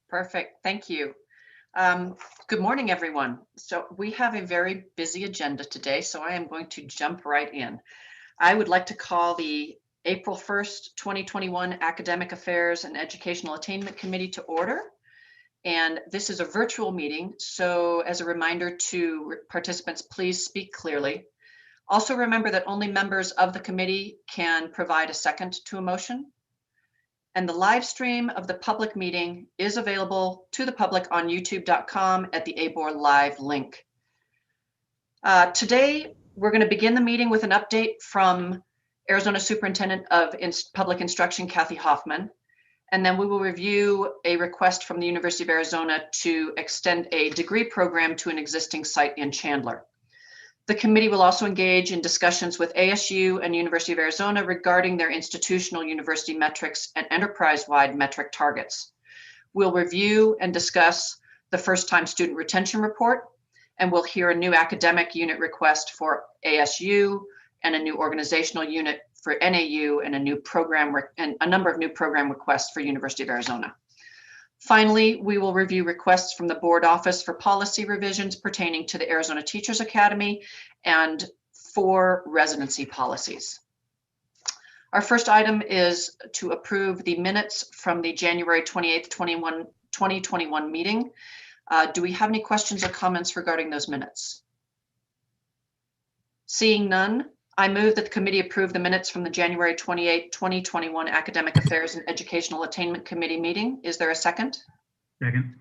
Perfect. Thank you. Good morning, everyone. So we have a very busy agenda today, so I am going to jump right in. I would like to call the April 1st, 2021 Academic Affairs and Educational Attainment Committee to order. And this is a virtual meeting, so as a reminder to participants, please speak clearly. Also remember that only members of the committee can provide a second to a motion. And the live stream of the public meeting is available to the public on youtube.com at the ABOR Live link. Today, we're going to begin the meeting with an update from Arizona Superintendent of Public Instruction, Kathy Hoffman. And then we will review a request from the University of Arizona to extend a degree program to an existing site in Chandler. The committee will also engage in discussions with ASU and University of Arizona regarding their institutional university metrics and enterprise-wide metric targets. We'll review and discuss the first-time student retention report, and we'll hear a new academic unit request for ASU and a new organizational unit for NAU and a number of new program requests for University of Arizona. Finally, we will review requests from the board office for policy revisions pertaining to the Arizona Teachers Academy and 4 residency policies. Our first item is to approve the minutes from the January 28th, 2021 meeting. Do we have any questions or comments regarding those minutes? Seeing none, I move that the committee approve the minutes from the January 28, 2021 Academic Affairs and Educational Attainment Committee meeting. Is there a second? Second.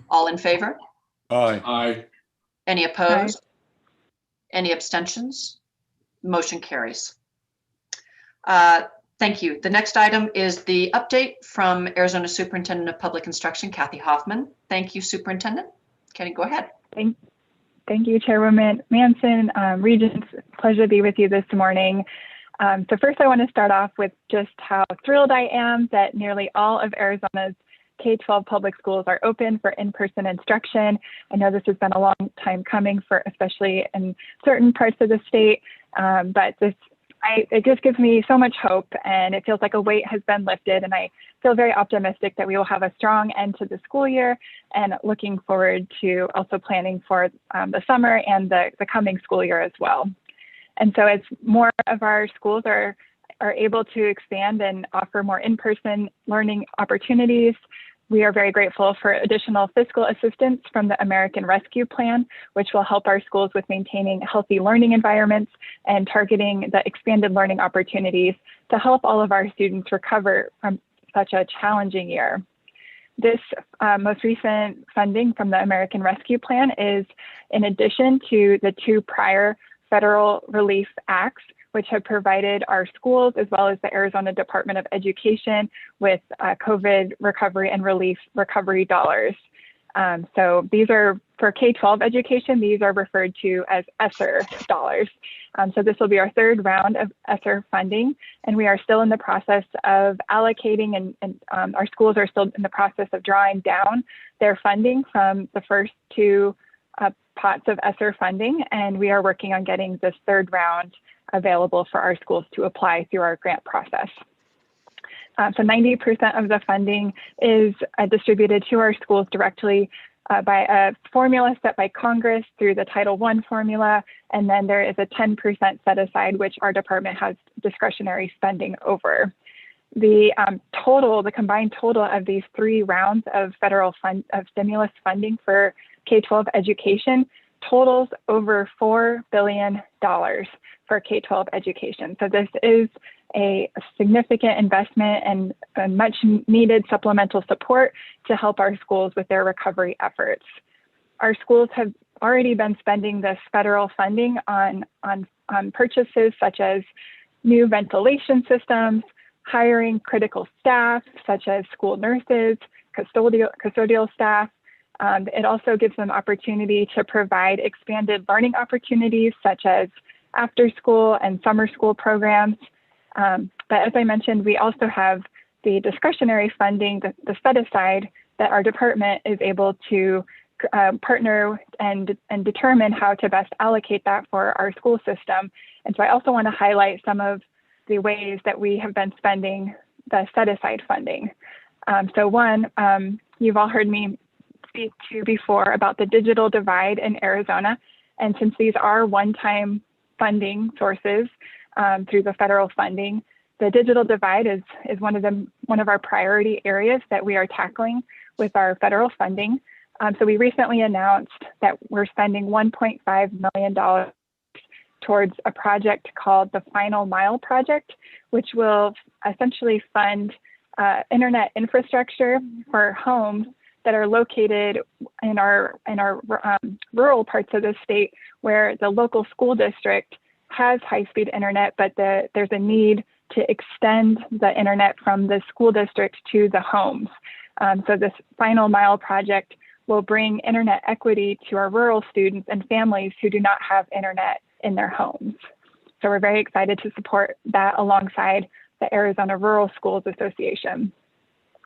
All in favor? Aye. Aye. Any opposed? Any abstentions? Motion carries. Thank you. The next item is the update from Arizona Superintendent of Public Instruction, Kathy Hoffman. Thank you, Superintendent. Can you go ahead? Thank you, Chairwoman Manson. Regents, pleasure to be with you this morning. So first I want to start off with just how thrilled I am that nearly all of Arizona's K-12 public schools are open for in-person instruction. I know this has been a long time coming for especially in certain parts of the state, but it just gives me so much hope, and it feels like a weight has been lifted, and I feel very optimistic that we will have a strong end to the school year, and looking forward to also planning for the summer and the coming school year as well. And so as more of our schools are able to expand and offer more in-person learning opportunities, we are very grateful for additional fiscal assistance from the American Rescue Plan, which will help our schools with maintaining healthy learning environments and targeting the expanded learning opportunities to help all of our students recover from such a challenging year. This most recent funding from the American Rescue Plan is in addition to the 2 prior federal relief acts, which have provided our schools as well as the Arizona Department of Education with COVID recovery and relief recovery dollars. So these are for K-12 education, these are referred to as ESSER dollars. So this will be our 3rd round of ESSER funding, and we are still in the process of allocating and our schools are still in the process of drawing down their funding from the first 2 pots of ESSER funding, and we are working on getting this 3rd round available for our schools to apply through our grant process. So 90% of the funding is distributed to our schools directly by a formula set by Congress through the Title I formula, and then there is a 10% set aside, which our department has discretionary spending over. The combined total of these 3 rounds of federal stimulus funding for K-12 education totals over $4 billion for K-12 education. So this is a significant investment and a much needed supplemental support to help our schools with their recovery efforts. Our schools have already been spending this federal funding on purchases such as new ventilation systems, hiring critical staff such as school nurses, custodial staff. It also gives them opportunity to provide expanded learning opportunities such as after school and summer school programs. But as I mentioned, we also have the discretionary funding, the set aside that our department is able to partner and determine how to best allocate that for our school system. And so I also want to highlight some of the ways that we have been spending the set aside funding. So one, you've all heard me speak to before about the digital divide in Arizona. And since these are one-time funding sources through the federal funding, the digital divide is one of our priority areas that we are tackling with our federal funding. So we recently announced that we're spending $1.5 million towards a project called the Final Mile Project, which will essentially fund internet infrastructure for homes that are located in our rural parts of the state where the local school district has high-speed internet, but there's a need to extend the internet from the school district to the homes. So this Final Mile Project will bring internet equity to our rural students and families who do not have internet in their homes. So we're very excited to support that alongside the Arizona Rural Schools Association.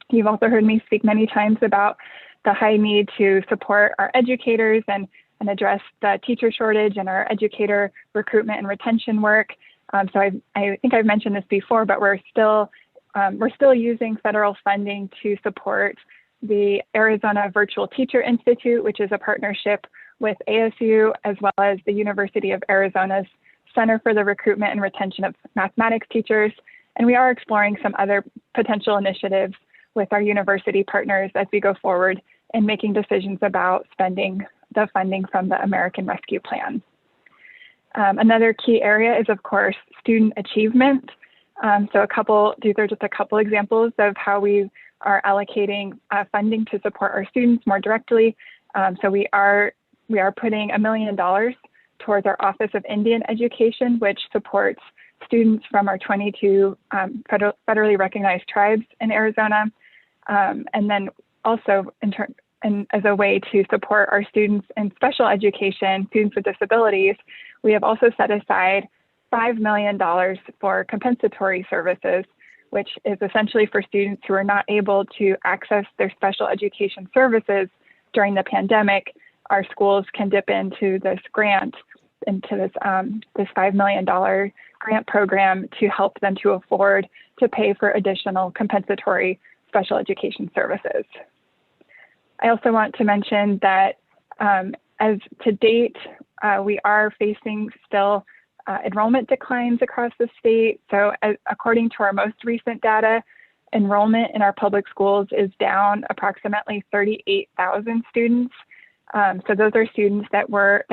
You've also heard me speak many times about the high need to support our educators and address the teacher shortage and our educator recruitment and retention work. So I think I've mentioned this before, but we're still using federal funding to support the Arizona Virtual Teacher Institute, which is a partnership with ASU as well as the University of Arizona's Center for the Recruitment and Retention of Mathematics Teachers. And we are exploring some other potential initiatives with our university partners as we go forward in making decisions about spending the funding from the American Rescue Plan. Another key area is, of course, student achievement. So these are just a couple examples of how we are allocating funding to support our students more directly. So we are putting $1 million towards our Office of Indian Education, which supports students from our 22 federally recognized tribes in Arizona. And then also as a way to support our students in special education, students with disabilities, we have also set aside $5 million for compensatory services, which is essentially for students who are not able to access their special education services during the pandemic. Our schools can dip into this grant, into this $5 million grant program to help them to afford to pay for additional compensatory special education services. I also want to mention that as to date, we are facing still enrollment declines across the state. So according to our most recent data, enrollment in our public schools is down approximately 38,000 students. So those are students that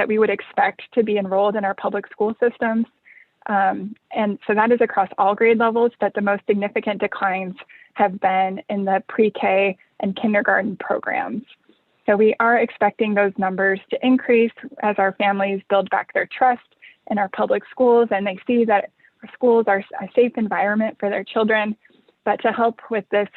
we would expect to be enrolled in our public school systems. And so that is across all grade levels, but the most significant declines have been in the pre-K and kindergarten programs. So we are expecting those numbers to increase as our families build back their trust in our public schools and they see that our schools are a safe environment for their children. But to help with this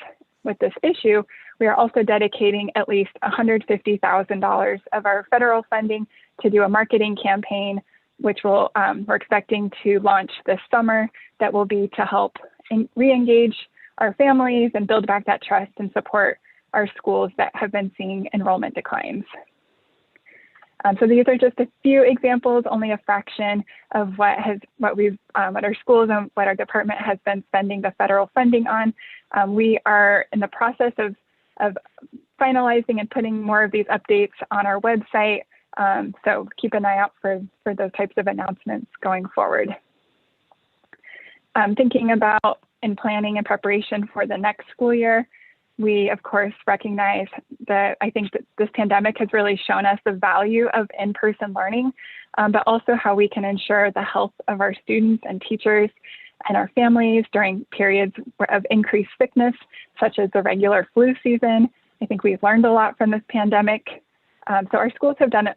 issue, we are also dedicating at least $150,000 of our federal funding to do a marketing campaign, which we're expecting to launch this summer, that will be to help re-engage our families and build back that trust and support our schools that have been seeing enrollment declines. So these are just a few examples, only a fraction of what our schools and what our department has been spending the federal funding on. We are in the process of finalizing and putting more of these updates on our website. So keep an eye out for those types of announcements going forward. Thinking about in planning and preparation for the next school year, we of course recognize that I think that this pandemic has really shown us the value of in-person learning, but also how we can ensure the health of our students and teachers and our families during periods of increased sickness, such as the regular flu season. I think we've learned a lot from this pandemic. So our schools have done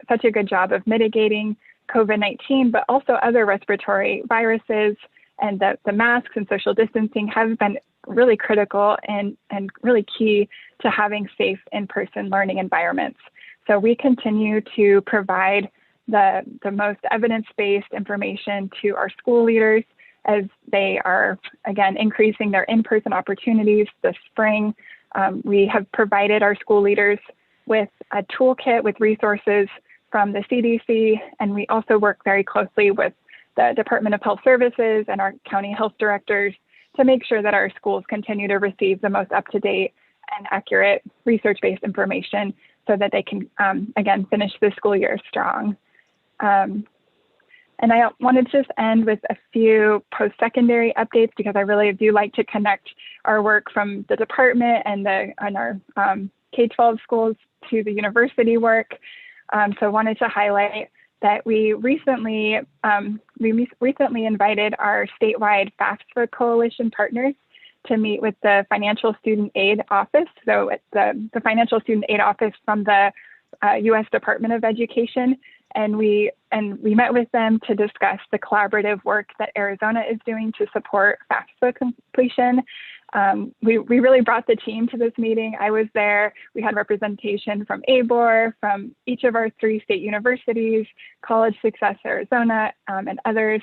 such a good job of mitigating COVID-19, but also other respiratory viruses, and the masks and social distancing have been really critical and really key to having safe in-person learning environments. So we continue to provide the most evidence-based information to our school leaders as they are, again, increasing their in-person opportunities this spring. We have provided our school leaders with a toolkit with resources from the CDC, and we also work very closely with the Department of Health Services and our county health directors to make sure that our schools continue to receive the most up-to-date and accurate research-based information so that they can, again, finish the school year strong. And I wanted to just end with a few post-secondary updates because I really do like to connect our work from the department and our K-12 schools to the university work. So I wanted to highlight that we recently invited our statewide FAFSA coalition partners to meet with the Financial Student Aid Office. So it's the Financial Student Aid Office from the U.S. Department of Education. And we met with them to discuss the collaborative work that Arizona is doing to support FAFSA completion. We really brought the team to this meeting. I was there. We had representation from ABOR, from each of our 3 state universities, College Success Arizona, and others.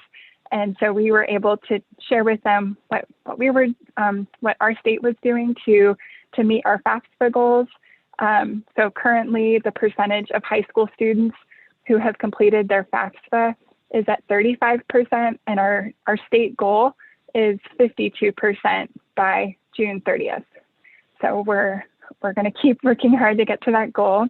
And so we were able to share with them what our state was doing to meet our FAFSA goals. So currently, the percentage of high school students who have completed their FAFSA is at 35%, and our state goal is 52% by June 30th. So we're going to keep working hard to get to that goal.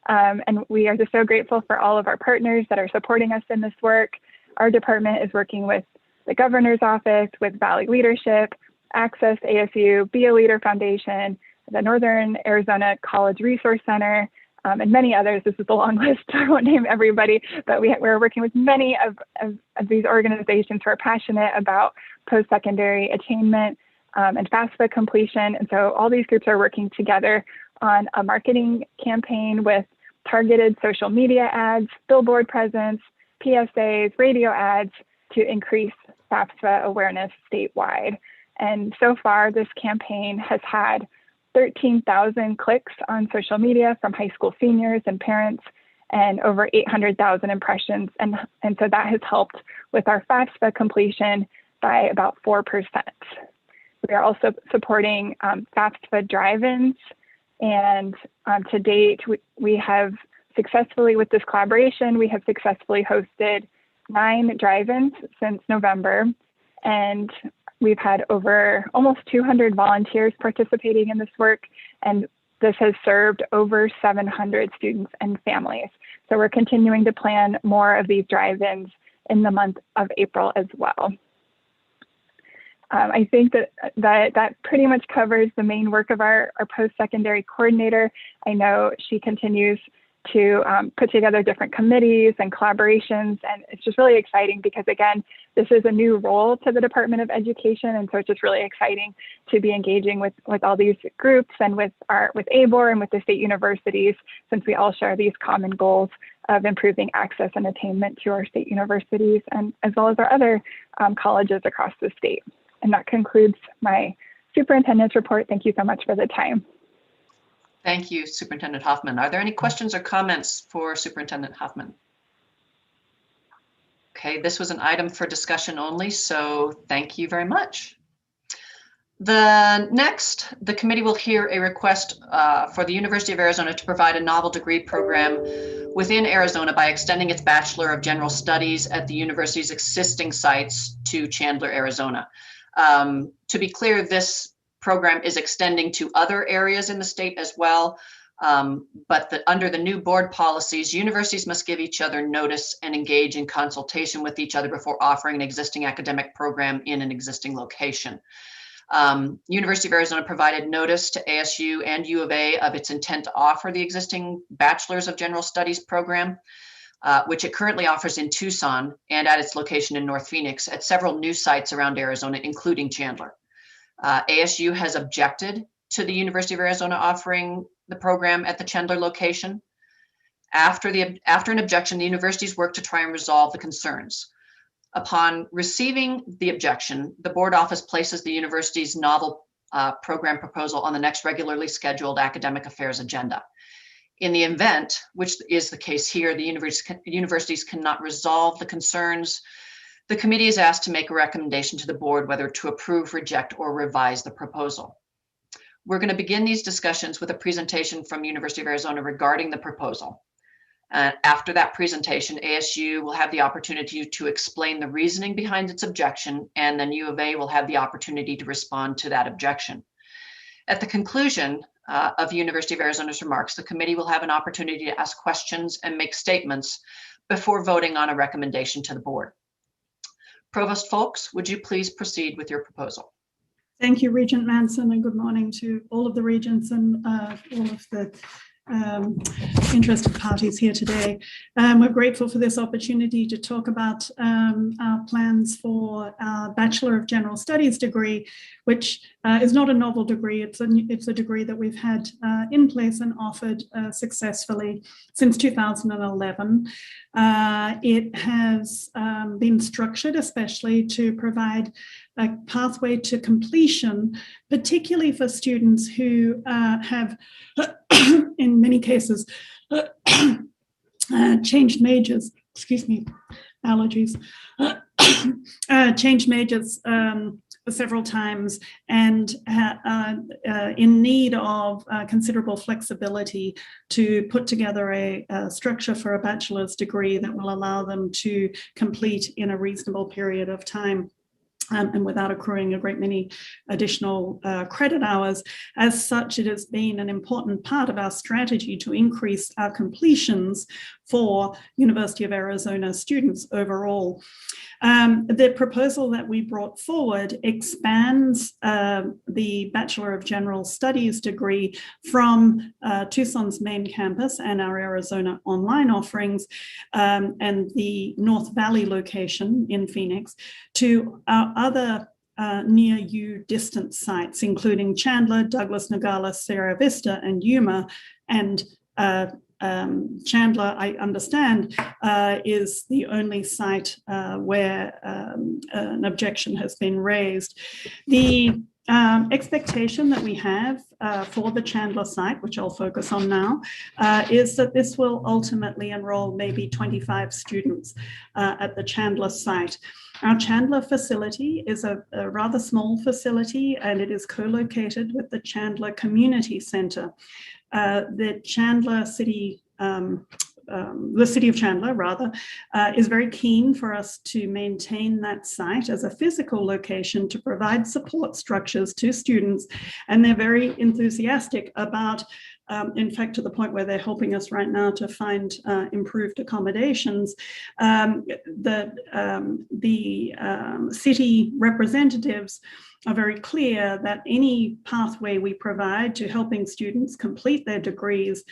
And we are just so grateful for all of our partners that are supporting us in this work. Our department is working with the governor's office, with Valley Leadership, Access ASU, Be a Leader Foundation, the Northern Arizona College Resource Center, and many others. This is a long list. I won't name everybody, but we're working with many of these organizations who are passionate about post-secondary attainment and FAFSA completion. And so all these groups are working together on a marketing campaign with targeted social media ads, billboard presence, PSAs, radio ads to increase FAFSA awareness statewide. And so far, this campaign has had 13,000 clicks on social media from high school seniors and parents, and over 800,000 impressions. And so that has helped with our FAFSA completion by about 4%. We are also supporting FAFSA drive-ins. And to date, we have successfully, with this collaboration, we have successfully hosted 9 drive-ins since November. And we've had over almost 200 volunteers participating in this work, and this has served over 700 students and families. So we're continuing to plan more of these drive-ins in the month of April as well. I think that pretty much covers the main work of our post-secondary coordinator. I know she continues to put together different committees and collaborations. And it's just really exciting because, again, this is a new role to the Department of Education. And so it's just really exciting to be engaging with all these groups and with ABOR and with the state universities, since we all share these common goals of improving access and attainment to our state universities, and as well as our other colleges across the state. And that concludes my superintendent's report. Thank you so much for the time. Thank you, Superintendent Hoffman. Are there any questions or comments for Superintendent Hoffman? Okay, this was an item for discussion only, so thank you very much. The committee will hear a request for the University of Arizona to provide a novel degree program within Arizona by extending its Bachelor of General Studies at the university's existing sites to Chandler, Arizona. To be clear, this program is extending to other areas in the state as well, but under the new board policies, universities must give each other notice and engage in consultation with each other before offering an existing academic program in an existing location. University of Arizona provided notice to ASU and U of A of its intent to offer the existing Bachelor's of General Studies program, which it currently offers in Tucson and at its location in North Phoenix at several new sites around Arizona, including Chandler. ASU has objected to the University of Arizona offering the program at the Chandler location. After an objection, the universities worked to try and resolve the concerns. Upon receiving the objection, the board office places the university's novel program proposal on the next regularly scheduled academic affairs agenda. In the event, which is the case here, the universities cannot resolve the concerns, the committee is asked to make a recommendation to the board whether to approve, reject, or revise the proposal. We're going to begin these discussions with a presentation from University of Arizona regarding the proposal. After that presentation, ASU will have the opportunity to explain the reasoning behind its objection, and then U of A will have the opportunity to respond to that objection. At the conclusion, of University of Arizona's remarks, the committee will have an opportunity to ask questions and make statements before voting on a recommendation to the board. Provost Folks, would you please proceed with your proposal? Thank you, Regent Manson, and good morning to all of the regents and all of the interested parties here today. We're grateful for this opportunity to talk about our plans for our Bachelor of General Studies degree, which is not a novel degree. It's a degree that we've had in place and offered successfully since 2011. It has been structured especially to provide a pathway to completion, particularly for students who have, in many cases, changed majors, excuse me, allergies, changed majors several times and in need of considerable flexibility to put together a structure for a bachelor's degree that will allow them to complete in a reasonable period of time. And without accruing a great many additional credit hours. As such, it has been an important part of our strategy to increase our completions for University of Arizona students overall. The proposal that we brought forward expands the Bachelor of General Studies degree from Tucson's main campus and our Arizona online offerings and the North Valley location in Phoenix to our other near you distant sites, including Chandler, Douglas, Nogales, Sierra Vista, and Yuma. And Chandler, I understand, is the only site where an objection has been raised. The expectation that we have for the Chandler site, which I'll focus on now, is that this will ultimately enroll maybe 25 students at the Chandler site. Our Chandler facility is a rather small facility, and it is co-located with the Chandler Community Center. The Chandler City, the City of Chandler, rather, is very keen for us to maintain that site as a physical location to provide support structures to students, and they're very enthusiastic about in fact, to the point where they're helping us right now to find improved accommodations. The city representatives are very clear that any pathway we provide to helping students complete their degrees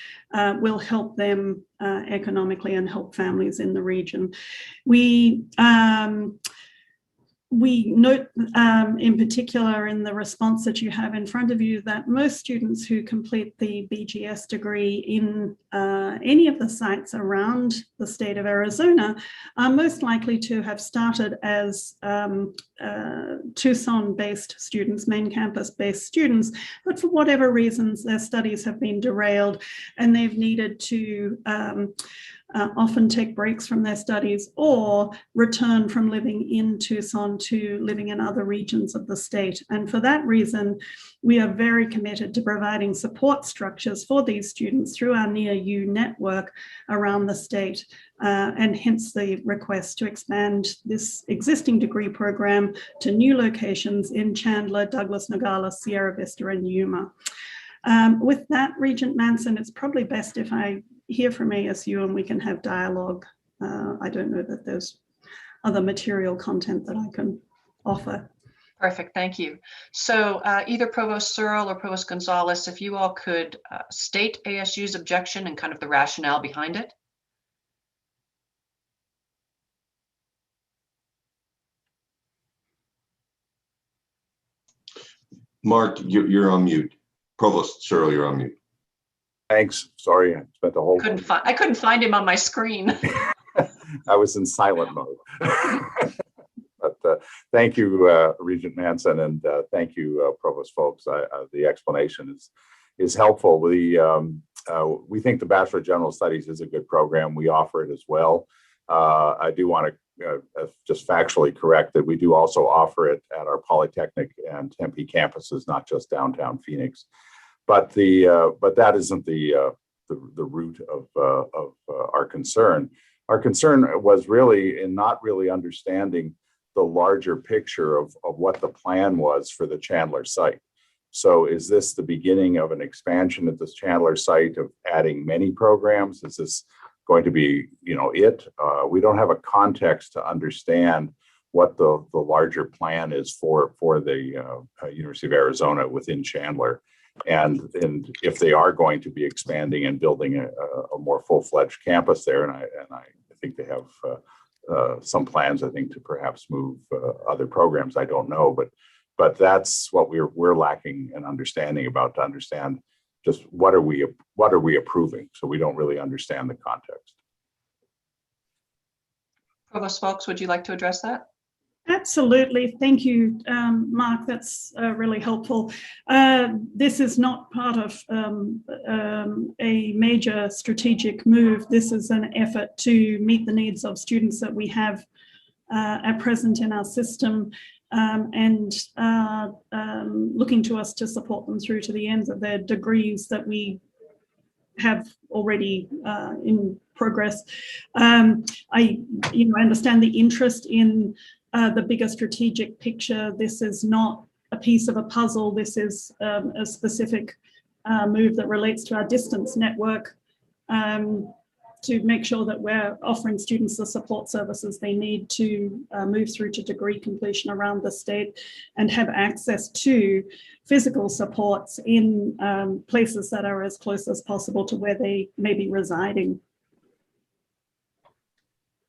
will help them economically and help families in the region. We note in particular in the response that you have in front of you that most students who complete the BGS degree in any of the sites around the state of Arizona are most likely to have started as Tucson-based students, main campus-based students, but for whatever reasons their studies have been derailed and they've needed to often take breaks from their studies or return from living in Tucson to living in other regions of the state. And for that reason, we are very committed to providing support structures for these students through our Near You network around the state, and hence the request to expand this existing degree program to new locations in Chandler, Douglas, Nogales, Sierra Vista, and Yuma. With that, Regent Manson, it's probably best if I hear from ASU and we can have dialogue. I don't know that there's other material content that I can offer. Perfect, thank you. So either Provost Searle or Provost Gonzalez, if you all could state ASU's objection and kind of the rationale behind it. Mark, you're on mute. Provost Searle, you're on mute. Thanks. Sorry, I spent the whole. I couldn't find him on my screen. I was in silent mode. But thank you, Regent Manson, and thank you, Provost Folks. The explanation is helpful. We think the Bachelor of General Studies is a good program. We offer it as well. I do want to just factually correct that we do also offer it at our Polytechnic and Tempe campuses, not just downtown Phoenix. But that isn't the root of our concern. Our concern was really in not really understanding the larger picture of what the plan was for the Chandler site. So is this the beginning of an expansion at this Chandler site of adding many programs? Is this going to be, it? We don't have a context to understand what the larger plan is for the University of Arizona within Chandler. And if they are going to be expanding and building a more full-fledged campus there, and I think they have some plans, I think, to perhaps move other programs. I don't know, but that's what we're lacking an understanding about, to understand just what are we approving. So we don't really understand the context. Provost Folks, would you like to address that? Absolutely. Thank you, Mark. That's really helpful. This is not part of a major strategic move. This is an effort to meet the needs of students that we have at present in our system, and looking to us to support them through to the ends of their degrees that we have already in progress. I understand the interest in the bigger strategic picture. This is not a piece of a puzzle. This is a specific move that relates to our distance network, to make sure that we're offering students the support services they need to move through to degree completion around the state and have access to physical supports in places that are as close as possible to where they may be residing.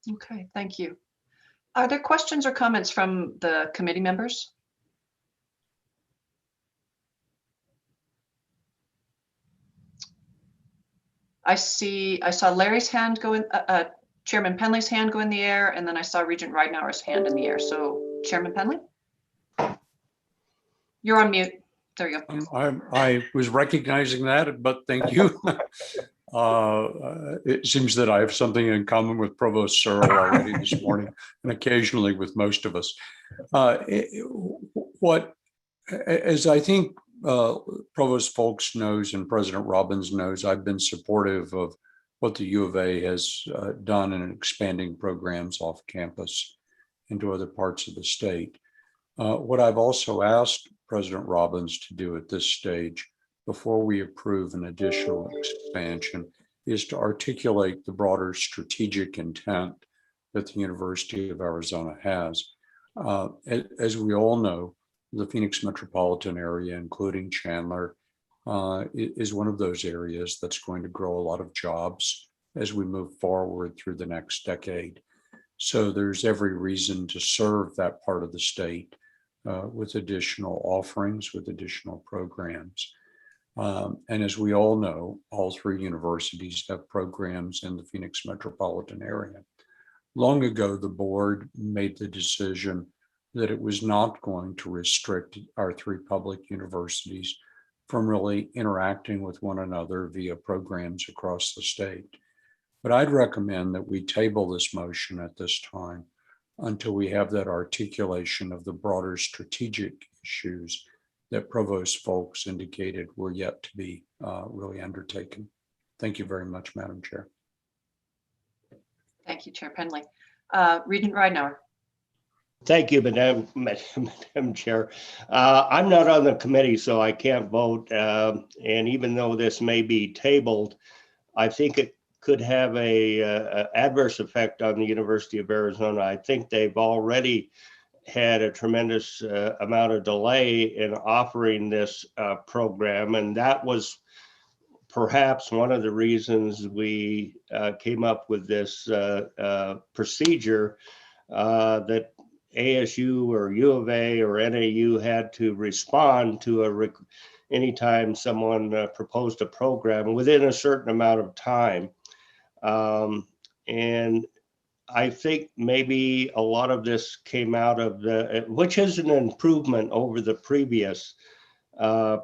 Okay, thank you. Are there questions or comments from the committee members? I saw Larry's hand go in, Chairman Penley's hand go in the air, and then I saw Regent Ridenauer's hand in the air. So Chairman Penley? You're on mute. There you go. I was recognizing that, but thank you. It seems that I have something in common with Provost Searle already this morning, and occasionally with most of us. As I think Provost Folks knows and President Robbins knows, I've been supportive of what the U of A has done in expanding programs off campus into other parts of the state. What I've also asked President Robbins to do at this stage, before we approve an additional expansion, is to articulate the broader strategic intent that the University of Arizona has. As we all know, the Phoenix metropolitan area, including Chandler, is one of those areas that's going to grow a lot of jobs as we move forward through the next decade. So there's every reason to serve that part of the state with additional offerings, with additional programs. And as we all know, all three universities have programs in the Phoenix metropolitan area. Long ago, the board made the decision that it was not going to restrict our three public universities from really interacting with one another via programs across the state. But I'd recommend that we table this motion at this time until we have that articulation of the broader strategic issues that Provost Folks indicated were yet to be really undertaken. Thank you very much, Madam Chair. Thank you, Chair Penley. Regent Ridenauer. Thank you, Madam Chair. I'm not on the committee, so I can't vote. And even though this may be tabled, I think it could have a adverse effect on the University of Arizona. I think they've already had a tremendous amount of delay in offering this program, and that was perhaps one of the reasons we came up with this procedure that ASU or U of A or NAU had to respond to anytime someone proposed a program within a certain amount of time. And I think maybe a lot of this came out of which is an improvement over the previous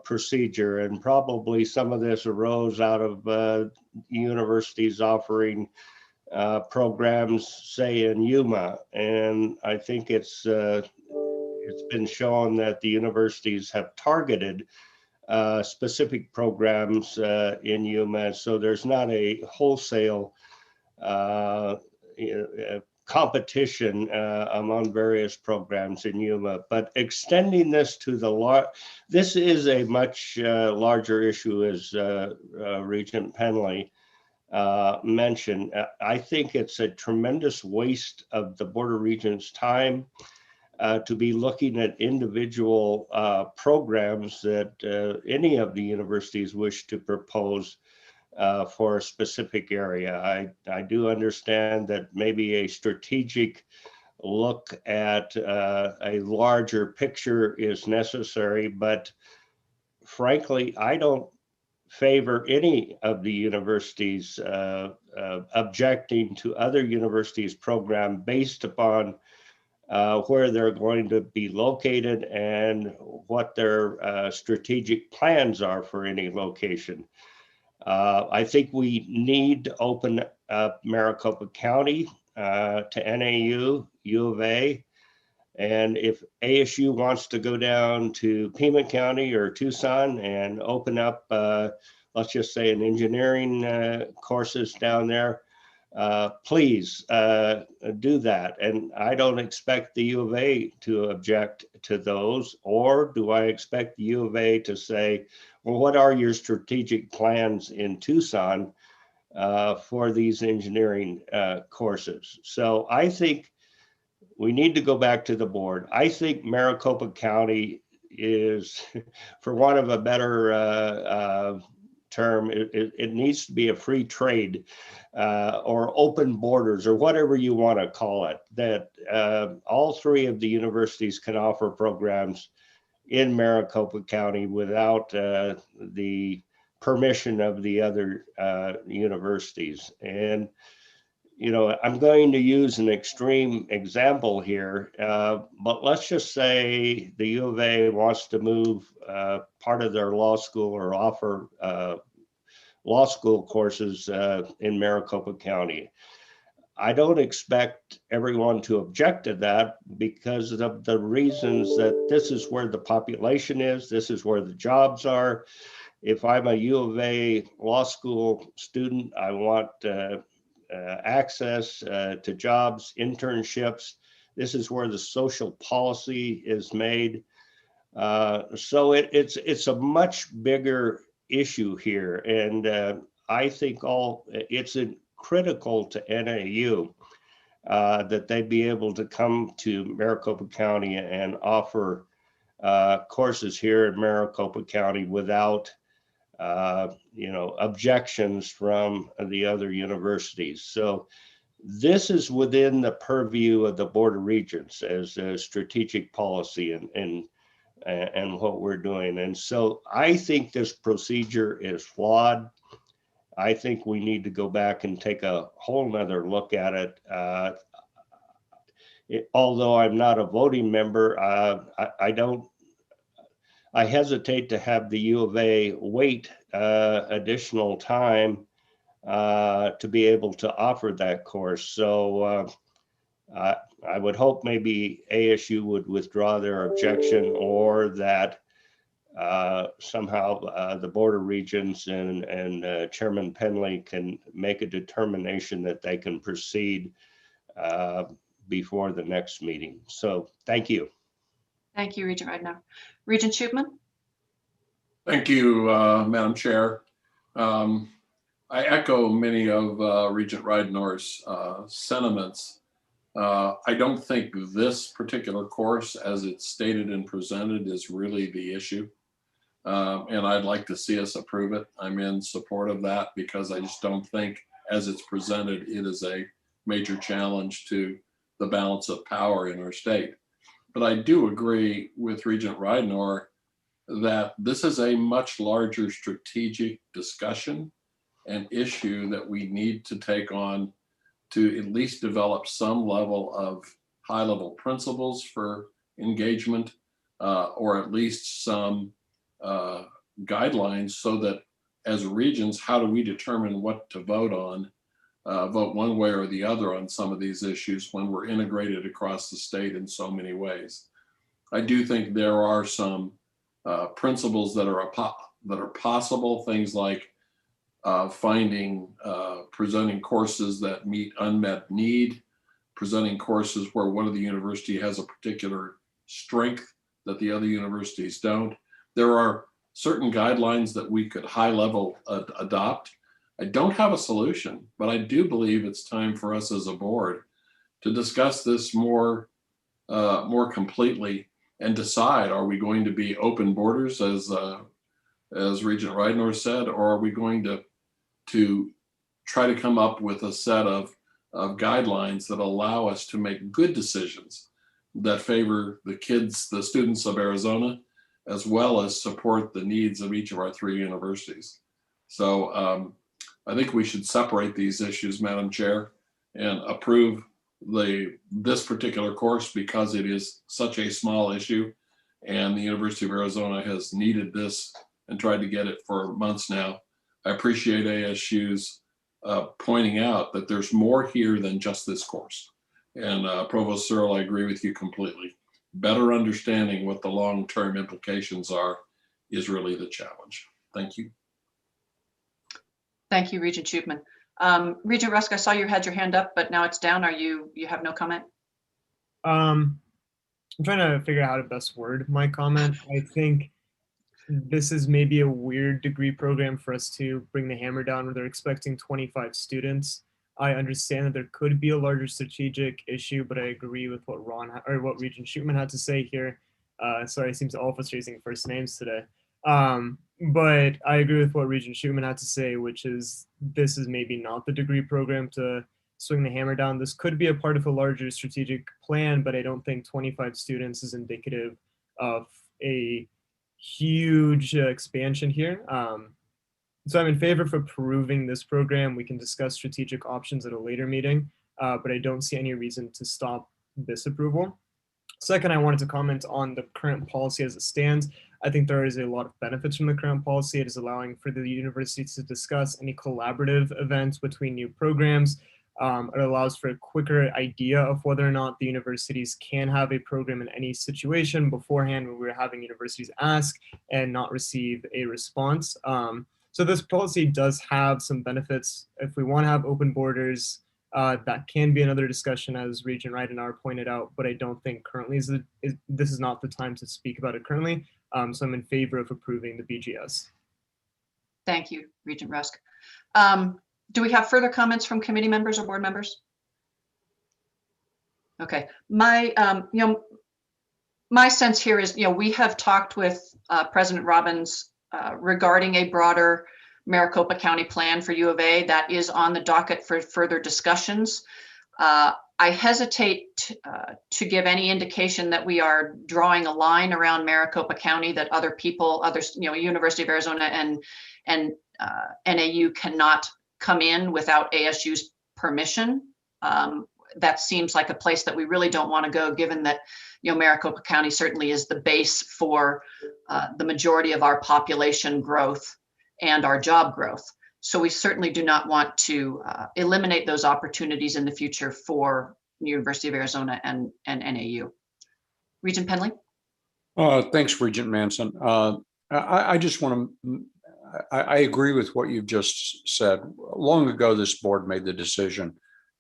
procedure, and probably some of this arose out of universities offering programs, say in Yuma, and I think it's been shown that the universities have targeted specific programs in Yuma, so there's not a wholesale competition among various programs in Yuma, but extending this to this is a much larger issue, as Regent Penley mentioned. I think it's a tremendous waste of the Board of Regents' time to be looking at individual programs that any of the universities wish to propose for a specific area. I do understand that maybe a strategic look at a larger picture is necessary, but frankly, I don't favor any of the universities objecting to other universities' program based upon where they're going to be located and what their strategic plans are for any location. I think we need to open up Maricopa County to NAU, U of A, and if ASU wants to go down to Pima County or Tucson and open up, let's just say, an engineering courses down there, please do that. And I don't expect the U of A to object to those, or do I expect the U of A to say, well, what are your strategic plans in Tucson for these engineering courses? So I think we need to go back to the board. I think Maricopa County is, for want of a better term, it needs to be a free trade or open borders or whatever you want to call it, that all three of the universities can offer programs in Maricopa County without the permission of the other universities. And you know, I'm going to use an extreme example here, but let's just say the U of A wants to move part of their law school or offer law school courses in Maricopa County. I don't expect everyone to object to that because of the reasons that this is where the population is, this is where the jobs are. If I'm a U of A law school student, I want access to jobs, internships. This is where the social policy is made. So it's a much bigger issue here. And I think it's critical to NAU that they be able to come to Maricopa County and offer courses here in Maricopa County without objections from the other universities. So this is within the purview of the Board of Regents as a strategic policy and what we're doing. And so I think this procedure is flawed. I think we need to go back and take a whole nother look at it. Although I'm not a voting member, I hesitate to have the U of A wait additional time to be able to offer that course. So I would hope maybe ASU would withdraw their objection, or that somehow the Board of Regents and Chairman Penley can make a determination that they can proceed before the next meeting. So thank you. Thank you, Regent Ridenour. Regent Schupman? Thank you, Madam Chair. I echo many of Regent Ridenour's sentiments. I don't think this particular course, as it's stated and presented, is really the issue. And I'd like to see us approve it. I'm in support of that because I just don't think, as it's presented, it is a major challenge to the balance of power in our state. But I do agree with Regent Ridenour that this is a much larger strategic discussion and issue that we need to take on to at least develop some level of high-level principles for engagement, or at least some guidelines, so that as regions, how do we determine what to vote on, vote one way or the other on some of these issues when we're integrated across the state in so many ways. I do think there are some principles that are possible, things like presenting courses that meet unmet need, presenting courses where one of the university has a particular strength that the other universities don't. There are certain guidelines that we could high level adopt. I don't have a solution, but I do believe it's time for us as a board to discuss this more completely and decide, are we going to be open borders as Regent Ridenour said, or are we going to try to come up with a set of guidelines that allow us to make good decisions that favor the kids, the students of Arizona, as well as support the needs of each of our 3 universities. So I think we should separate these issues, Madam Chair, and approve this particular course because it is such a small issue, and the University of Arizona has needed this and tried to get it for months now. I appreciate ASU's pointing out that there's more here than just this course. And Provost Searle, I agree with you completely. Better understanding what the long-term implications are is really the challenge. Thank you. Thank you, Regent Schupman. Regent Rusk, I saw you had your hand up, but now it's down. You have no comment? I'm trying to figure out how to best word my comment. I think this is maybe a weird degree program for us to bring the hammer down where they're expecting 25 students. I understand that there could be a larger strategic issue, but I agree with what what Regent Schupman had to say here. Sorry, it seems all of us are using first names today. But I agree with what Regent Schupman had to say, which is this is maybe not the degree program to swing the hammer down. This could be a part of a larger strategic plan, but I don't think 25 students is indicative of a huge expansion here. So I'm in favor of approving this program. We can discuss strategic options at a later meeting, but I don't see any reason to stop this approval. Second, I wanted to comment on the current policy as it stands. I think there is a lot of benefits from the current policy. It is allowing for the university to discuss any collaborative events between new programs. It allows for a quicker idea of whether or not the universities can have a program in any situation beforehand when we're having universities ask and not receive a response. So this policy does have some benefits. If we want to have open borders, that can be another discussion, as Regent Ridenour pointed out, but I don't think currently this is not the time to speak about it currently. So I'm in favor of approving the BGS. Thank you, Regent Rusk. Do we have further comments from committee members or board members? Okay, my sense here is, we have talked with President Robbins regarding a broader Maricopa County plan for U of A that is on the docket for further discussions. I hesitate to give any indication that we are drawing a line around Maricopa County that University of Arizona and NAU cannot come in without ASU's permission. That seems like a place that we really don't want to go, given that Maricopa County certainly is the base for the majority of our population growth and our job growth. So we certainly do not want to eliminate those opportunities in the future for University of Arizona and NAU. Regent Penley? Thanks, Regent Manson. I just want to, I agree with what you've just said. Long ago, this board made the decision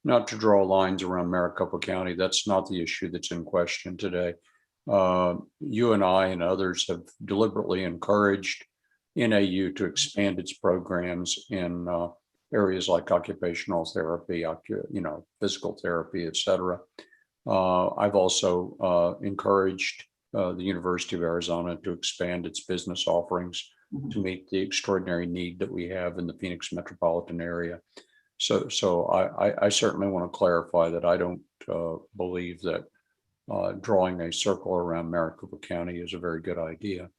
not to draw lines around Maricopa County. That's not the issue that's in question today. You and I and others have deliberately encouraged NAU to expand its programs in areas like occupational therapy, physical therapy, et cetera. I've also encouraged the University of Arizona to expand its business offerings to meet the extraordinary need that we have in the Phoenix metropolitan area. So I certainly want to clarify that I don't believe that drawing a circle around Maricopa County is a very good idea.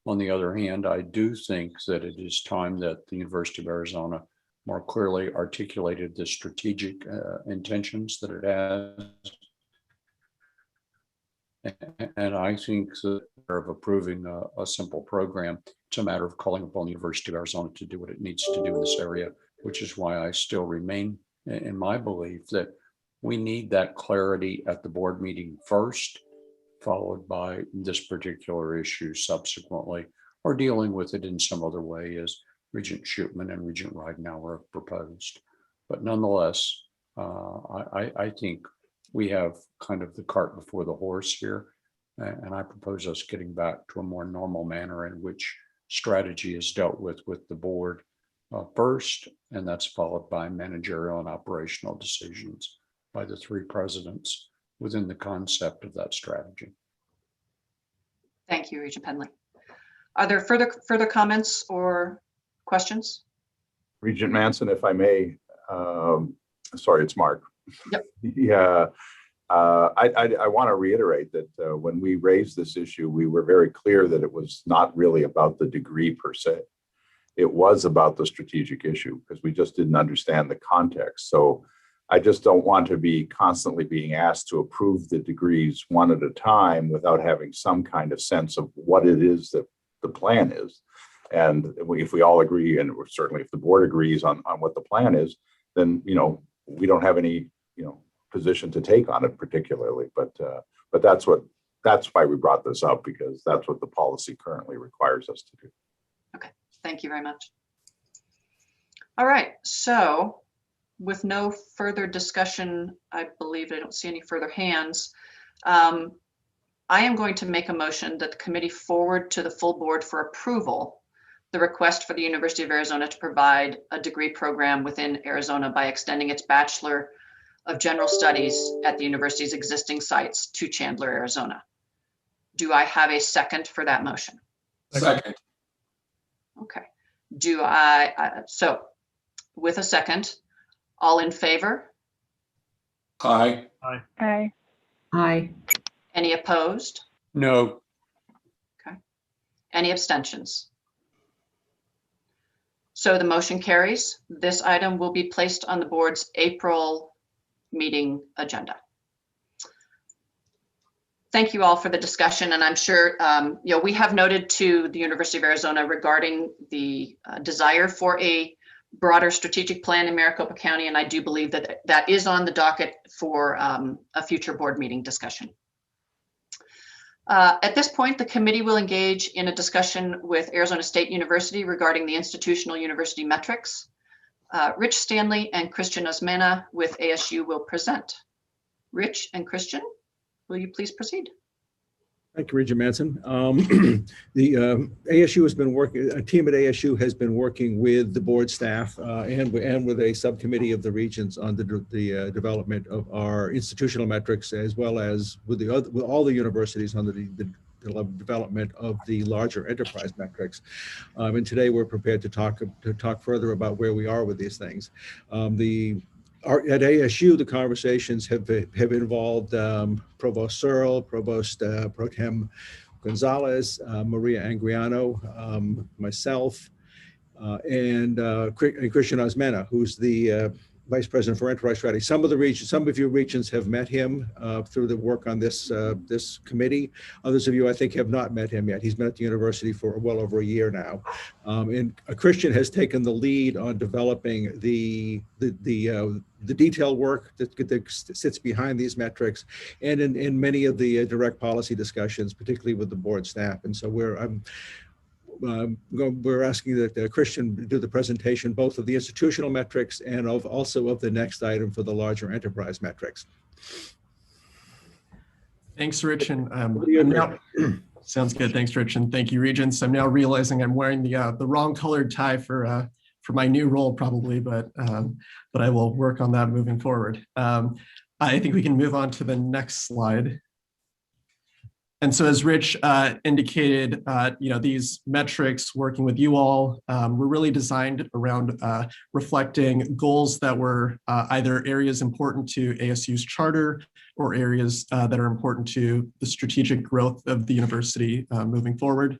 On the other hand, I do think that it is time that the University of Arizona more clearly articulated the strategic intentions that it has. And I think that of approving a simple program, it's a matter of calling upon the University of Arizona to do what it needs to do in this area, which is why I still remain in my belief that we need that clarity at the board meeting first, followed by this particular issue subsequently, or dealing with it in some other way as Regent Schupman and Regent Ridenour have proposed. But nonetheless, I think we have kind of the cart before the horse here. And I propose us getting back to a more normal manner in which strategy is dealt with the board first, and that's followed by managerial and operational decisions by the three presidents within the concept of that strategy. Thank you, Regent Penley. Are there further comments or questions? Regent Manson, if I may, sorry, it's Mark. Yep. Yeah, I want to reiterate that when we raised this issue, we were very clear that it was not really about the degree per se. It was about the strategic issue because we just didn't understand the context. So I just don't want to be constantly being asked to approve the degrees one at a time without having some kind of sense of what it is that the plan is. And if we all agree, and certainly if the board agrees on what the plan is, then, you know, we don't have any, you know, position to take on it particularly. But that's why we brought this up, because that's what the policy currently requires us to do. Okay, thank you very much. All right, so with no further discussion, I believe I don't see any further hands. I am going to make a motion that the committee forward to the full board for approval the request for the University of Arizona to provide a degree program within Arizona by extending its Bachelor of General Studies at the university's existing sites to Chandler, Arizona. Do I have a second for that motion? Second. Okay. So with a second, all in favor? Aye. Aye. Aye. Any opposed? No. Okay. Any abstentions? So the motion carries. This item will be placed on the board's April meeting agenda. Thank you all for the discussion, and I'm sure we have noted to the University of Arizona regarding the desire for a broader strategic plan in Maricopa County, and I do believe that that is on the docket for a future board meeting discussion. At this point, the committee will engage in a discussion with Arizona State University regarding the institutional university metrics. Rich Stanley and Christian Osmena with ASU will present. Rich and Christian, will you please proceed? Thank you, Regent Manson. The ASU has been working, a team at ASU has been working with the board staff and with a subcommittee of the regents on the development of our institutional metrics, as well as with all the universities on the development of the larger enterprise metrics. And today we're prepared to talk further about where we are with these things. At ASU, the conversations have involved Provost Searle, Provost Pro Tem Gonzalez, Maria Angriano, myself, and Christian Osmena, who's the Vice President for Enterprise Strategy. Some of your regents have met him through the work on this committee. Others of you, I think, have not met him yet. He's been at the university for well over a year now. And Christian has taken the lead on developing the detailed work that sits behind these metrics, and in many of the direct policy discussions, particularly with the board staff. And so we're asking that Christian do the presentation, both of the institutional metrics and also of the next item for the larger enterprise metrics. Thanks, Rich. And sounds good. Thanks, Rich. And thank you, Regents. I'm now realizing I'm wearing the wrong colored tie for my new role, probably, but I will work on that moving forward. I think we can move on to the next slide. And so, as Rich indicated, these metrics, working with you all, were really designed around reflecting goals that were either areas important to ASU's charter or areas that are important to the strategic growth of the university moving forward.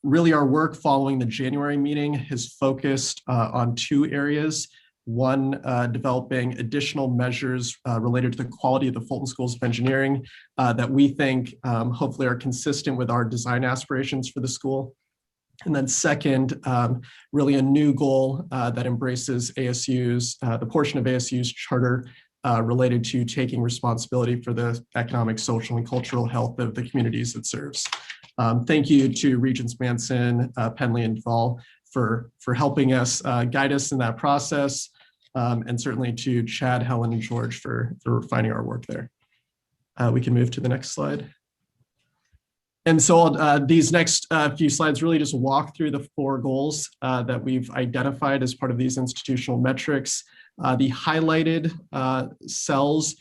Really, our work following the January meeting has focused on two areas. One, developing additional measures related to the quality of the Fulton Schools of Engineering that we think hopefully are consistent with our design aspirations for the school. And then second, really a new goal that embraces ASU's, the portion of ASU's charter related to taking responsibility for the economic, social, and cultural health of the communities it serves. Thank you to Regents Manson, Penley, and Duvall for helping us guide us in that process. and certainly to Chad, Helen, and George for refining our work there. We can move to the next slide. And so these next few slides really just walk through the 4 goals that we've identified as part of these institutional metrics. The highlighted cells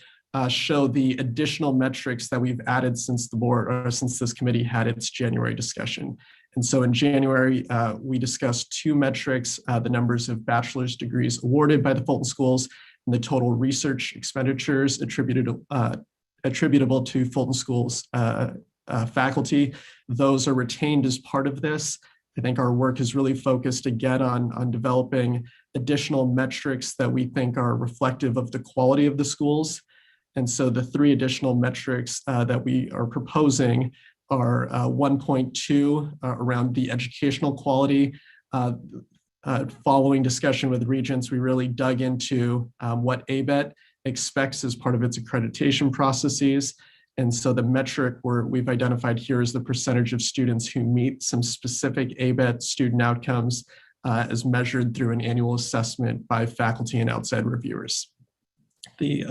show the additional metrics that we've added since the board or since this committee had its January discussion. And so in January, we discussed 2 metrics, the numbers of bachelor's degrees awarded by the Fulton Schools and the total research expenditures attributable to Fulton Schools faculty. Those are retained as part of this. I think our work is really focused again on developing additional metrics that we think are reflective of the quality of the schools. And so the 3 additional metrics that we are proposing are 1.2 around the educational quality. Following discussion with Regents, we really dug into what ABET expects as part of its accreditation processes. And so the metric we've identified here is the percentage of students who meet some specific ABET student outcomes as measured through an annual assessment by faculty and outside reviewers. The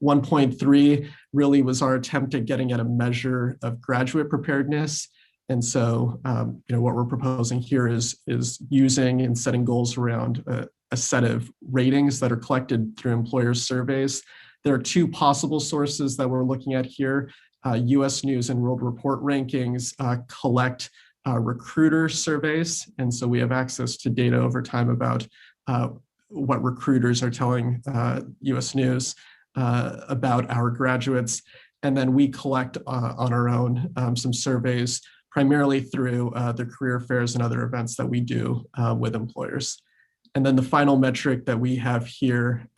1.3 really was our attempt at getting at a measure of graduate preparedness. And so, what we're proposing here is using and setting goals around a set of ratings that are collected through employer surveys. There are 2 possible sources that we're looking at here. US News and World Report rankings collect recruiter surveys. And so we have access to data over time about what recruiters are telling US News about our graduates. And then we collect on our own some surveys, primarily through the career fairs and other events that we do with employers. And then the final metric that we have here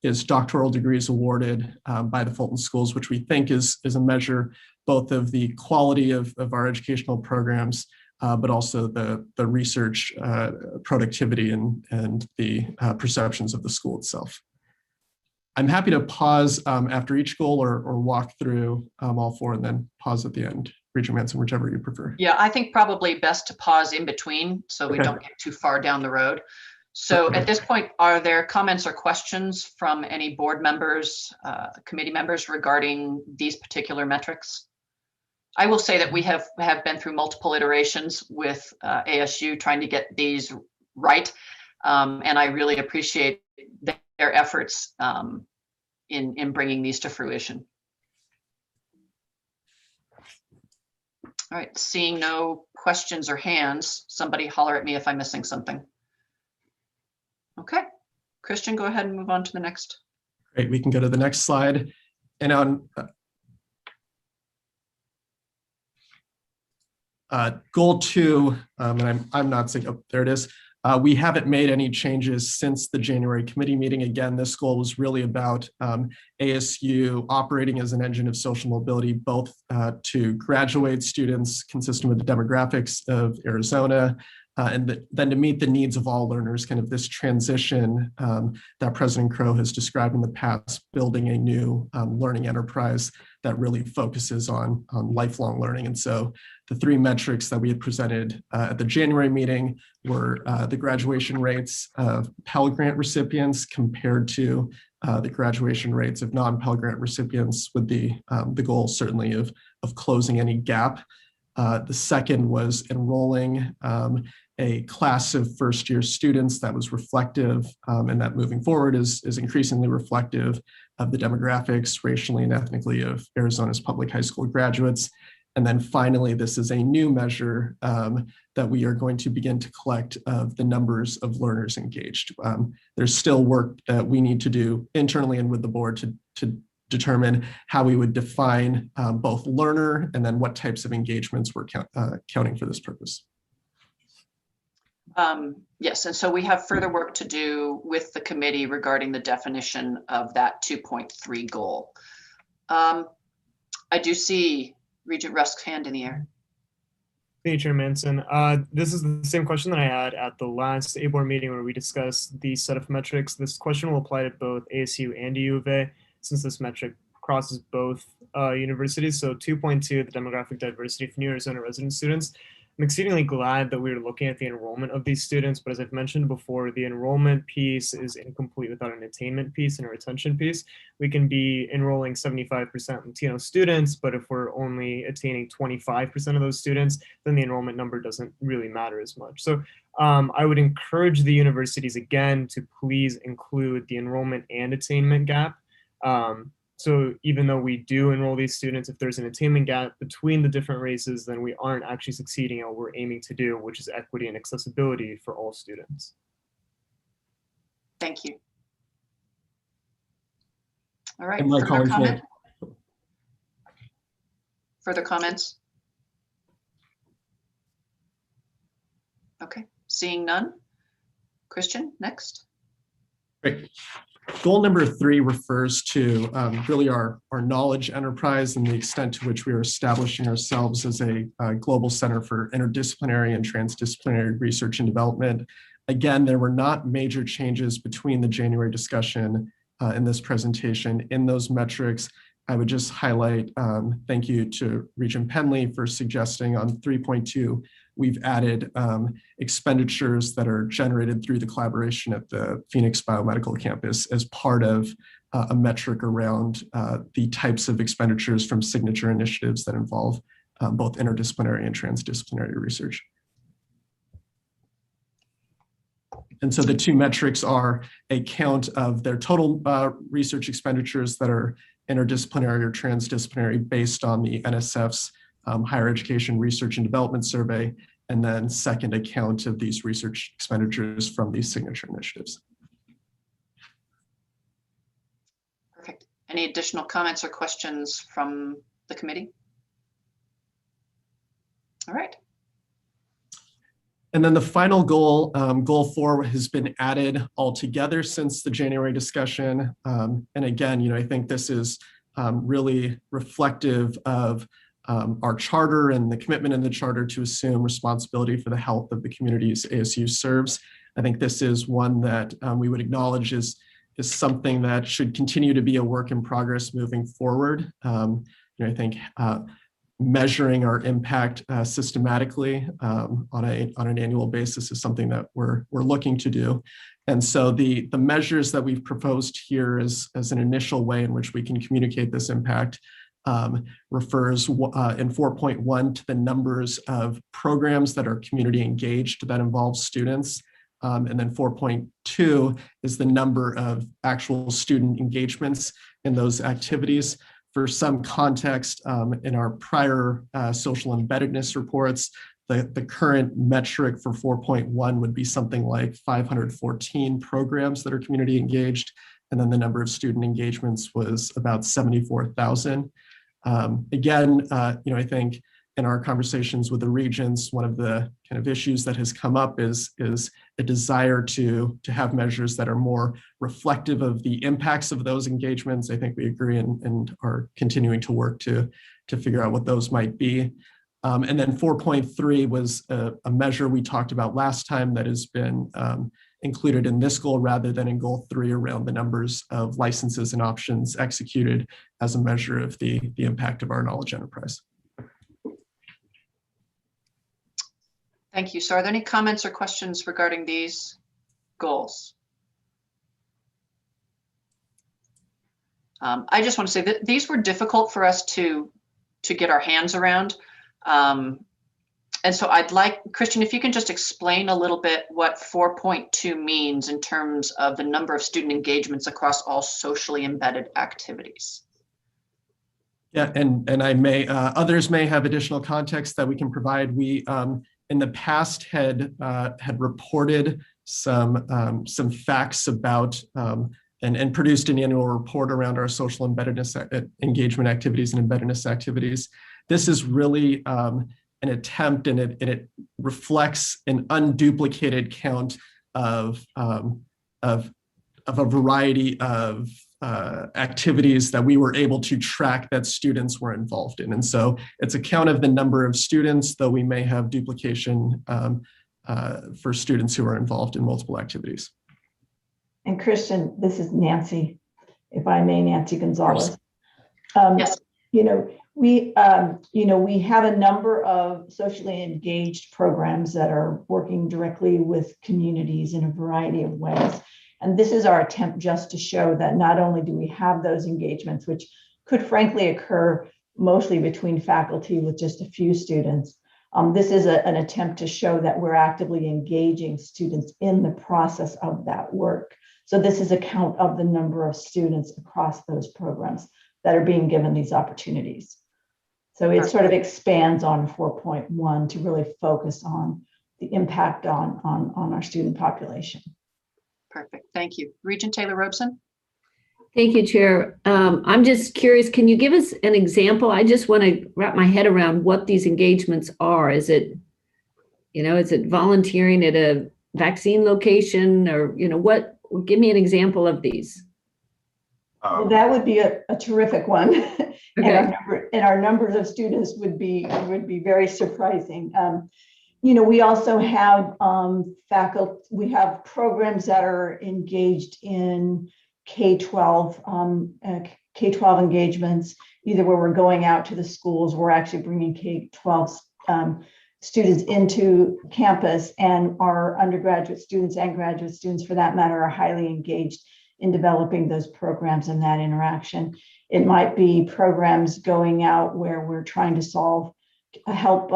is doctoral degrees awarded by the Fulton Schools, which we think is a measure both of the quality of our educational programs, but also the research productivity and the perceptions of the school itself. I'm happy to pause after each goal or walk through all 4 and then pause at the end. Regent Manson, whichever you prefer. Yeah, I think probably best to pause in between so we don't get too far down the road. So at this point, are there comments or questions from any board members, committee members regarding these particular metrics? I will say that we have been through multiple iterations with ASU trying to get these right. And I really appreciate their efforts in bringing these to fruition. All right, seeing no questions or hands, somebody holler at me if I'm missing something. Okay, Christian, go ahead and move on to the next. Great, we can go to the next slide. And on goal 2, and I'm not seeing, oh, there it is. We haven't made any changes since the January committee meeting. Again, this goal was really about ASU operating as an engine of social mobility, both to graduate students consistent with the demographics of Arizona, and then to meet the needs of all learners, kind of this transition that President Crow has described in the past, building a new learning enterprise that really focuses on lifelong learning. And so the 3 metrics that we had presented at the January meeting were the graduation rates of Pell Grant recipients compared to the graduation rates of non-Pell Grant recipients, with the goal certainly of closing any gap. The second was enrolling a class of first-year students that was reflective, and that moving forward is increasingly reflective of the demographics racially and ethnically of Arizona's public high school graduates. And then finally, this is a new measure that we are going to begin to collect of the numbers of learners engaged. There's still work that we need to do internally and with the board to determine how we would define both learner and then what types of engagements we're counting for this purpose. Yes, and so we have further work to do with the committee regarding the definition of that 2.3 goal. I do see Regent Rusk's hand in the air. Thank you, Chair Manson. This is the same question that I had at the last A-Board meeting where we discussed the set of metrics. This question will apply to both ASU and U of A, since this metric crosses both universities. So 2.2, the demographic diversity for New Arizona resident students. I'm exceedingly glad that we're looking at the enrollment of these students, but as I've mentioned before, the enrollment piece is incomplete without an attainment piece and a retention piece. We can be enrolling 75% Latino students, but if we're only attaining 25% of those students, then the enrollment number doesn't really matter as much. So I would encourage the universities again to please include the enrollment and attainment gap. So even though we do enroll these students, if there's an attainment gap between the different races, then we aren't actually succeeding at what we're aiming to do, which is equity and accessibility for all students. Thank you. All right, And my further colleagues will- comment? Further comments? Okay, seeing none. Christian, next. Great. Goal number 3 refers to really our knowledge enterprise and the extent to which we are establishing ourselves as a global center for interdisciplinary and transdisciplinary research and development. Again, there were not major changes between the January discussion and this presentation. In those metrics, I would just highlight, thank you to Regent Penley for suggesting on 3.2, we've added expenditures that are generated through the collaboration at the Phoenix Biomedical Campus as part of a metric around the types of expenditures from signature initiatives that involve both interdisciplinary and transdisciplinary research. And so the two metrics are a count of their total research expenditures that are interdisciplinary or transdisciplinary based on the NSF's Higher Education Research and Development Survey, and then second, a count of these research expenditures from these signature initiatives. Perfect. Any additional comments or questions from the committee? All right. And then the final goal, goal 4, has been added altogether since the January discussion. And again, I think this is really reflective of our charter and the commitment in the charter to assume responsibility for the health of the communities ASU serves. I think this is one that we would acknowledge is something that should continue to be a work in progress moving forward. I think measuring our impact systematically on an annual basis is something that we're looking to do. And so the measures that we've proposed here as an initial way in which we can communicate this impact refers in 4.1 to the numbers of programs that are community engaged that involve students. And then 4.2 is the number of actual student engagements in those activities. For some context, in our prior social embeddedness reports, the current metric for 4.1 would be something like 514 programs that are community engaged. And then the number of student engagements was about 74,000. Again, I think in our conversations with the regions, one of the kind of issues that has come up is a desire to have measures that are more reflective of the impacts of those engagements. I think we agree and are continuing to work to figure out what those might be. And then 4.3 was a measure we talked about last time that has been included in this goal rather than in goal 3 around the numbers of licenses and options executed as a measure of the impact of our knowledge enterprise. Thank you. So are there any comments or questions regarding these goals? I just want to say that these were difficult for us to get our hands around. And so I'd like, Christian, if you can just explain a little bit what 4.2 means in terms of the number of student engagements across all socially embedded activities. Yeah, and I may, others may have additional context that we can provide. We, in the past, had reported some facts about and produced an annual report around our social embeddedness engagement activities and embeddedness activities. This is really an attempt, and it reflects an unduplicated count of a variety of activities that we were able to track that students were involved in. And so it's a count of the number of students, though we may have duplication for students who are involved in multiple activities. And Christian, this is Nancy, if I may, Nancy Gonzalez. Yes. We have a number of socially engaged programs that are working directly with communities in a variety of ways. And this is our attempt just to show that not only do we have those engagements, which could frankly occur mostly between faculty with just a few students. This is an attempt to show that we're actively engaging students in the process of that work. So this is a count of the number of students across those programs that are being given these opportunities. So it sort of expands on 4.1 to really focus on the impact on our student population. Perfect. Thank you. Regent Taylor Robeson. Thank you, Chair. I'm just curious, can you give us an example? I just want to wrap my head around what these engagements are. Is it volunteering at a vaccine location, or, what? Give me an example of these. Well, that would be a terrific one. Okay. and our numbers of students would be very surprising. We also have faculty, we have programs that are engaged in K-12 engagements, either where we're going out to the schools, we're actually bringing K-12 students into campus, and our undergraduate students and graduate students, for that matter, are highly engaged in developing those programs and that interaction. It might be programs going out where we're trying to help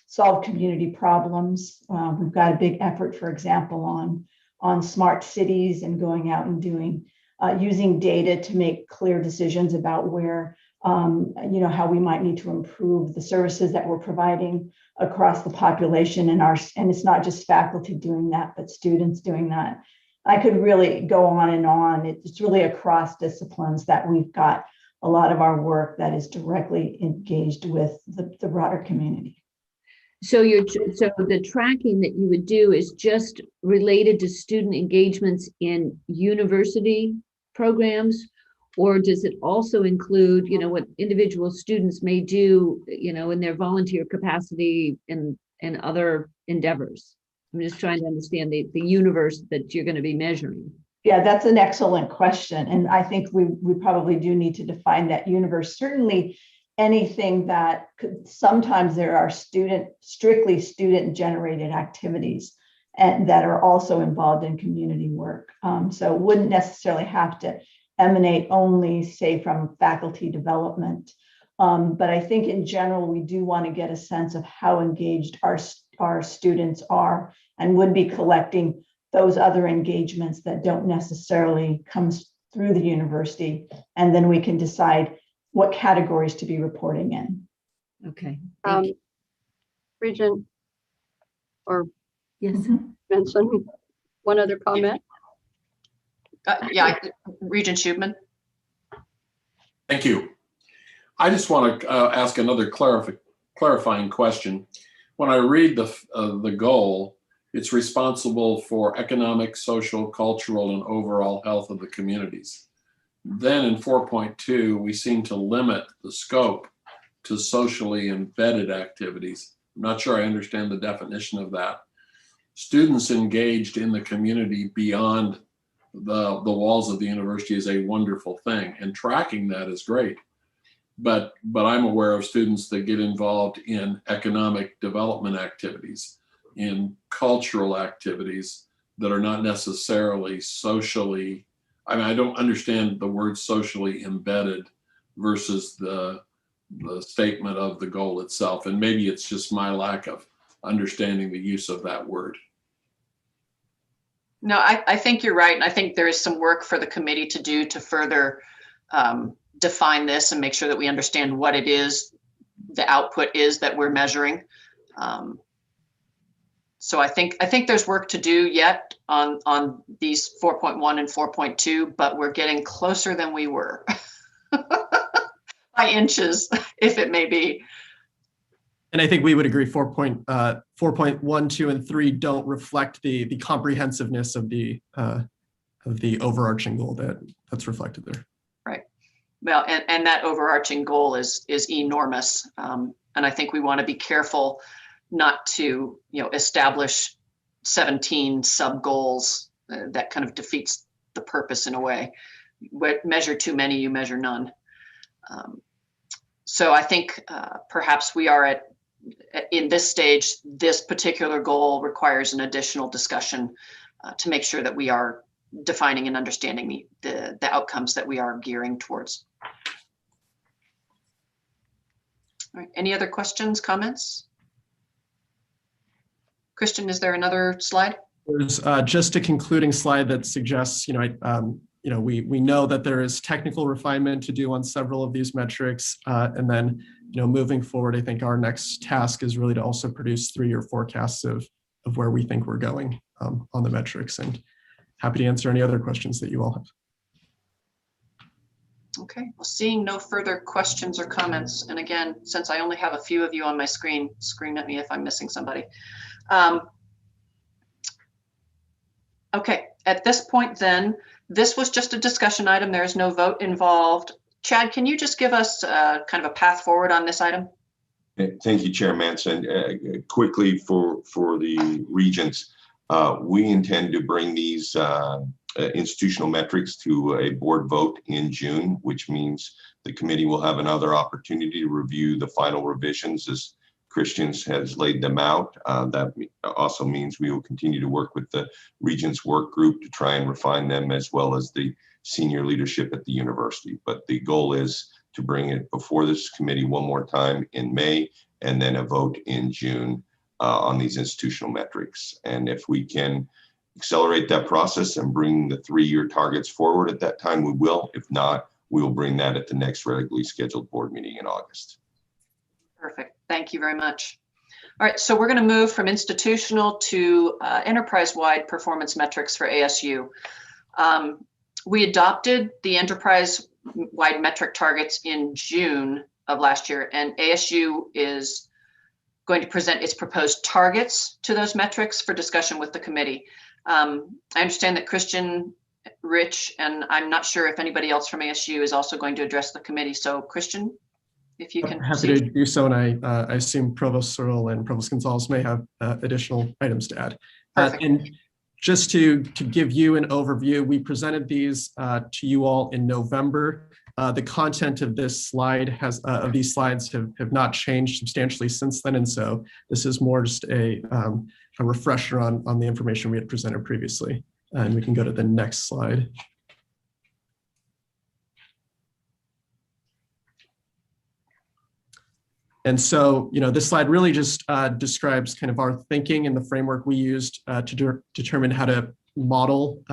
solve community problems. We've got a big effort, for example, on smart cities and going out and using data to make clear decisions about where, how we might need to improve the services that we're providing across the population. And it's not just faculty doing that, but students doing that. I could really go on and on. It's really across disciplines that we've got a lot of our work that is directly engaged with the broader community. So the tracking that you would do is just related to student engagements in university programs, or does it also include, what individual students may do, in their volunteer capacity and other endeavors? I'm just trying to understand the universe that you're going to be measuring. Yeah, that's an excellent question. And I think we probably do need to define that universe. Certainly anything that sometimes there are strictly student generated activities and that are also involved in community work. So it wouldn't necessarily have to emanate only, say, from faculty development. But I think in general, we do want to get a sense of how engaged our students are, and would be collecting those other engagements that don't necessarily come through the university. And then we can decide what categories to be reporting in. Okay. Regent, or yes, mention one other comment. Regent Schubman. Thank you. I just want to ask another clarifying question. When I read the goal, it's responsible for economic, social, cultural, and overall health of the communities. Then in 4.2, we seem to limit the scope to socially embedded activities. I'm not sure I understand the definition of that. Students engaged in the community beyond the walls of the university is a wonderful thing, and tracking that is great. But I'm aware of students that get involved in economic development activities, in cultural activities that are not necessarily socially, I don't understand the word socially embedded versus the statement of the goal itself. And maybe it's just my lack of understanding the use of that word. No, I think you're right. And I think there is some work for the committee to do to further define this and make sure that we understand what it is, the output is that we're measuring. So I think there's work to do yet on these 4.1 and 4.2, but we're getting closer than we were by inches, if it may be. And I think we would agree 4.1, 2, and 3 don't reflect the comprehensiveness of the overarching goal that's reflected there. Right. Well, and that overarching goal is enormous. And I think we want to be careful not to, establish 17 sub goals. That kind of defeats the purpose in a way. Measure too many, you measure none. So I think perhaps we are in this stage, this particular goal requires an additional discussion to make sure that we are defining and understanding the outcomes that we are gearing towards. All right, any other questions, comments? Christian, is there another slide? There's just a concluding slide that suggests, we know that there is technical refinement to do on several of these metrics. And then, moving forward, I think our next task is really to also produce 3-year forecasts of where we think we're going on the metrics, and happy to answer any other questions that you all have. Okay, well, seeing no further questions or comments, and again, since I only have a few of you on my screen, scream at me if I'm missing somebody. Okay, at this point then, this was just a discussion item. There is no vote involved. Chad, can you just give us kind of a path forward on this item? Thank you, Chair Manson. Quickly for the regents, we intend to bring these institutional metrics to a board vote in June, which means the committee will have another opportunity to review the final revisions as Christian has laid them out. That also means we will continue to work with the Regents Work Group to try and refine them, as well as the senior leadership at the university. But the goal is to bring it before this committee one more time in May, and then a vote in June on these institutional metrics. And if we can accelerate that process and bring the 3-year targets forward at that time, we will. If not, we will bring that at the next regularly scheduled board meeting in August. Perfect. Thank you very much. All right, so we're going to move from institutional to enterprise-wide performance metrics for ASU. We adopted the enterprise-wide metric targets in June of last year, and ASU is going to present its proposed targets to those metrics for discussion with the committee. I understand that Christian, Rich, and I'm not sure if anybody else from ASU is also going to address the committee. So Christian, if you can Happy to do so, and I assume Provost Searle and Provost Gonzalez may have additional items to add. And just to give you an overview, we presented these to you all in November. The content of this slide of these slides have not changed substantially since then, and so this is more just a refresher on the information we had presented previously. And we can go to the next slide. And so, this slide really just describes kind of our thinking and the framework we used to determine how to model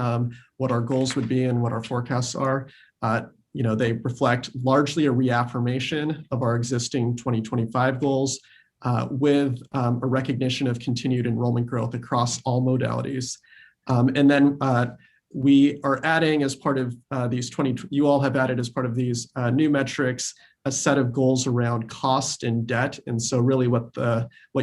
what our goals would be and what our forecasts are. They reflect largely a reaffirmation of our existing 2025 goals with a recognition of continued enrollment growth across all modalities. And then we are adding, as part of you all have added as part of these new metrics, a set of goals around cost and debt. And so really what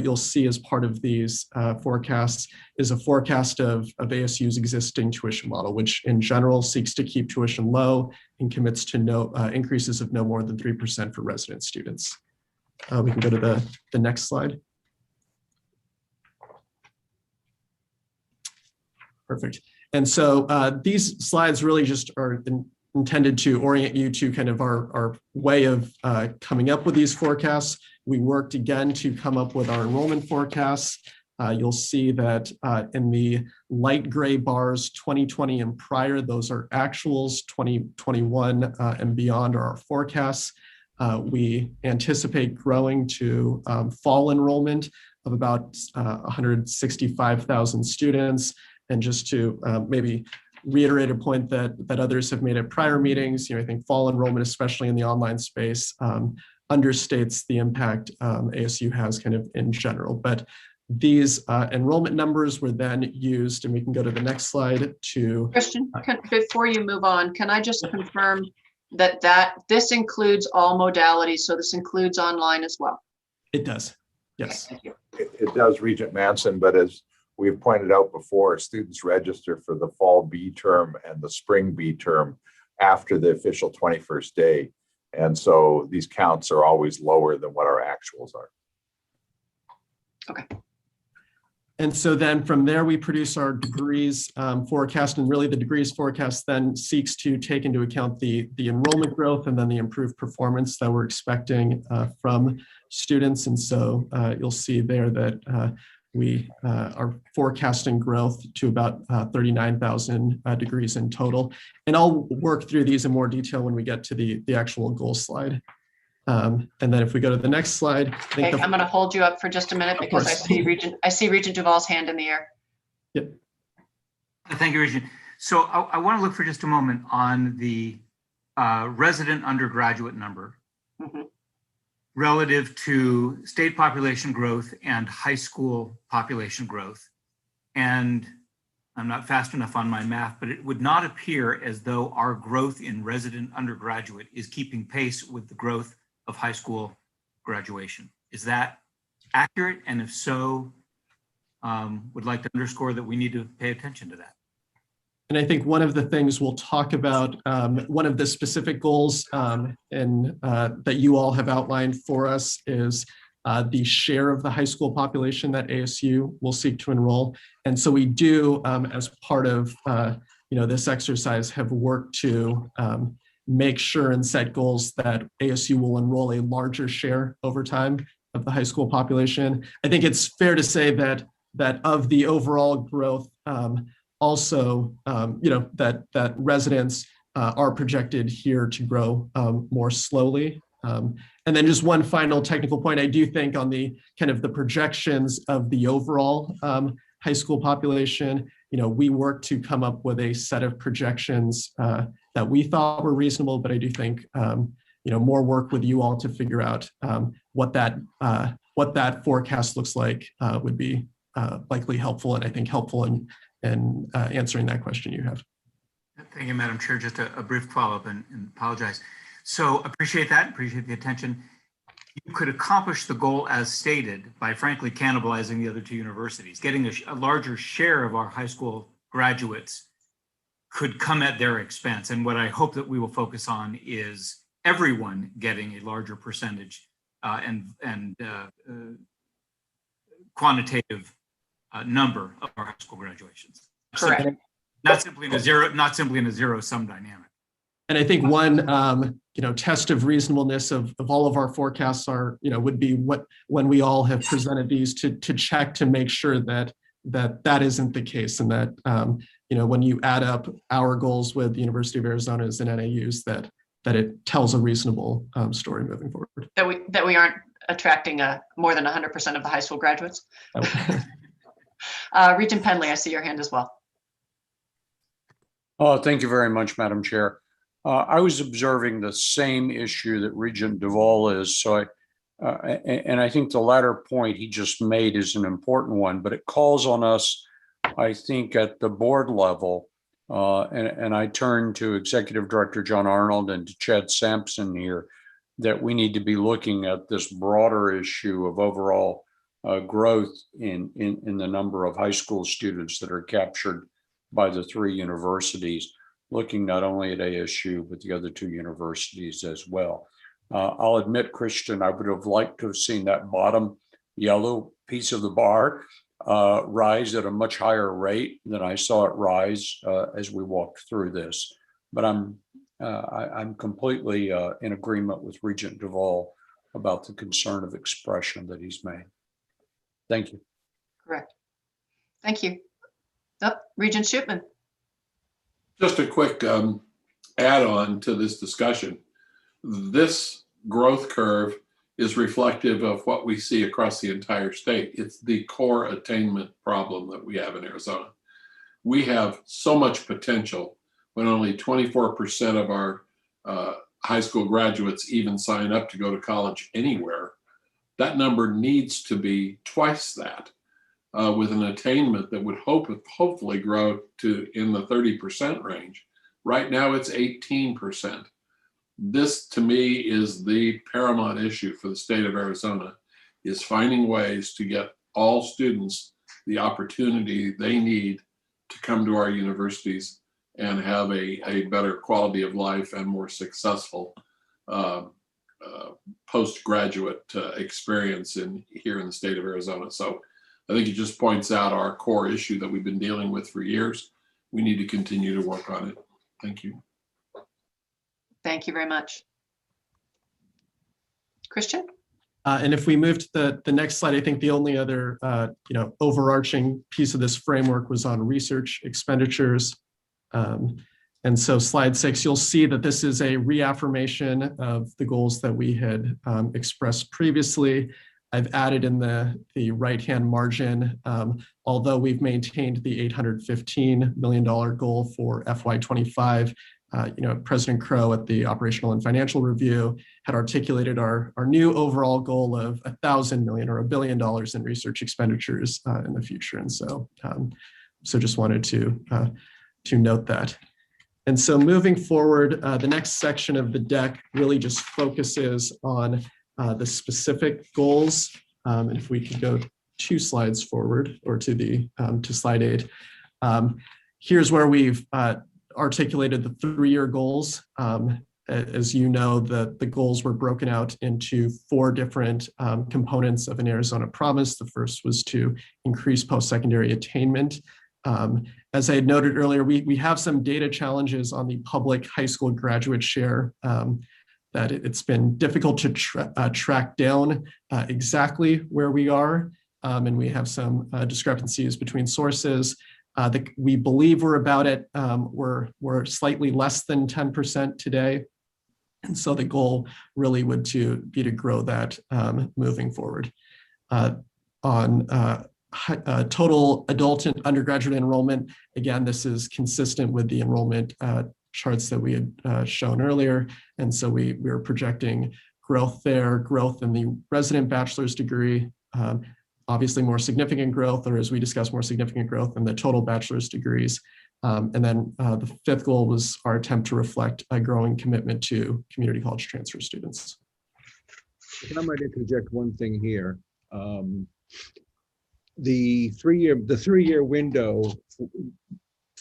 you'll see as part of these forecasts is a forecast of ASU's existing tuition model, which in general seeks to keep tuition low and commits to no increases of no more than 3% for resident students. We can go to the next slide. Perfect. And so these slides really just are intended to orient you to kind of our way of coming up with these forecasts. We worked again to come up with our enrollment forecasts. You'll see that in the light gray bars, 2020 and prior, those are actuals. 2021 and beyond are our forecasts. We anticipate growing to fall enrollment of about 165,000 students. And just to maybe reiterate a point that others have made at prior meetings, I think fall enrollment, especially in the online space, understates the impact ASU has kind of in general. But these enrollment numbers were then used, and we can go to the next slide to— Christian, before you move on, can I just confirm that this includes all modalities, so this includes online as well? It does, yes. Okay, thank you. It does, Regent Manson, but as we've pointed out before, students register for the fall B term and the spring B term after the official 21st day. And so these counts are always lower than what our actuals are. Okay. And so then from there, we produce our degrees forecast, and really the degrees forecast then seeks to take into account the enrollment growth and then the improved performance that we're expecting from students. And so you'll see there that we are forecasting growth to about 39,000 degrees in total. And I'll work through these in more detail when we get to the actual goal slide. And then if we go to the next slide, okay, I'm going to hold you up for just a minute because I see Regent Duvall's hand in the air. Yep. Thank you, Regent. So I want to look for just a moment on the resident undergraduate number relative to state population growth and high school population growth. And I'm not fast enough on my math, but it would not appear as though our growth in resident undergraduate is keeping pace with the growth of high school graduation. Is that accurate? And if so, would like to underscore that we need to pay attention to that. And I think one of the things we'll talk about, one of the specific goals that you all have outlined for us is the share of the high school population that ASU will seek to enroll. And so we do, as part of this exercise, have worked to make sure and set goals that ASU will enroll a larger share over time of the high school population. I think it's fair to say that of the overall growth, also, that residents are projected here to grow more slowly. And then just one final technical point, I do think on the kind of the projections of the overall high school population, we worked to come up with a set of projections that we thought were reasonable, but I do think, more work with you all to figure out what that forecast looks like would be likely helpful, and I think helpful in answering that question you have. Thank you, Madam Chair. Just a brief follow-up and apologize. So appreciate that, appreciate the attention. You could accomplish the goal as stated by frankly cannibalizing the other two universities. Getting a larger share of our high school graduates could come at their expense. And what I hope that we will focus on is everyone getting a larger percentage and quantitative number of our high school graduations. Correct. Not simply in a zero-sum dynamic. And I think one, test of reasonableness of all of our forecasts would be when we all have presented these to check to make sure that isn't the case, and that when you add up our goals with the University of Arizona's and NAU's, that it tells a reasonable story moving forward. That we aren't attracting more than 100% of the high school graduates. Regent Penley, I see your hand as well. Oh, thank you very much, Madam Chair. I was observing the same issue that Regent Duvall is. So I think the latter point he just made is an important one, but it calls on us, I think, at the board level. And I turn to Executive Director John Arnold and to Chad Sampson here, that we need to be looking at this broader issue of overall growth in the number of high school students that are captured by the three universities, looking not only at ASU, but the other two universities as well. I'll admit, Christian, I would have liked to have seen that bottom yellow piece of the bar rise at a much higher rate than I saw it rise as we walked through this. But I'm completely in agreement with Regent Duvall about the concern of expression that he's made. Thank you. Correct. Thank you. Regent Shipman. Just a quick add-on to this discussion. This growth curve is reflective of what we see across the entire state. It's the core attainment problem that we have in Arizona. We have so much potential when only 24% of our high school graduates even sign up to go to college anywhere. That number needs to be twice that, with an attainment that would hopefully grow to in the 30% range. Right now it's 18%. This to me is the paramount issue for the state of Arizona, is finding ways to get all students the opportunity they need to come to our universities and have a better quality of life and more successful postgraduate experience here in the state of Arizona. So I think it just points out our core issue that we've been dealing with for years. We need to continue to work on it. Thank you. Thank you very much. Christian? And if we move to the next slide, I think the only other overarching piece of this framework was on research expenditures. And so slide 6, you'll see that this is a reaffirmation of the goals that we had expressed previously. I've added in the right-hand margin, although we've maintained the $815 million goal for FY25, President Crow at the Operational and Financial Review had articulated our new overall goal of $1,000 million or $1 billion in research expenditures in the future. And so, just wanted to note that. And so moving forward, the next section of the deck really just focuses on the specific goals. And if we could go 2 slides forward or to slide 8, here's where we've articulated the 3-year goals. As you know, the goals were broken out into 4 different components of an Arizona promise. The first was to increase post-secondary attainment. As I had noted earlier, we have some data challenges on the public high school graduate share that it's been difficult to track down exactly where we are. And we have some discrepancies between sources. We believe we're about it. We're slightly less than 10% today. And so the goal really would be to grow that moving forward. On total adult and undergraduate enrollment, again, this is consistent with the enrollment charts that we had shown earlier. And so we are projecting growth there, growth in the resident bachelor's degree, obviously more significant growth, or as we discussed, more significant growth in the total bachelor's degrees. And then the 5th goal was our attempt to reflect a growing commitment to community college transfer students. I might interject one thing here. The 3-year window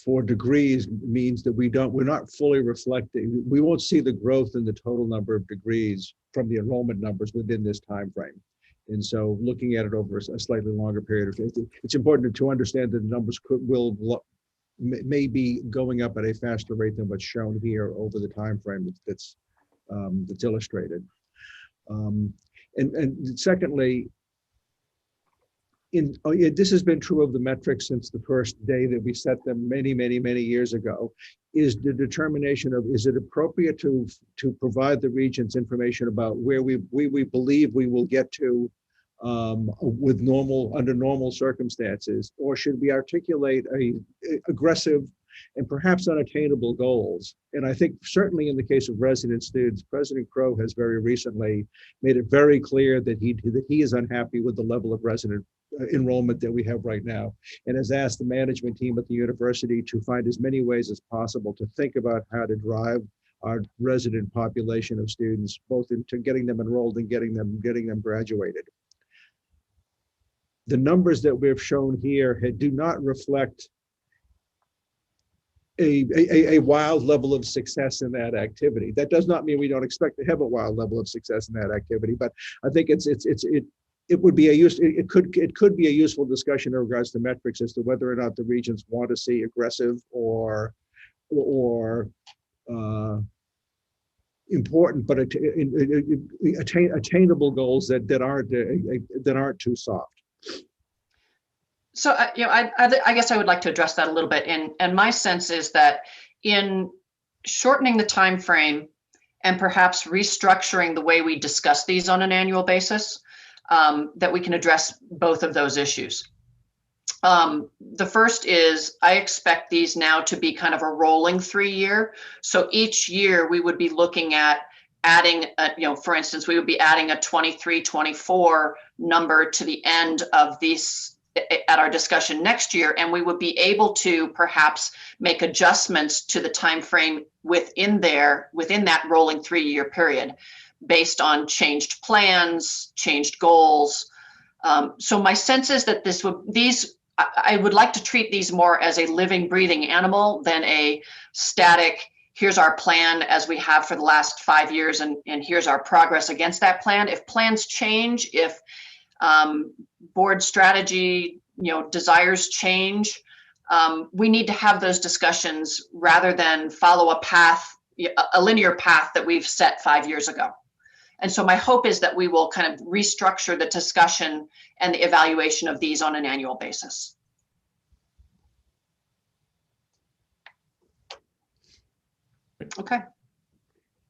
for degrees means that we're not fully reflecting. We won't see the growth in the total number of degrees from the enrollment numbers within this time frame. And so looking at it over a slightly longer period of time, it's important to understand that the numbers may be going up at a faster rate than what's shown here over the time frame that's illustrated. And secondly, this has been true of the metrics since the first day that we set them many years ago, is the determination of, is it appropriate to provide the regents information about where we believe we will get to under normal circumstances, or should we articulate aggressive and perhaps unattainable goals? And I think certainly in the case of resident students, President Crow has very recently made it very clear that he is unhappy with the level of resident enrollment that we have right now, and has asked the management team at the university to find as many ways as possible to think about how to drive our resident population of students, both into getting them enrolled and getting them graduated. The numbers that we've shown here do not reflect a wild level of success in that activity. That does not mean we don't expect to have a wild level of success in that activity, but I think it could be a useful discussion in regards to metrics as to whether or not the regions want to see aggressive or important but attainable goals that aren't too soft. So, I guess I would like to address that a little bit. And my sense is that in shortening the time frame and perhaps restructuring the way we discuss these on an annual basis, that we can address both of those issues. The first is, I expect these now to be kind of a rolling 3-year. So each year we would be looking at adding, for instance, we would be adding a 23-24 number to the end of these at our discussion next year, and we would be able to perhaps make adjustments to the time frame within that rolling 3-year period based on changed plans, changed goals. So my sense is that I would like to treat these more as a living, breathing animal than a static, here's our plan as we have for the last 5 years, and here's our progress against that plan. If plans change, if board strategy, desires change, we need to have those discussions rather than follow a linear path that we've set 5 years ago. And so my hope is that we will kind of restructure the discussion and the evaluation of these on an annual basis. Okay.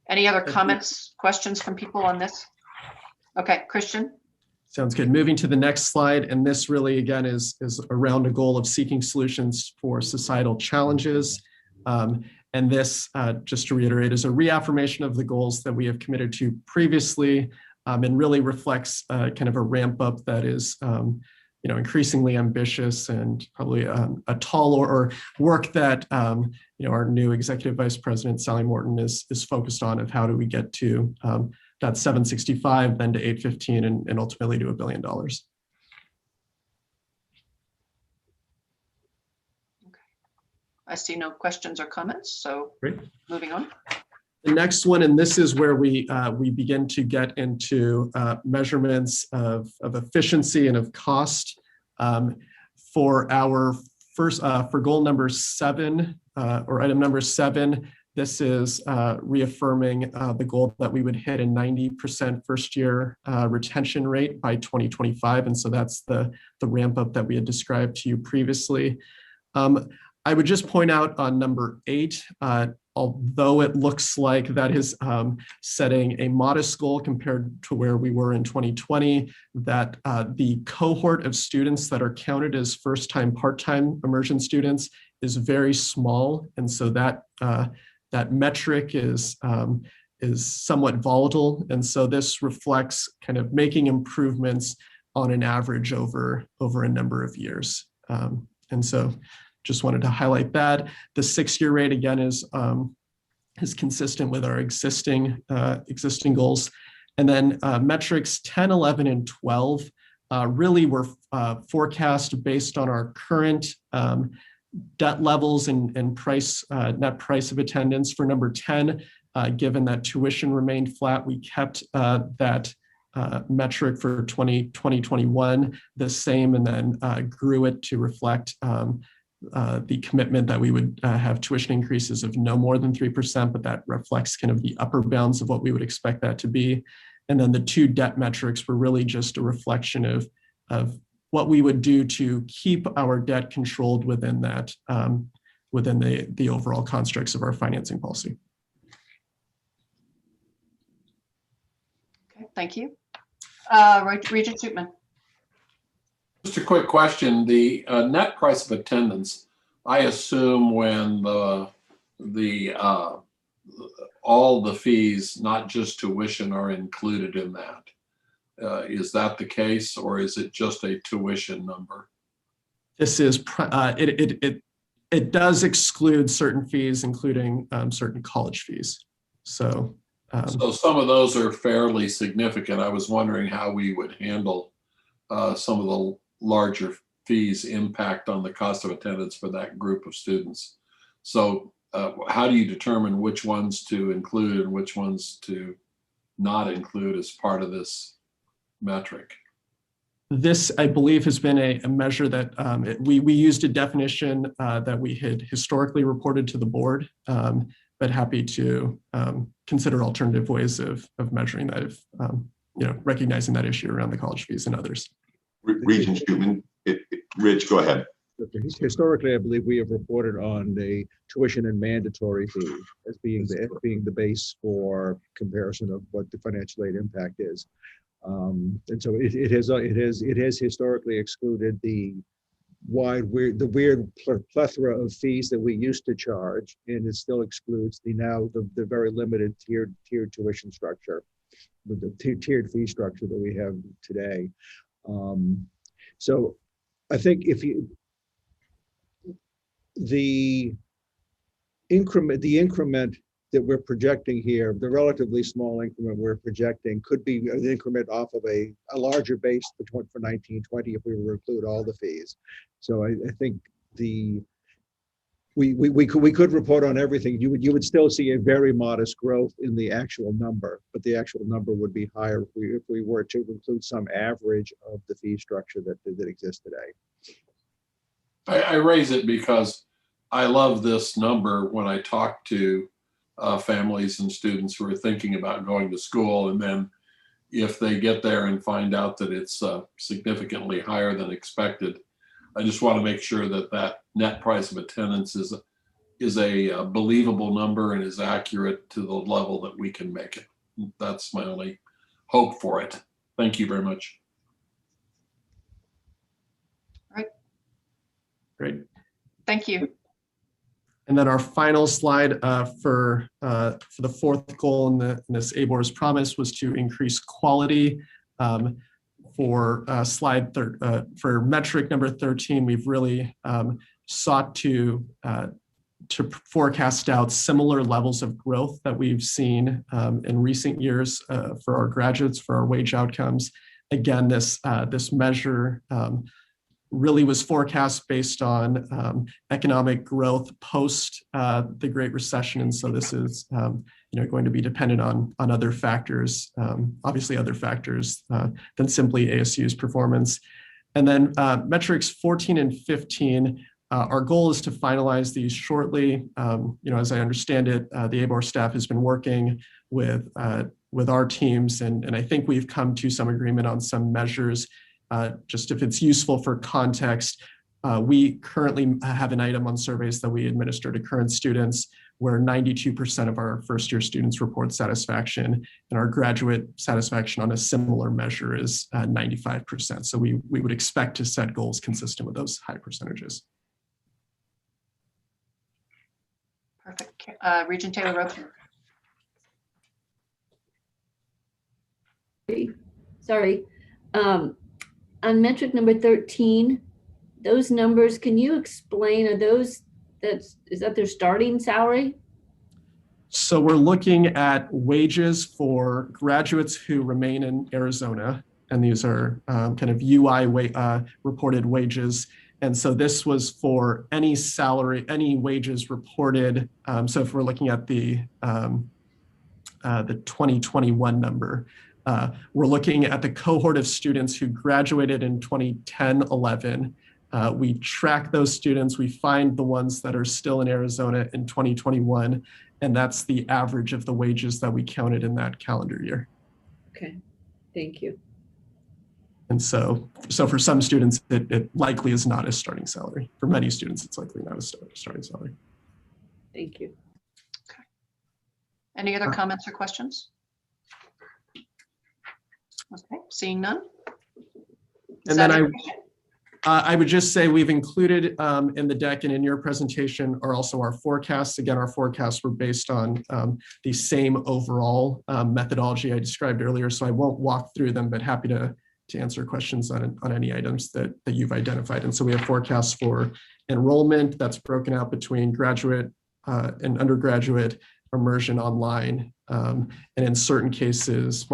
Any other comments, questions from people on this? Okay, Christian. Sounds good. Moving to the next slide, and this really, again, is around a goal of seeking solutions for societal challenges. And this, just to reiterate, is a reaffirmation of the goals that we have committed to previously, and really reflects kind of a ramp up that is increasingly ambitious and probably a tall or work that our new Executive Vice President, Sally Morton, is focused on, of how do we get to that 765, then to 815, and ultimately to $1 billion. I see no questions or comments, so great. Moving on. The next one, and this is where we begin to get into measurements of efficiency and of cost. For our first, for goal number 7, or item number 7, this is reaffirming the goal that we would hit a 90% first year retention rate by 2025. And so that's the ramp up that we had described to you previously. I would just point out on number 8, although it looks like that is setting a modest goal compared to where we were in 2020, that the cohort of students that are counted as first-time part-time immersion students is very small. And so that metric is somewhat volatile. And so this reflects kind of making improvements on an average over a number of years. And so just wanted to highlight that. The 6-year rate, again, is consistent with our existing goals. And then metrics 10, 11, and 12 really were forecast based on our current debt levels and price, net price of attendance. For number 10, given that tuition remained flat, we kept that metric for 2021 the same, and then grew it to reflect the commitment that we would have tuition increases of no more than 3%, but that reflects kind of the upper bounds of what we would expect that to be. And then the 2 debt metrics were really just a reflection of what we would do to keep our debt controlled within that, within the overall constructs of our financing policy. Okay, thank you. Regent Suitman. Just a quick question. The net price of attendance, I assume when all the fees, not just tuition, are included in that. Is that the case, or is it just a tuition number? This is it does exclude certain fees, including certain college fees. So some of those are fairly significant. I was wondering how we would handle some of the larger fees impact on the cost of attendance for that group of students. So how do you determine which ones to include and which ones to not include as part of this metric? This, I believe, has been a measure that we used a definition that we had historically reported to the board, but happy to consider alternative ways of measuring that, if recognizing that issue around the college fees and others. Regent Schumann, Rich, go ahead. Historically, I believe we have reported on the tuition and mandatory fee as being the base for comparison of what the financial aid impact is. And so it has historically excluded the weird plethora of fees that we used to charge, and it still excludes the very limited tiered tuition structure, with the tiered fee structure that we have today. So I think the increment that we're projecting here, the relatively small increment we're projecting, could be an increment off of a larger base for 1920 if we were to include all the fees. So I think we could report on everything. You would still see a very modest growth in the actual number, but the actual number would be higher if we were to include some average of the fee structure that exists today. I raise it because I love this number when I talk to families and students who are thinking about going to school, and then if they get there and find out that it's significantly higher than expected, I just want to make sure that that net price of attendance is a believable number and is accurate to the level that we can make it. That's my only hope for it. Thank you very much. All right. Great. Thank you. And then our final slide for the fourth goal in this ABOR's promise was to increase quality. For for metric number 13, we've really sought to forecast out similar levels of growth that we've seen in recent years for our graduates, for our wage outcomes. Again, this measure really was forecast based on economic growth post the Great Recession, and so this is going to be dependent on other factors, obviously other factors than simply ASU's performance. And then metrics 14 and 15, our goal is to finalize these shortly. As I understand it, the ABOR staff has been working with our teams, and I think we've come to some agreement on some measures. Just if it's useful for context, we currently have an item on surveys that we administer to current students where 92% of our first-year students report satisfaction, and our graduate satisfaction on a similar measure is 95%. So we would expect to set goals consistent with those high percentages. Perfect. Regent Taylor-Robson. Sorry. On metric number 13, those numbers, can you explain, is that their starting salary? So we're looking at wages for graduates who remain in Arizona, and these are kind of UI reported wages. And so this was for any salary, any wages reported. So if we're looking at the 2021 number, we're looking at the cohort of students who graduated in 2010-11. We track those students, we find the ones that are still in Arizona in 2021, and that's the average of the wages that we counted in that calendar year. Okay, thank you. And so for some students, it likely is not a starting salary. For many students, it's likely not a starting salary. Thank you. Okay. Any other comments or questions? Okay, seeing none. And then I would just say we've included in the deck and in your presentation are also our forecasts. Again, our forecasts were based on the same overall methodology I described earlier, so I won't walk through them, but happy to answer questions on any items that you've identified. And so we have forecasts for enrollment that's broken out between graduate and undergraduate, immersion online, and in certain cases,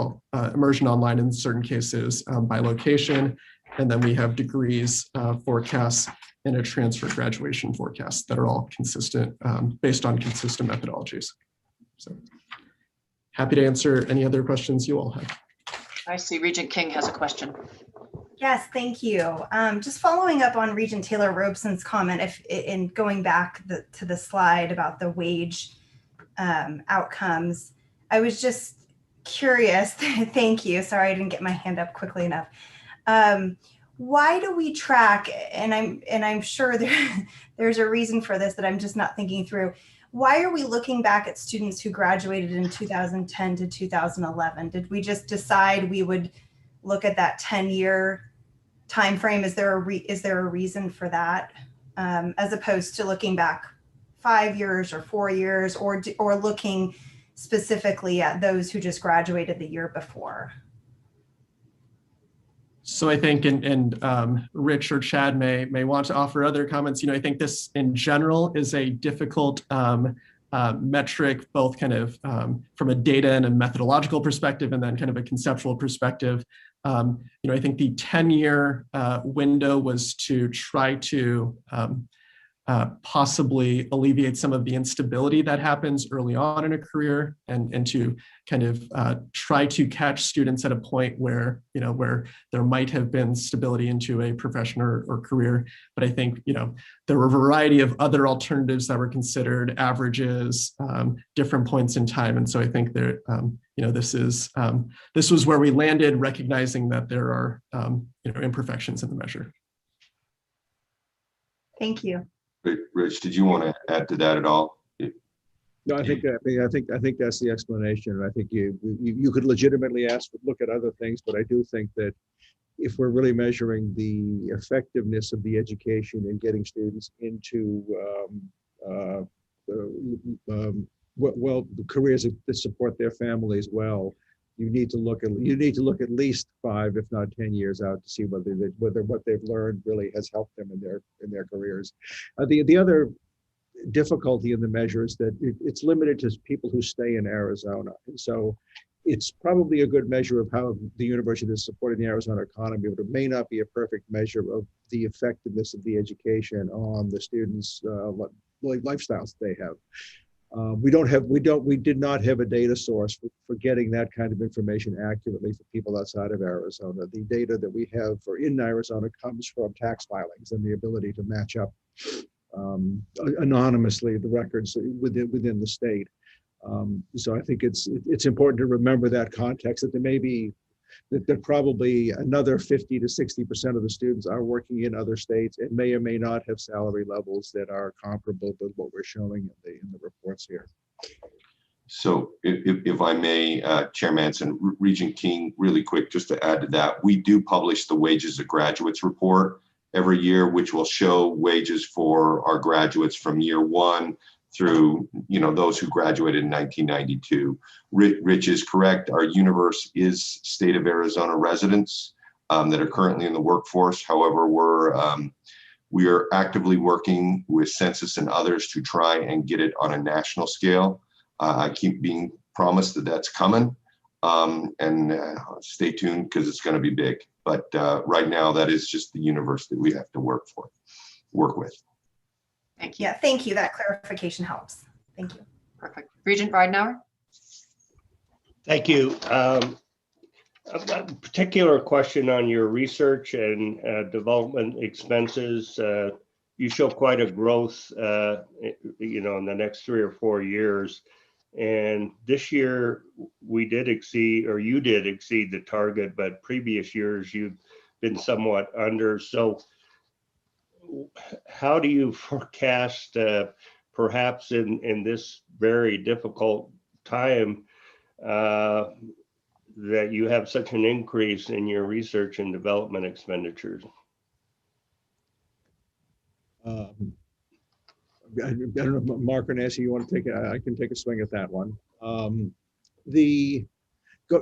immersion online in certain cases by location. And then we have degrees forecasts and a transfer graduation forecast that are all consistent, based on consistent methodologies. So happy to answer any other questions you all have. I see Regent King has a question. Yes, thank you. Just following up on Regent Taylor-Robson's comment, in going back to the slide about the wage outcomes, I was just curious. Thank you. Sorry, I didn't get my hand up quickly enough. Why do we track? And I'm sure there's a reason for this that I'm just not thinking through. Why are we looking back at students who graduated in 2010 to 2011? Did we just decide we would look at that 10-year time frame? Is there a reason for that, as opposed to looking back 5 years or 4 years, or looking specifically at those who just graduated the year before? So I think, and Rich or Chad may want to offer other comments. I think this in general is a difficult metric, both kind of from a data and a methodological perspective, and then kind of a conceptual perspective. I think the 10-year window was to try to possibly alleviate some of the instability that happens early on in a career, and to kind of try to catch students at a point where, where there might have been stability into a profession or career. But I think, there were a variety of other alternatives that were considered, averages, different points in time. And so I think there, this was where we landed, recognizing that there are, imperfections in the measure. Thank you. Rich, did you want to add to that at all? No, I think that's the explanation. I think you could legitimately look at other things, but I do think that if we're really measuring the effectiveness of the education and getting students into careers that support their families well, you need to look at least 5, if not 10 years out to see whether what they've learned really has helped them in their careers. The other difficulty in the measure is that it's limited to people who stay in Arizona, and so it's probably a good measure of how the university is supporting the Arizona economy, but it may not be a perfect measure of the effectiveness of the education on the students' lifestyles they have. We did not have a data source for getting that kind of information accurately for people outside of Arizona. The data that we have for in Arizona comes from tax filings and the ability to match up anonymously the records within the state. So I think it's important to remember that context, that there may be that probably another 50 to 60% of the students are working in other states and may or may not have salary levels that are comparable with what we're showing in the reports here. So if I may, Chair Manson, Regent King, really quick, just to add to that, we do publish the Wages of Graduates report every year, which will show wages for our graduates from year 1 through, those who graduated in 1992. Rich is correct. Our universe is state of Arizona residents that are currently in the workforce. However, we are actively working with Census and others to try and get it on a national scale. I keep being promised that that's coming, and stay tuned because it's going to be big. But right now, that is just the universe that we have to work with. Thank you. Yeah, thank you. That clarification helps. Thank you. Perfect. Regent Ridenauer? Thank you. A particular question on your research and development expenses. You show quite a growth, in the next 3 or 4 years. And this year we did exceed, or you did exceed the target, but previous years you've been somewhat under. So how do you forecast, perhaps in this very difficult time, that you have such an increase in your research and development expenditures? I don't know, Mark or Nancy, you want to take it? I can take a swing at that one.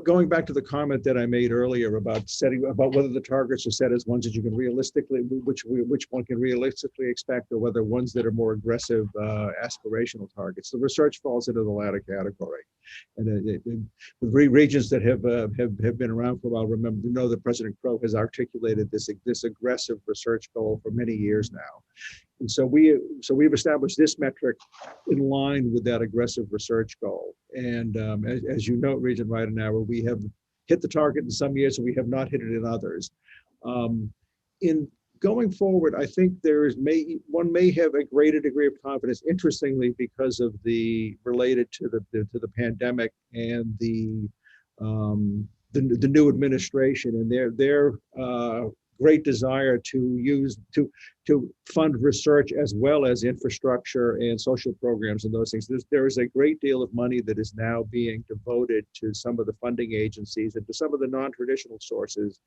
Going back to the comment that I made earlier about whether the targets are set as ones that you can realistically, which one can realistically expect, or whether ones that are more aggressive aspirational targets. The research falls into the latter category. And the regions that have been around for a while know that President Crow has articulated this aggressive research goal for many years now. And so we've established this metric in line with that aggressive research goal. And as you know, Regent Ridenauer, we have hit the target in some years and we have not hit it in others. In going forward, I think one may have a greater degree of confidence, interestingly, because of related to the pandemic and the new administration and their great desire to fund research as well as infrastructure and social programs and those things. There is a great deal of money that is now being devoted to some of the funding agencies and to some of the non-traditional sources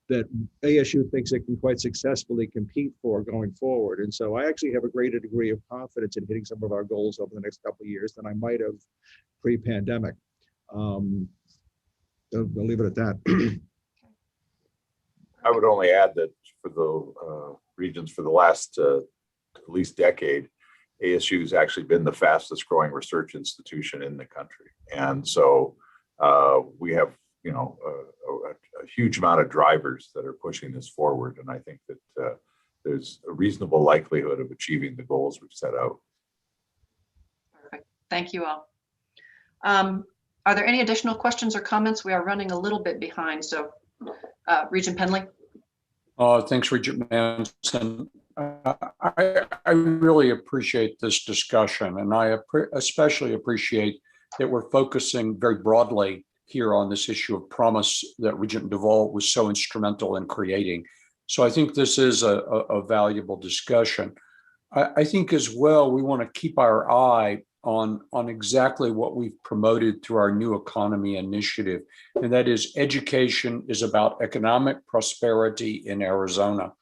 that ASU thinks it can quite successfully compete for going forward. And so I actually have a greater degree of confidence in hitting some of our goals over the next couple of years than I might have pre-pandemic. I'll leave it at that. I would only add that for the regions for the last at least decade, ASU has actually been the fastest growing research institution in the country. And so we have, a huge amount of drivers that are pushing this forward. And I think that there's a reasonable likelihood of achieving the goals we've set out. Perfect. Thank you all. Are there any additional questions or comments? We are running a little bit behind, so Regent Penley. Thanks, Regent Manson. I really appreciate this discussion, and I especially appreciate that we're focusing very broadly here on this issue of promise that Regent Duvall was so instrumental in creating. So I think this is a valuable discussion. I think as well, we want to keep our eye on exactly what we've promoted through our New Economy Initiative, and that is education is about economic prosperity in Arizona.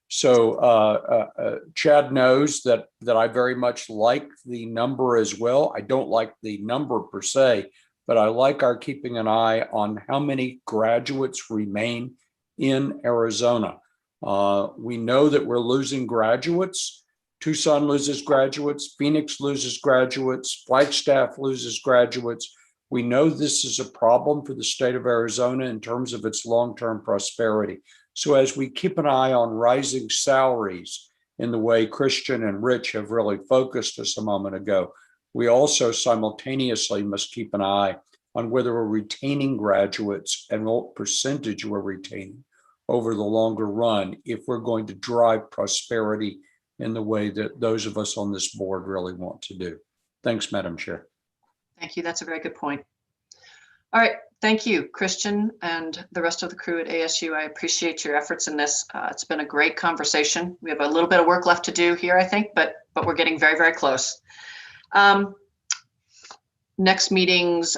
So Chad knows that I very much like the number as well. I don't like the number per se, but I like our keeping an eye on how many graduates remain in Arizona. We know that we're losing graduates. Tucson loses graduates, Phoenix loses graduates, Flagstaff loses graduates. We know this is a problem for the state of Arizona in terms of its long-term prosperity. So as we keep an eye on rising salaries in the way Christian and Rich have really focused us a moment ago, we also simultaneously must keep an eye on whether we're retaining graduates and what percentage we're retaining over the longer run if we're going to drive prosperity in the way that those of us on this board really want to do. Thanks, Madam Chair. Thank you. That's a very good point. All right. Thank you, Christian, and the rest of the crew at ASU. I appreciate your efforts in this. It's been a great conversation. We have a little bit of work left to do here, I think, but we're getting very, very close. Next meetings,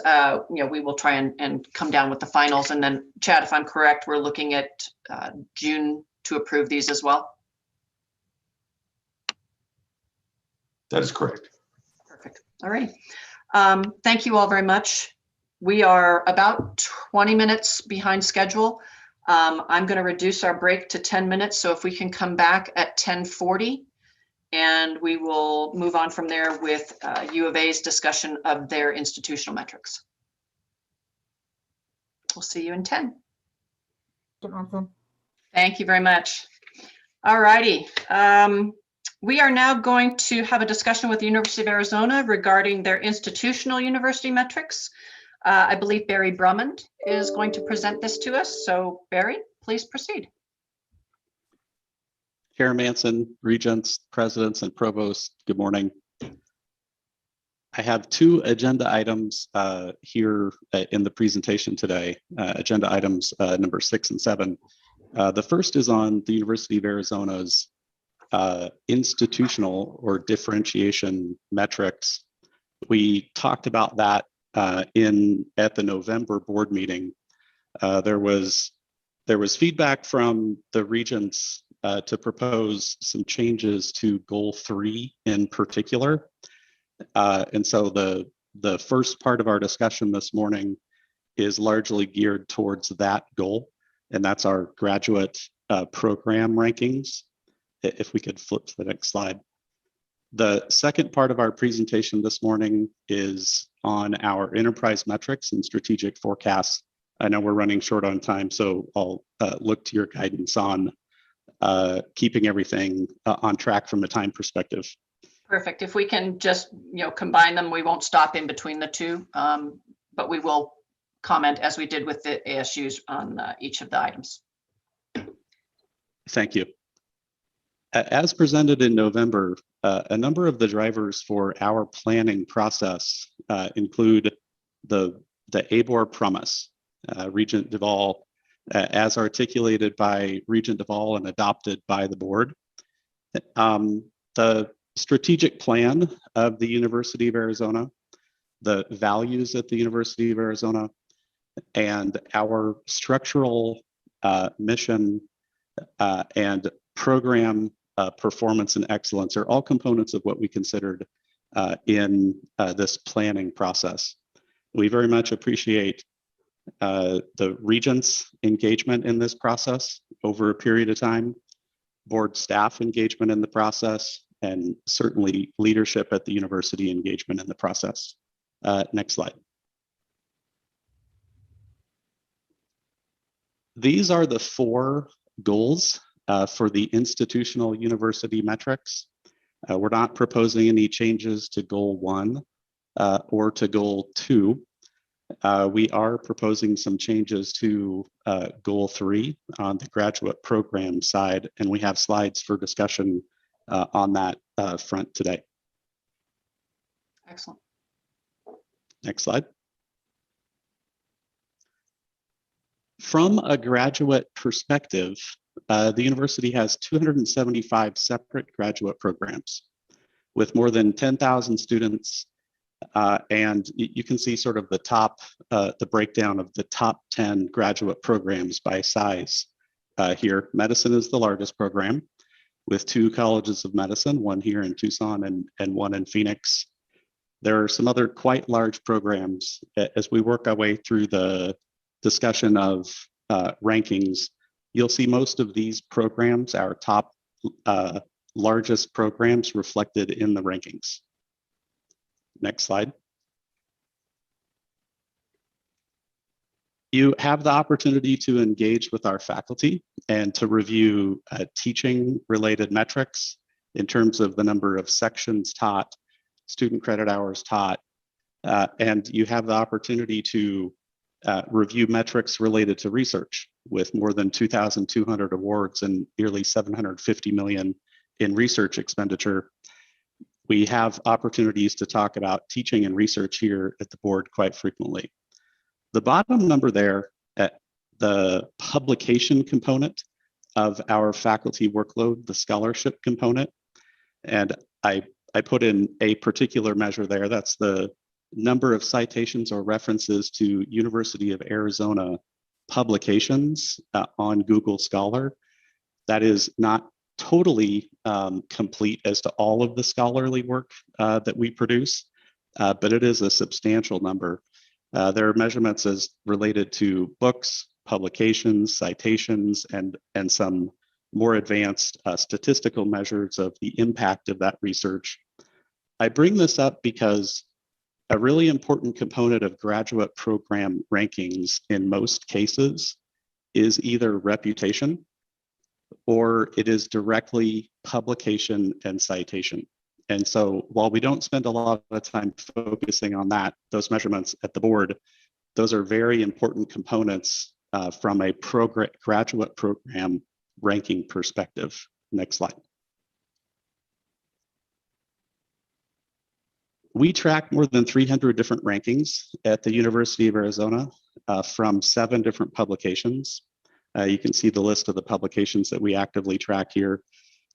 we will try and come down with the finals. And then, Chad, if I'm correct, we're looking at June to approve these as well. That is correct. Perfect. All right. Thank you all very much. We are about 20 minutes behind schedule. I'm going to reduce our break to 10 minutes. So if we can come back at 10:40, and we will move on from there with U of A's discussion of their institutional metrics. We'll see you in 10. Thank you very much. All righty. We are now going to have a discussion with the University of Arizona regarding their institutional university metrics. I believe Barry Drummond is going to present this to us. So Barry, please proceed. Chair Manson, regents, presidents, and provosts, good morning. I have two agenda items here in the presentation today, agenda items number 6 and 7. The first is on the University of Arizona's institutional or differentiation metrics. We talked about that at the November board meeting. There was feedback from the regents to propose some changes to goal 3 in particular. And so the first part of our discussion this morning is largely geared towards that goal, and that's our graduate program rankings. If we could flip to the next slide. The second part of our presentation this morning is on our enterprise metrics and strategic forecasts. I know we're running short on time, so I'll look to your guidance on keeping everything on track from a time perspective. Perfect. If we can just combine them, we won't stop in between the two, but we will comment as we did with the ASUs on each of the items. Thank you. As presented in November, a number of the drivers for our planning process include the ABOR promise, Regent Duvall, as articulated by Regent Duvall and adopted by the board. The strategic plan of the University of Arizona, the values at the University of Arizona, and our structural mission and program performance and excellence are all components of what we considered in this planning process. We very much appreciate the regents' engagement in this process over a period of time, board staff engagement in the process, and certainly leadership at the university engagement in the process. Next slide. These are the 4 goals for the institutional university metrics. We're not proposing any changes to Goal 1 or to Goal 2. We are proposing some changes to Goal 3 on the graduate program side, and we have slides for discussion on that front today. Excellent. Next slide. From a graduate perspective, the university has 275 separate graduate programs with more than 10,000 students. And you can see sort of the breakdown of the top 10 graduate programs by size here. Medicine is the largest program with 2 colleges of medicine, one here in Tucson and one in Phoenix. There are some other quite large programs. As we work our way through the discussion of rankings, you'll see most of these programs, our top largest programs, reflected in the rankings. Next slide. You have the opportunity to engage with our faculty and to review teaching related metrics in terms of the number of sections taught, student credit hours taught, and you have the opportunity to review metrics related to research with more than 2,200 awards and nearly 750 million in research expenditure. We have opportunities to talk about teaching and research here at the board quite frequently. The bottom number there, the publication component of our faculty workload, the scholarship component, and I put in a particular measure there. That's the number of citations or references to University of Arizona publications on Google Scholar. That is not totally complete as to all of the scholarly work that we produce, but it is a substantial number. There are measurements as related to books, publications, citations, and some more advanced statistical measures of the impact of that research. I bring this up because a really important component of graduate program rankings in most cases is either reputation or it is directly publication and citation. And so while we don't spend a lot of time focusing on those measurements at the board, those are very important components from a graduate program ranking perspective. Next slide. We track more than 300 different rankings at the University of Arizona from 7 different publications. You can see the list of the publications that we actively track here.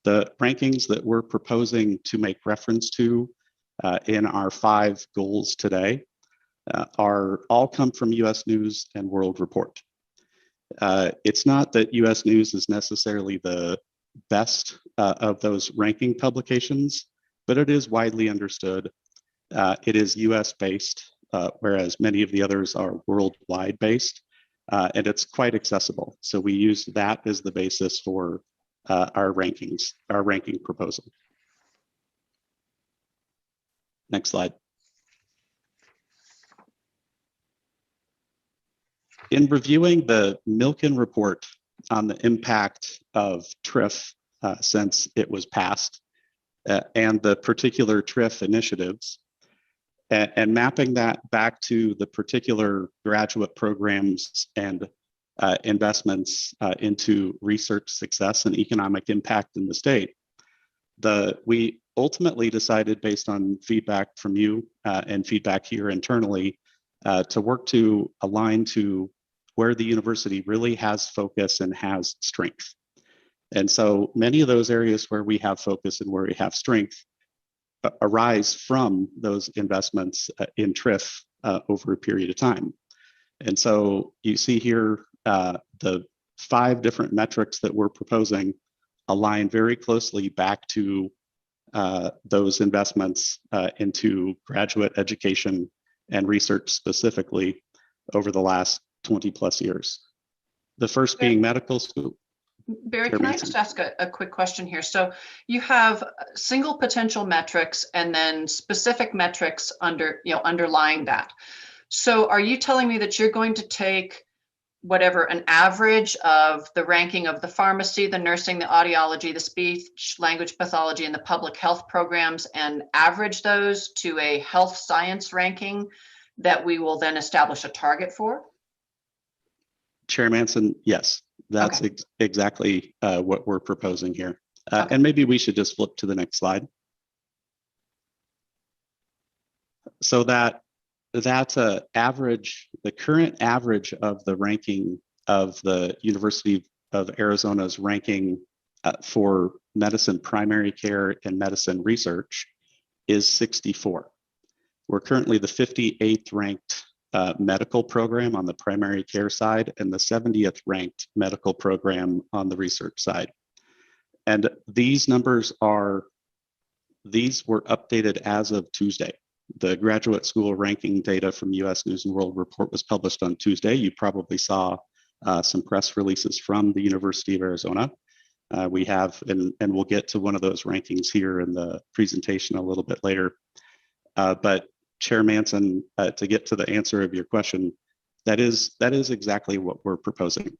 The rankings that we're proposing to make reference to in our 5 goals today are all come from US News and World Report. It's not that US News is necessarily the best of those ranking publications, but it is widely understood. It is US based, whereas many of the others are worldwide based, and it's quite accessible. So we use that as the basis for our rankings, our ranking proposal. Next slide. In reviewing the Milken report on the impact of TRIF since it was passed and the particular TRIF initiatives, and mapping that back to the particular graduate programs and investments into research success and economic impact in the state, we ultimately decided, based on feedback from you and feedback here internally, to work to align to where the university really has focus and has strength. And so many of those areas where we have focus and where we have strength arise from those investments in TRIF over a period of time. And so you see here the 5 different metrics that we're proposing align very closely back to those investments into graduate education and research specifically over the last 20 plus years. The first being medical school. Barry, can I just ask a quick question here? So you have single potential metrics and then specific metrics underlying that. So are you telling me that you're going to take whatever, an average of the ranking of the pharmacy, the nursing, the audiology, the speech language pathology, and the public health programs, and average those to a health science ranking that we will then establish a target for? Chair Manson, yes, that's Okay. Exactly what we're proposing here. And maybe we should just flip to the next slide. So that's a average, the current average of the ranking of the University of Arizona's ranking for medicine primary care and medicine research is 64. We're currently the 58th ranked medical program on the primary care side and the 70th ranked medical program on the research side. And these numbers were updated as of Tuesday. The graduate school ranking data from US News and World Report was published on Tuesday. You probably saw some press releases from the University of Arizona. We have, and we'll get to one of those rankings here in the presentation a little bit later. But Chair Manson, to get to the answer of your question, that is exactly what we're proposing.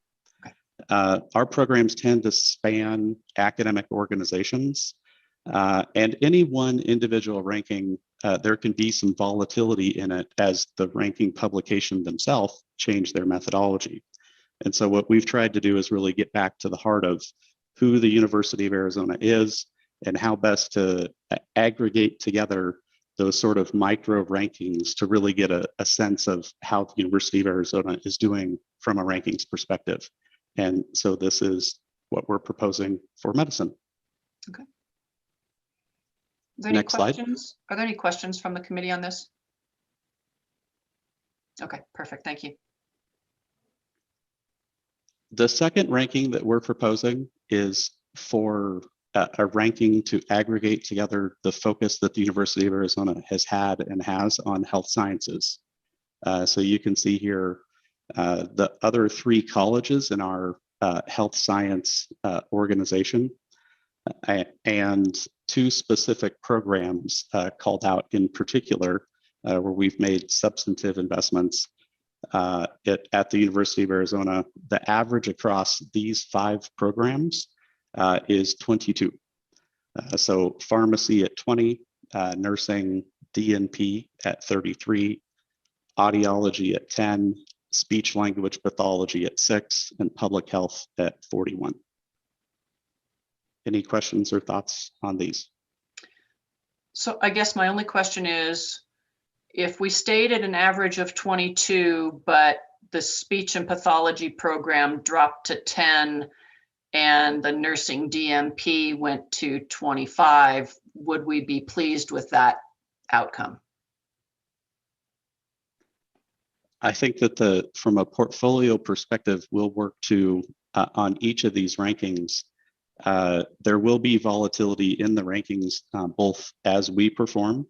Our programs tend to span academic organizations, and any one individual ranking, there can be some volatility in it as the ranking publication themselves change their methodology. And so what we've tried to do is really get back to the heart of who the University of Arizona is and how best to aggregate together those sort of micro rankings to really get a sense of how the University of Arizona is doing from a rankings perspective. And so this is what we're proposing for medicine. Okay. Are there any Next slide. questions? Are there any questions from the committee on this? Okay, perfect. Thank you. The second ranking that we're proposing is for a ranking to aggregate together the focus that the University of Arizona has had and has on health sciences. So you can see here the other three colleges in our health science organization and two specific programs called out in particular where we've made substantive investments at the University of Arizona. The average across these 5 programs is 22. So pharmacy at 20, nursing DNP at 33, audiology at 10, speech language pathology at 6, and public health at 41. Any questions or thoughts on these? So I guess my only question is, if we stayed at an average of 22, but the speech and pathology program dropped to 10 and the nursing DMP went to 25, would we be pleased with that outcome? I think that from a portfolio perspective, we'll work to on each of these rankings. There will be volatility in the rankings, both as we perform,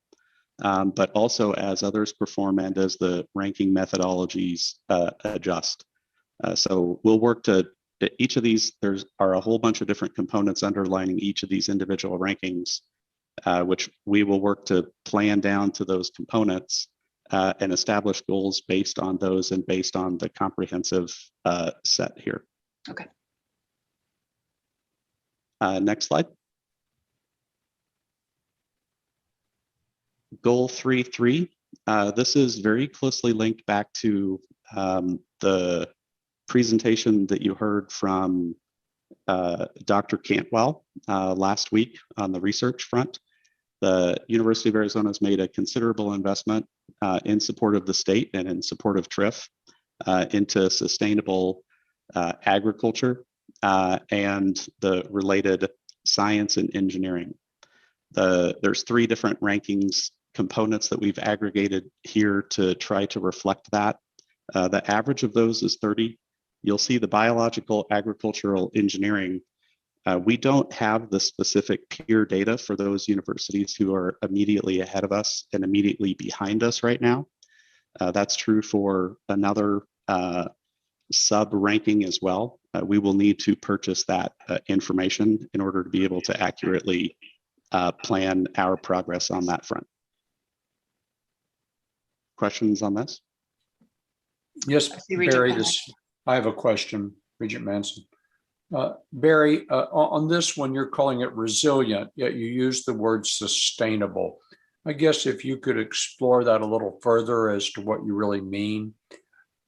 but also as others perform and as the ranking methodologies adjust. So we'll work to each of these. There are a whole bunch of different components underlining each of these individual rankings, which we will work to plan down to those components and establish goals based on those and based on the comprehensive set here. Okay. Next slide. Goal 3.3. This is very closely linked back to the presentation that you heard from Dr. Cantwell last week on the research front. The University of Arizona has made a considerable investment in support of the state and in support of TRIF into sustainable agriculture and the related science and engineering. There's 3 different rankings components that we've aggregated here to try to reflect that. The average of those is 30. You'll see the biological, agricultural, engineering. We don't have the specific peer data for those universities who are immediately ahead of us and immediately behind us right now. That's true for another sub-ranking as well. We will need to purchase that information in order to be able to accurately plan our progress on that front. Questions on this? Yes, Barry, I have a question, Regent Manson. Barry, on this one, you're calling it resilient, yet you use the word sustainable. I guess if you could explore that a little further as to what you really mean.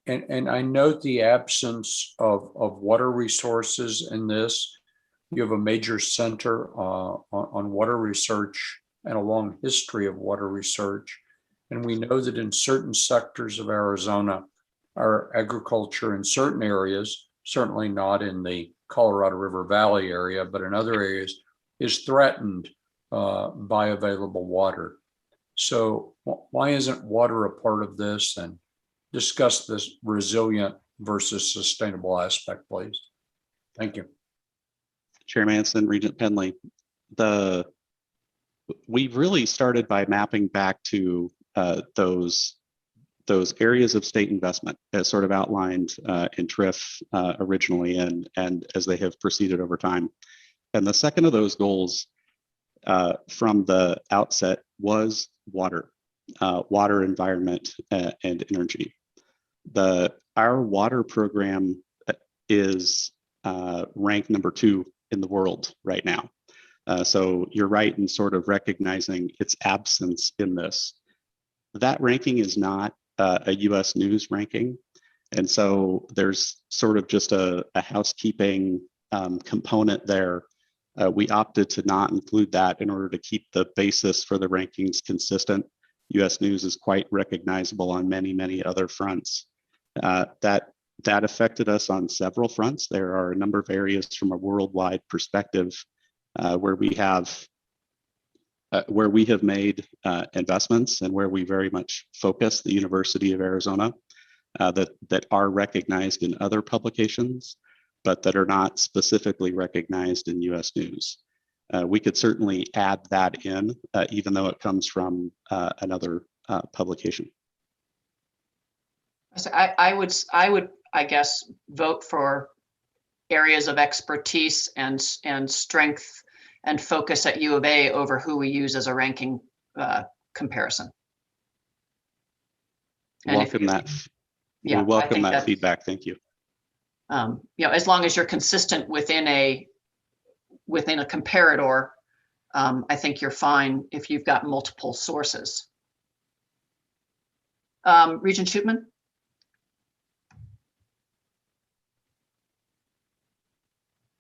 And I note the absence of water resources in this. You have a major center on water research and a long history of water research. And we know that in certain sectors of Arizona, our agriculture in certain areas, certainly not in the Colorado River Valley area, but in other areas, is threatened by available water. So why isn't water a part of this? And discuss this resilient versus sustainable aspect, please. Thank you. Chair Manson, Regent Penley, we really started by mapping back to those areas of state investment as sort of outlined in TRIF originally and as they have proceeded over time. And the second of those goals from the outset was water, environment, and energy. Our water program is ranked number 2 in the world right now. So you're right in sort of recognizing its absence in this. That ranking is not a US News ranking. And so there's sort of just a housekeeping component there. We opted to not include that in order to keep the basis for the rankings consistent. US News is quite recognizable on many, many other fronts. That affected us on several fronts. There are a number of areas from a worldwide perspective where we have made investments and where we very much focus the University of Arizona that are recognized in other publications, but that are not specifically recognized in US News. We could certainly add that in, even though it comes from another publication. So I would, I guess, vote for areas of expertise and strength and focus at U of A over who we use as a ranking comparison. And welcome that. Yeah, we welcome that feedback. Thank you. You know, as long as you're consistent within a comparator, I think you're fine if you've got multiple sources. Regent Shootman?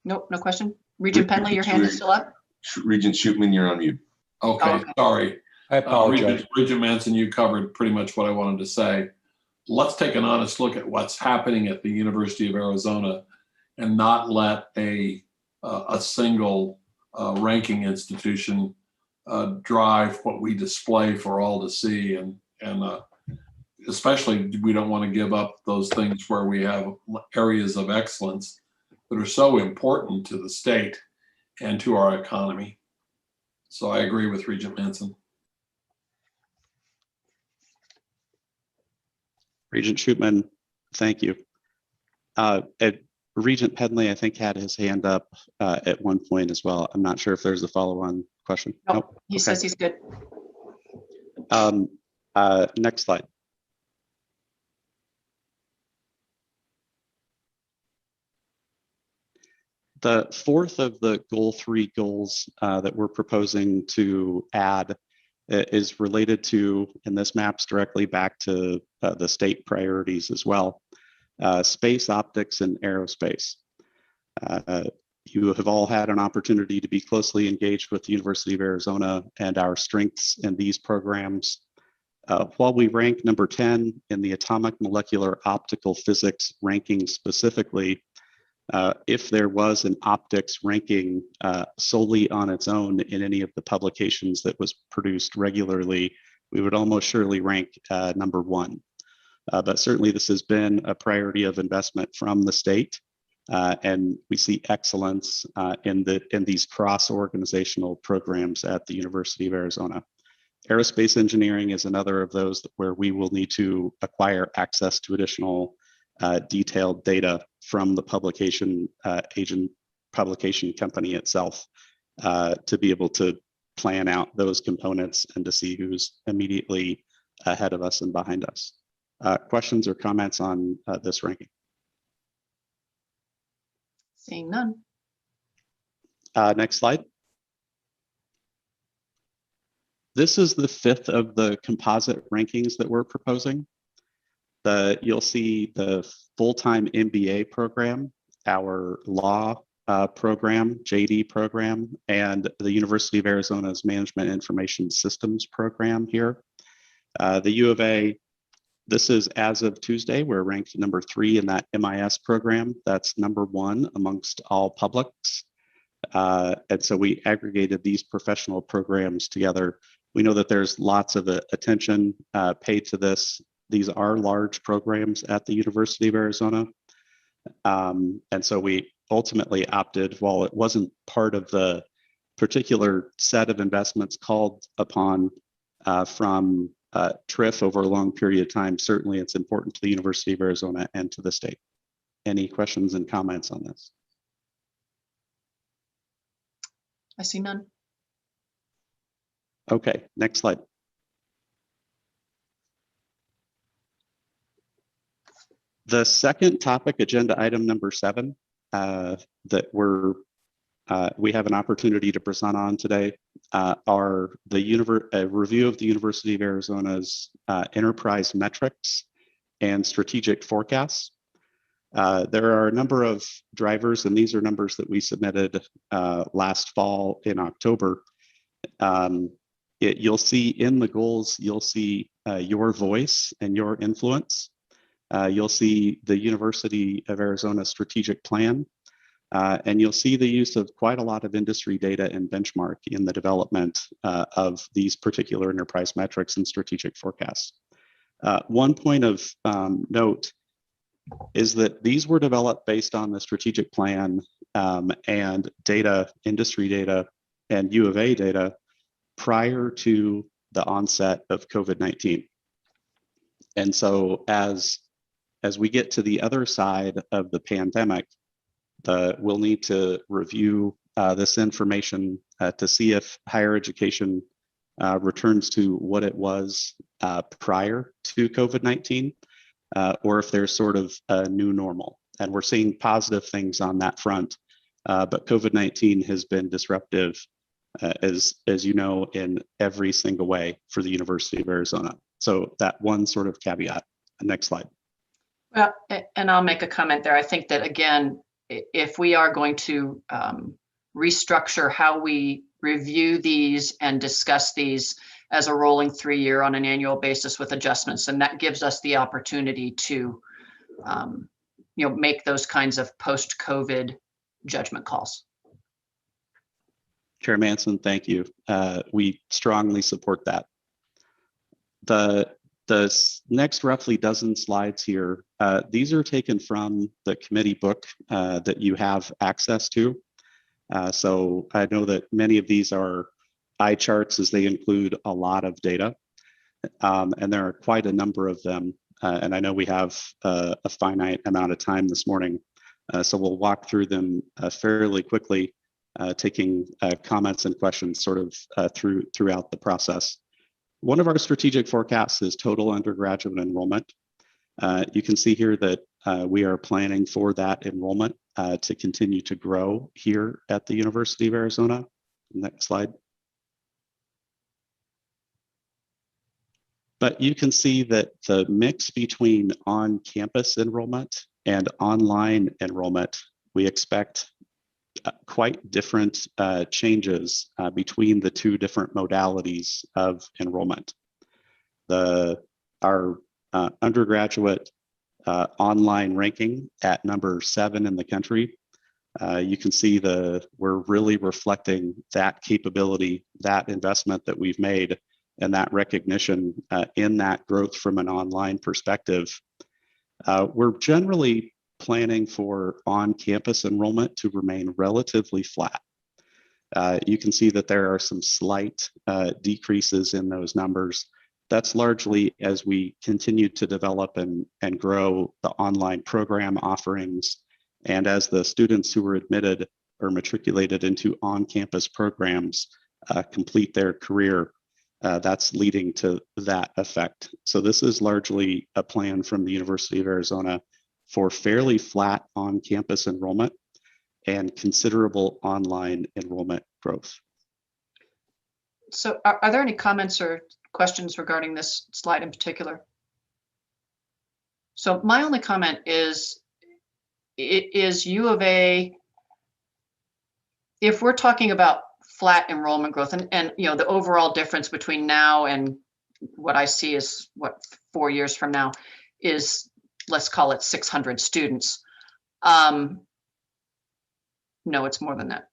Nope, no question. Regent Penley, your hand is still up. Regent Shootman, you're on mute. Okay, sorry. I apologize. Regent Manson, you covered pretty much what I wanted to say. Let's take an honest look at what's happening at the University of Arizona and not let a single ranking institution drive what we display for all to see. And especially, we don't want to give up those things where we have areas of excellence that are so important to the state and to our economy. So I agree with Regent Manson. Regent Shootman, thank you. Regent Penley, I think, had his hand up at one point as well. I'm not sure if there's a follow-on question. Nope. He says he's good. Next slide. The fourth of the goal 3 goals that we're proposing to add is related to, and this maps directly back to the state priorities as well, space, optics, and aerospace. You have all had an opportunity to be closely engaged with the University of Arizona and our strengths in these programs. While we rank number 10 in the atomic molecular optical physics ranking specifically, if there was an optics ranking solely on its own in any of the publications that was produced regularly, we would almost surely rank number 1. But certainly this has been a priority of investment from the state, and we see excellence in these cross-organizational programs at the University of Arizona. Aerospace engineering is another of those where we will need to acquire access to additional detailed data from the publication publication company itself to be able to plan out those components and to see who's immediately ahead of us and behind us. Questions or comments on this ranking? Seeing none. Next slide. This is the 5th of the composite rankings that we're proposing. You'll see the full-time MBA program, our law program, JD program, and the University of Arizona's Management Information Systems program here. The U of A, this is as of Tuesday, we're ranked number 3 in that MIS program. That's number 1 amongst all publics. And so we aggregated these professional programs together. We know that there's lots of attention paid to this. These are large programs at the University of Arizona. And so we ultimately opted, while it wasn't part of the particular set of investments called upon from TRIF over a long period of time, certainly it's important to the University of Arizona and to the state. Any questions and comments on this? I see none. Okay, next slide. The second topic, agenda item number 7, that we have an opportunity to present on today are a review of the University of Arizona's enterprise metrics and strategic forecasts. There are a number of drivers, and these are numbers that we submitted last fall in October. You'll see in the goals, you'll see your voice and your influence. You'll see the University of Arizona strategic plan, and you'll see the use of quite a lot of industry data and benchmark in the development of these particular enterprise metrics and strategic forecasts. One point of note is that these were developed based on the strategic plan and data, industry data, and U of A data prior to the onset of COVID-19. And so as we get to the other side of the pandemic, we'll need to review this information to see if higher education returns to what it was prior to COVID-19, or if there's sort of a new normal. And we're seeing positive things on that front, but COVID-19 has been disruptive, as you know, in every single way for the University of Arizona. So that one sort of caveat. Next slide. Well, and I'll make a comment there. I think that, again, if we are going to restructure how we review these and discuss these as a rolling 3-year on an annual basis with adjustments, and that gives us the opportunity to make those kinds of post-COVID judgment calls. Chair Manson, thank you. We strongly support that. The next roughly dozen slides here, these are taken from the committee book that you have access to. So I know that many of these are eye charts, as they include a lot of data, and there are quite a number of them. And I know we have a finite amount of time this morning, so we'll walk through them fairly quickly, taking comments and questions sort of throughout the process. One of our strategic forecasts is total undergraduate enrollment. You can see here that we are planning for that enrollment to continue to grow here at the University of Arizona. Next slide. But you can see that the mix between on-campus enrollment and online enrollment, we expect quite different changes between the two different modalities of enrollment. Our undergraduate online ranking at number 7 in the country, you can see we're really reflecting that capability, that investment that we've made, and that recognition in that growth from an online perspective. We're generally planning for on-campus enrollment to remain relatively flat. You can see that there are some slight decreases in those numbers. That's largely as we continue to develop and grow the online program offerings, and as the students who were admitted or matriculated into on-campus programs complete their career, that's leading to that effect. So this is largely a plan from the University of Arizona for fairly flat on-campus enrollment, and considerable online enrollment growth. So are there any comments or questions regarding this slide in particular? So my only comment is, U of A, if we're talking about flat enrollment growth and you know, the overall difference between now and what I see is what 4 years from now is, let's call it 600 students. No, it's more than that.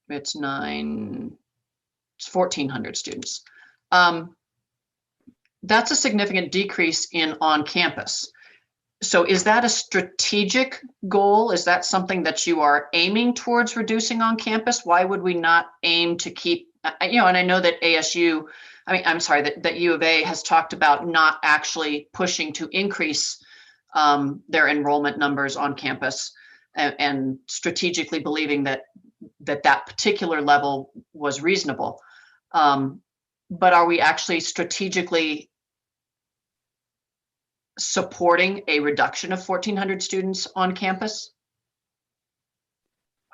It's 1,400 students. That's a significant decrease in on-campus. So is that a strategic goal? Is that something that you are aiming towards reducing on campus? Why would we not aim to keep, you know, and I know that ASU, I mean, I'm sorry, that U of A has talked about not actually pushing to increase their enrollment numbers on campus and strategically believing that particular level was reasonable. But are we actually strategically supporting a reduction of 1,400 students on campus?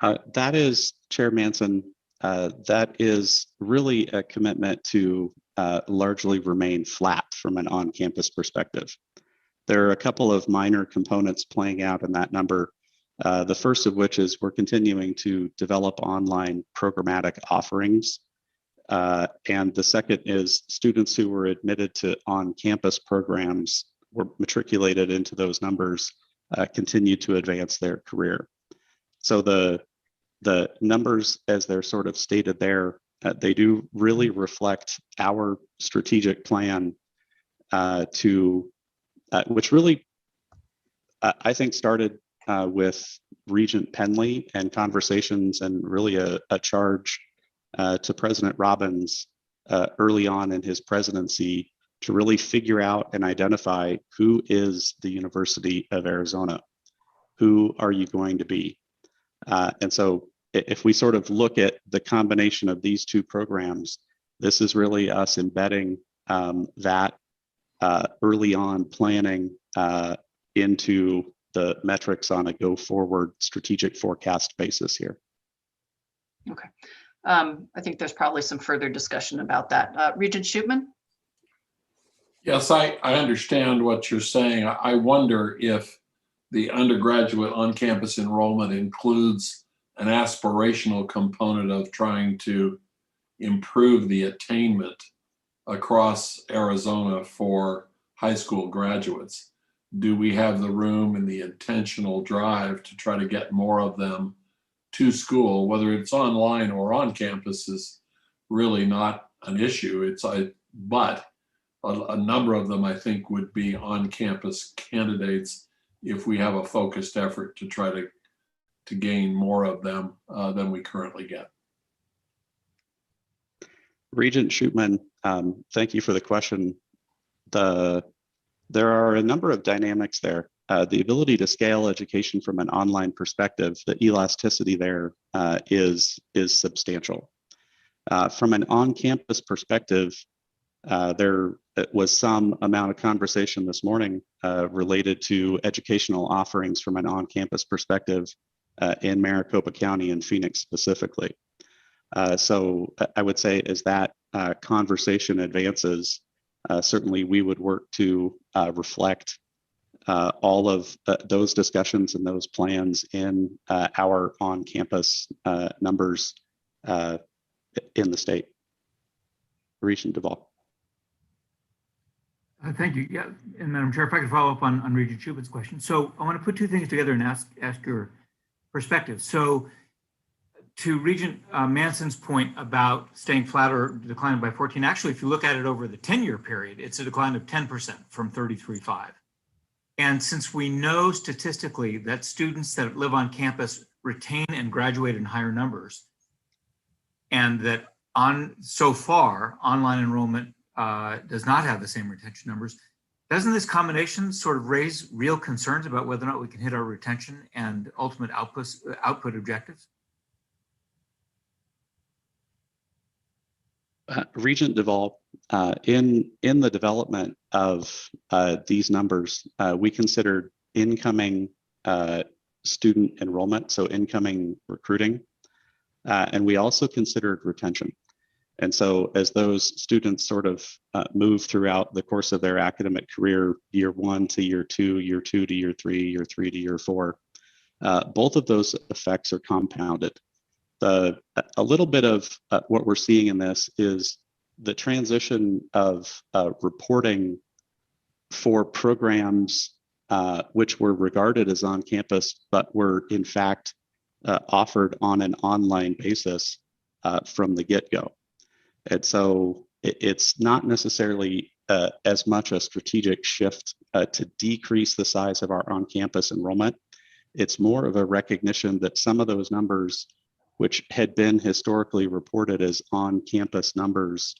That is, Chair Manson, that is really a commitment to largely remain flat from an on-campus perspective. There are a couple of minor components playing out in that number. The first of which is we're continuing to develop online programmatic offerings. And the second is students who were admitted to on-campus programs were matriculated into those numbers, continue to advance their career. So the numbers, as they're sort of stated there, they do really reflect our strategic plan which really, I think, started with Regent Penley and conversations and really a charge to President Robbins early on in his presidency to really figure out and identify who is the University of Arizona, who are you going to be? And so if we sort of look at the combination of these two programs, this is really us embedding that early on planning into the metrics on a go forward strategic forecast basis here. Okay. I think there's probably some further discussion about that. Regent Schupman? Yes, I understand what you're saying. I wonder if the undergraduate on-campus enrollment includes an aspirational component of trying to improve the attainment across Arizona for high school graduates. Do we have the room and the intentional drive to try to get more of them to school, whether it's online or on campus is really not an issue. But a number of them, I think, would be on-campus candidates if we have a focused effort to try to gain more of them than we currently get. Regent Schupman, thank you for the question. There are a number of dynamics there. The ability to scale education from an online perspective, the elasticity there is substantial. From an on-campus perspective, there was some amount of conversation this morning related to educational offerings from an on-campus perspective in Maricopa County and Phoenix specifically. So I would say as that conversation advances, certainly we would work to reflect all of those discussions and those plans in our on-campus numbers in the state. Regent Duvall. Thank you. Yeah, and Madam Chair, if I could follow up on Regent Schupman's question. So I want to put two things together and ask your perspective. So to Regent Manson's point about staying flat or declining by 14, actually, if you look at it over the 10-year period, it's a decline of 10% from 33.5. And since we know statistically that students that live on campus retain and graduate in higher numbers, and that so far online enrollment does not have the same retention numbers, doesn't this combination sort of raise real concerns about whether or not we can hit our retention and ultimate output objectives? Regent Duvall, in the development of these numbers, we considered incoming student enrollment, so incoming recruiting. And we also considered retention. And so as those students sort of move throughout the course of their academic career, year 1 to year 2, year 2 to year 3, year 3 to year 4, both of those effects are compounded. A little bit of what we're seeing in this is the transition of reporting for programs which were regarded as on campus, but were in fact offered on an online basis from the get-go. And so it's not necessarily as much a strategic shift to decrease the size of our on-campus enrollment. It's more of a recognition that some of those numbers, which had been historically reported as on-campus numbers,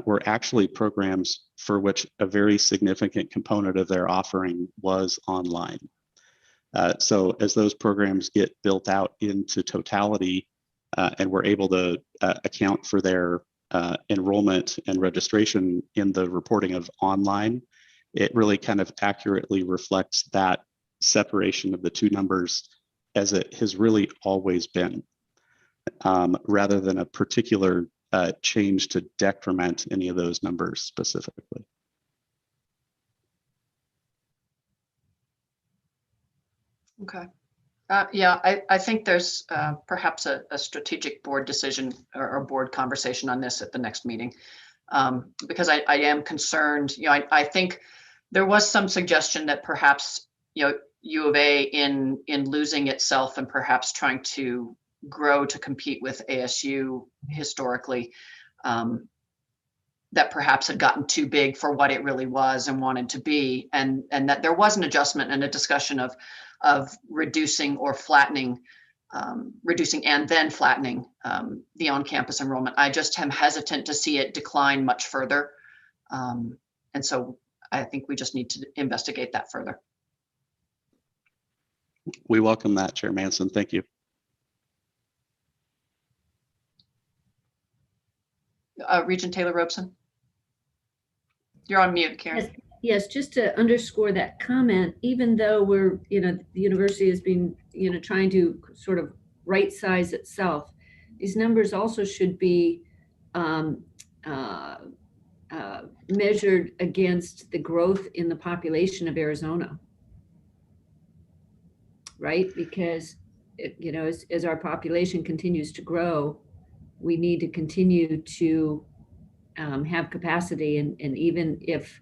were actually programs for which a very significant component of their offering was online. So as those programs get built out into totality and we're able to account for their enrollment and registration in the reporting of online, it really kind of accurately reflects that separation of the two numbers as it has really always been, rather than a particular change to decrement any of those numbers specifically. Okay. Yeah, I think there's perhaps a strategic board decision or board conversation on this at the next meeting, because I am concerned. I think there was some suggestion that perhaps U of A in losing itself and perhaps trying to grow to compete with ASU historically, that perhaps had gotten too big for what it really was and wanted to be, and that there was an adjustment and a discussion of reducing or flattening, reducing and then flattening the on-campus enrollment. I just am hesitant to see it decline much further. And so I think we just need to investigate that further. We welcome that, Chair Manson. Thank you. Regent Taylor Robeson. You're on mute, Karen. Yes, just to underscore that comment, even though we're, the university has been, trying to sort of right size itself, these numbers also should be measured against the growth in the population of Arizona, right? Because, as our population continues to grow, we need to continue to have capacity, and even if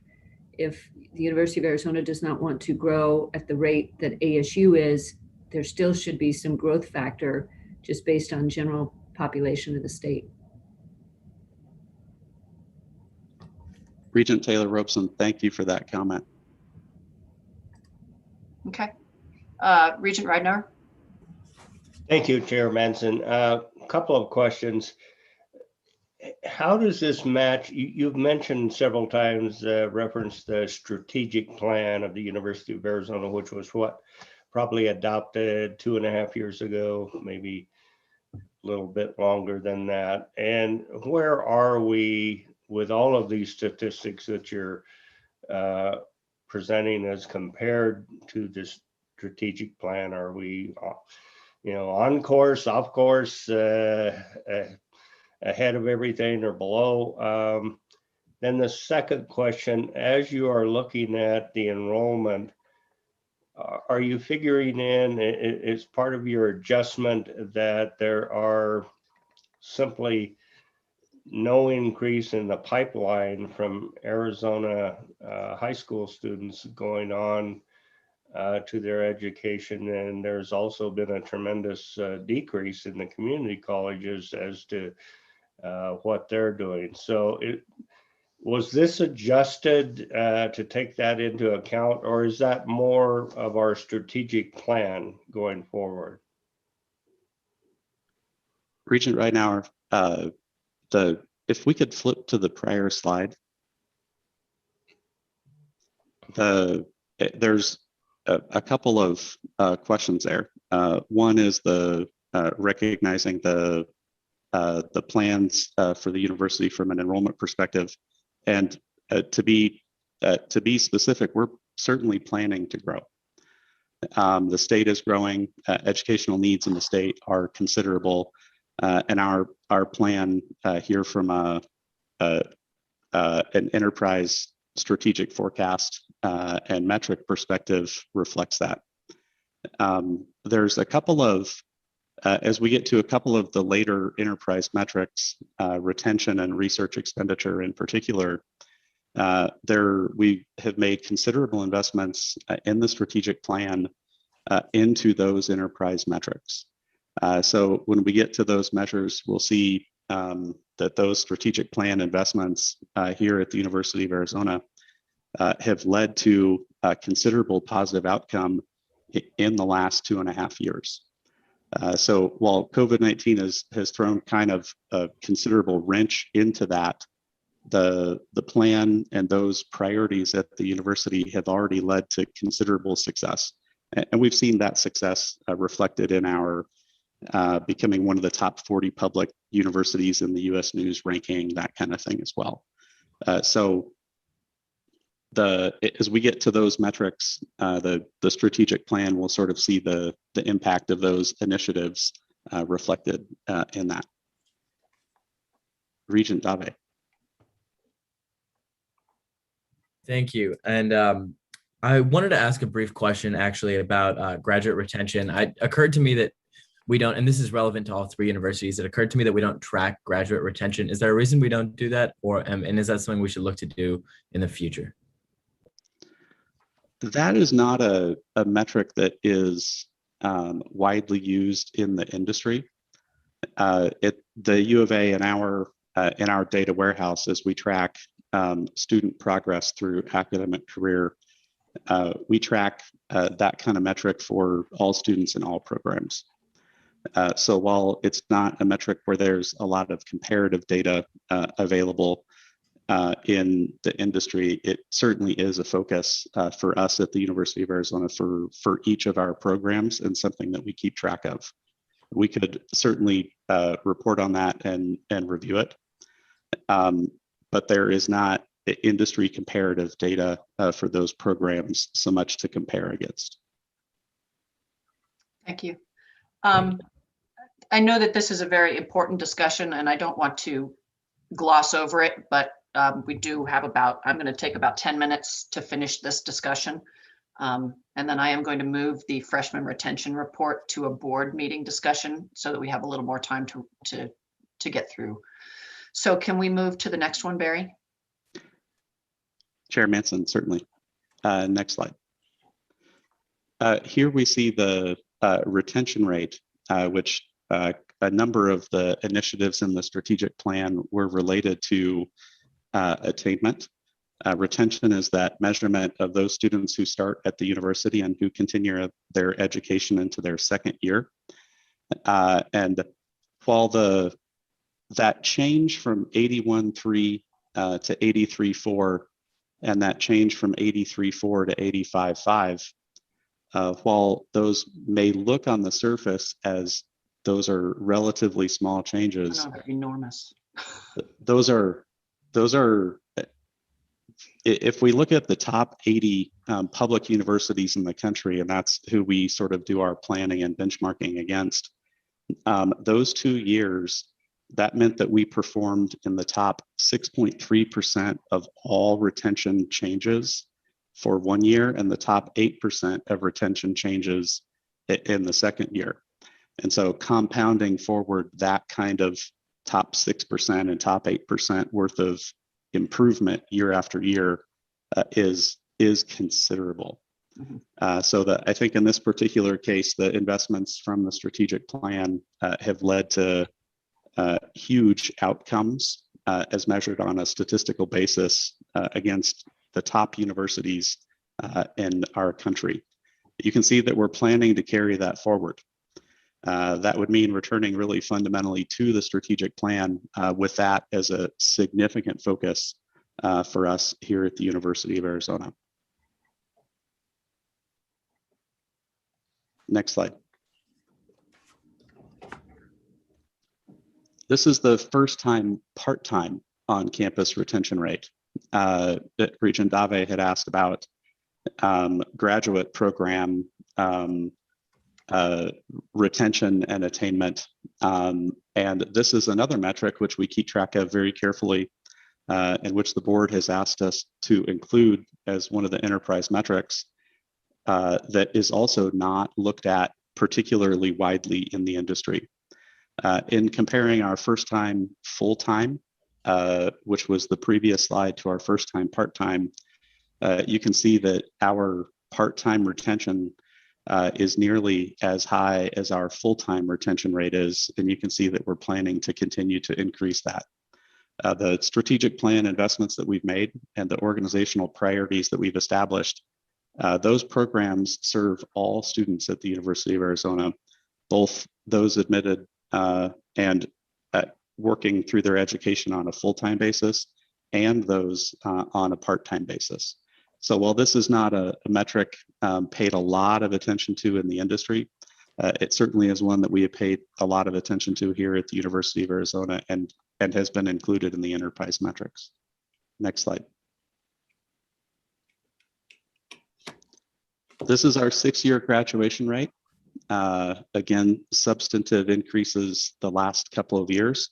the University of Arizona does not want to grow at the rate that ASU is, there still should be some growth factor just based on general population of the state. Regent Taylor Robeson, thank you for that comment. Okay. Regent Ridenour. Thank you, Chair Manson. A couple of questions. How does this match? You've mentioned several times referenced the strategic plan of the University of Arizona, which was probably adopted 2.5 years ago, maybe a little bit longer than that. And where are we with all of these statistics that you're presenting as compared to this strategic plan? Are we, on course, off course, ahead of everything, or below? Then the second question, as you are looking at the enrollment, are you figuring in, as part of your adjustment, that there are simply no increase in the pipeline from Arizona high school students going on to their education, and there's also been a tremendous decrease in the community colleges as to what they're doing? So was this adjusted to take that into account, or is that more of our strategic plan going forward? Regent Ridenour, if we could flip to the prior slide. There's a couple of questions there. One is the recognizing the plans for the university from an enrollment perspective, and to be specific, we're certainly planning to grow. The state is growing. Educational needs in the state are considerable, and our plan here from an enterprise strategic forecast and metric perspective reflects that. There's a couple of, as we get to a couple of the later enterprise metrics, retention and research expenditure in particular, we have made considerable investments in the strategic plan into those enterprise metrics. So when we get to those measures, we'll see that those strategic plan investments here at the University of Arizona have led to a considerable positive outcome in the last 2.5 years. So while COVID-19 has thrown kind of a considerable wrench into that, the plan and those priorities at the university have already led to considerable success. And we've seen that success reflected in our becoming one of the top 40 public universities in the US News ranking, that kind of thing as well. So as we get to those metrics, the strategic plan will sort of see the impact of those initiatives reflected in that. Regent Dave. Thank you. And I wanted to ask a brief question actually about graduate retention. It occurred to me that we don't, and this is relevant to all 3 universities, it occurred to me that we don't track graduate retention. Is there a reason we don't do that? Or and is that something we should look to do in the future? That is not a metric that is widely used in the industry. The U of A in our data warehouse, as we track student progress through academic career, we track that kind of metric for all students in all programs. So while it's not a metric where there's a lot of comparative data available in the industry, it certainly is a focus for us at the University of Arizona for each of our programs, and something that we keep track of. We could certainly report on that and review it, but there is not industry comparative data for those programs so much to compare against. Thank you. I know that this is a very important discussion, and I don't want to gloss over it, but we do have I'm going to take about 10 minutes to finish this discussion. And then I am going to move the freshman retention report to a board meeting discussion so that we have a little more time to get through. So can we move to the next one, Barry? Chair Manson, certainly. Next slide. Here we see the retention rate, which a number of the initiatives in the strategic plan were related to attainment. Retention is that measurement of those students who start at the university and who continue their education into their second year. And while that change from 81.3 to 83.4, and that change from 83.4 to 85.5, while those may look on the surface as those are relatively small changes, they're enormous. Those are, if we look at the top 80 public universities in the country, and that's who we sort of do our planning and benchmarking against, those 2 years, that meant that we performed in the top 6.3% of all retention changes for 1 year, and the top 8% of retention changes in the second year. And so compounding forward that kind of top 6% and top 8% worth of improvement year after year is considerable. So that I think in this particular case, the investments from the strategic plan have led to huge outcomes as measured on a statistical basis against the top universities in our country. You can see that we're planning to carry that forward. That would mean returning really fundamentally to the strategic plan with that as a significant focus for us here at the University of Arizona. Next slide. This is the first time part-time on-campus retention rate that Regent Dave had asked about graduate program retention and attainment. And this is another metric which we keep track of very carefully, and which the board has asked us to include as one of the enterprise metrics, that is also not looked at particularly widely in the industry. In comparing our first time full-time, which was the previous slide, to our first time part-time, you can see that our part-time retention is nearly as high as our full-time retention rate is, and you can see that we're planning to continue to increase that. The strategic plan investments that we've made and the organizational priorities that we've established, those programs serve all students at the University of Arizona, both those admitted and working through their education on a full-time basis, and those on a part-time basis. So while this is not a metric paid a lot of attention to in the industry, it certainly is one that we have paid a lot of attention to here at the University of Arizona, and has been included in the enterprise metrics. Next slide. This is our 6-year graduation rate. Again, substantive increases the last couple of years,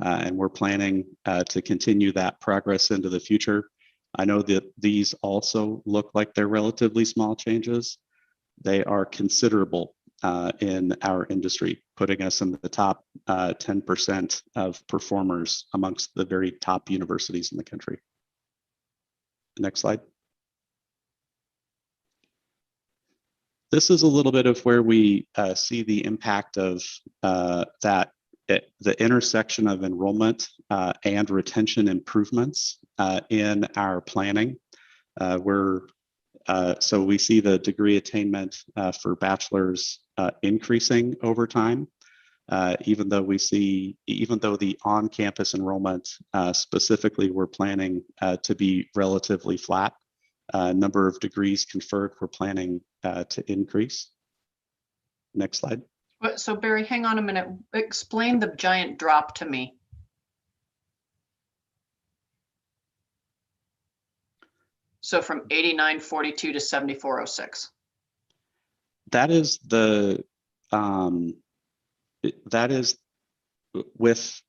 and we're planning to continue that progress into the future. I know that these also look like they're relatively small changes. They are considerable in our industry, putting us in the top 10% of performers amongst the very top universities in the country. Next slide. This is a little bit of where we see the impact of the intersection of enrollment and retention improvements in our planning. So we see the degree attainment for bachelor's increasing over time, even though the on-campus enrollment specifically we're planning to be relatively flat. Number of degrees conferred we're planning to increase. Next slide. So Barry, hang on a minute. Explain the giant drop to me. So from 8942 to 7406. That is with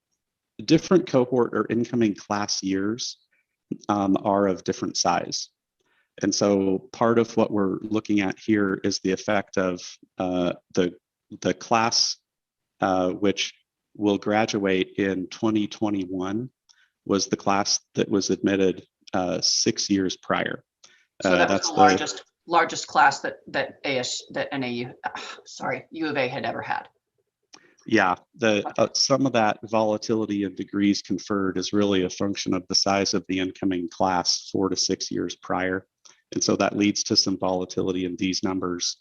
different cohort or incoming class years are of different size. And so part of what we're looking at here is the effect of the class which will graduate in 2021 was the class that was admitted 6 years prior. So that's the largest class that U of A had ever had. Yeah, some of that volatility in degrees conferred is really a function of the size of the incoming class 4 to 6 years prior. And so that leads to some volatility in these numbers.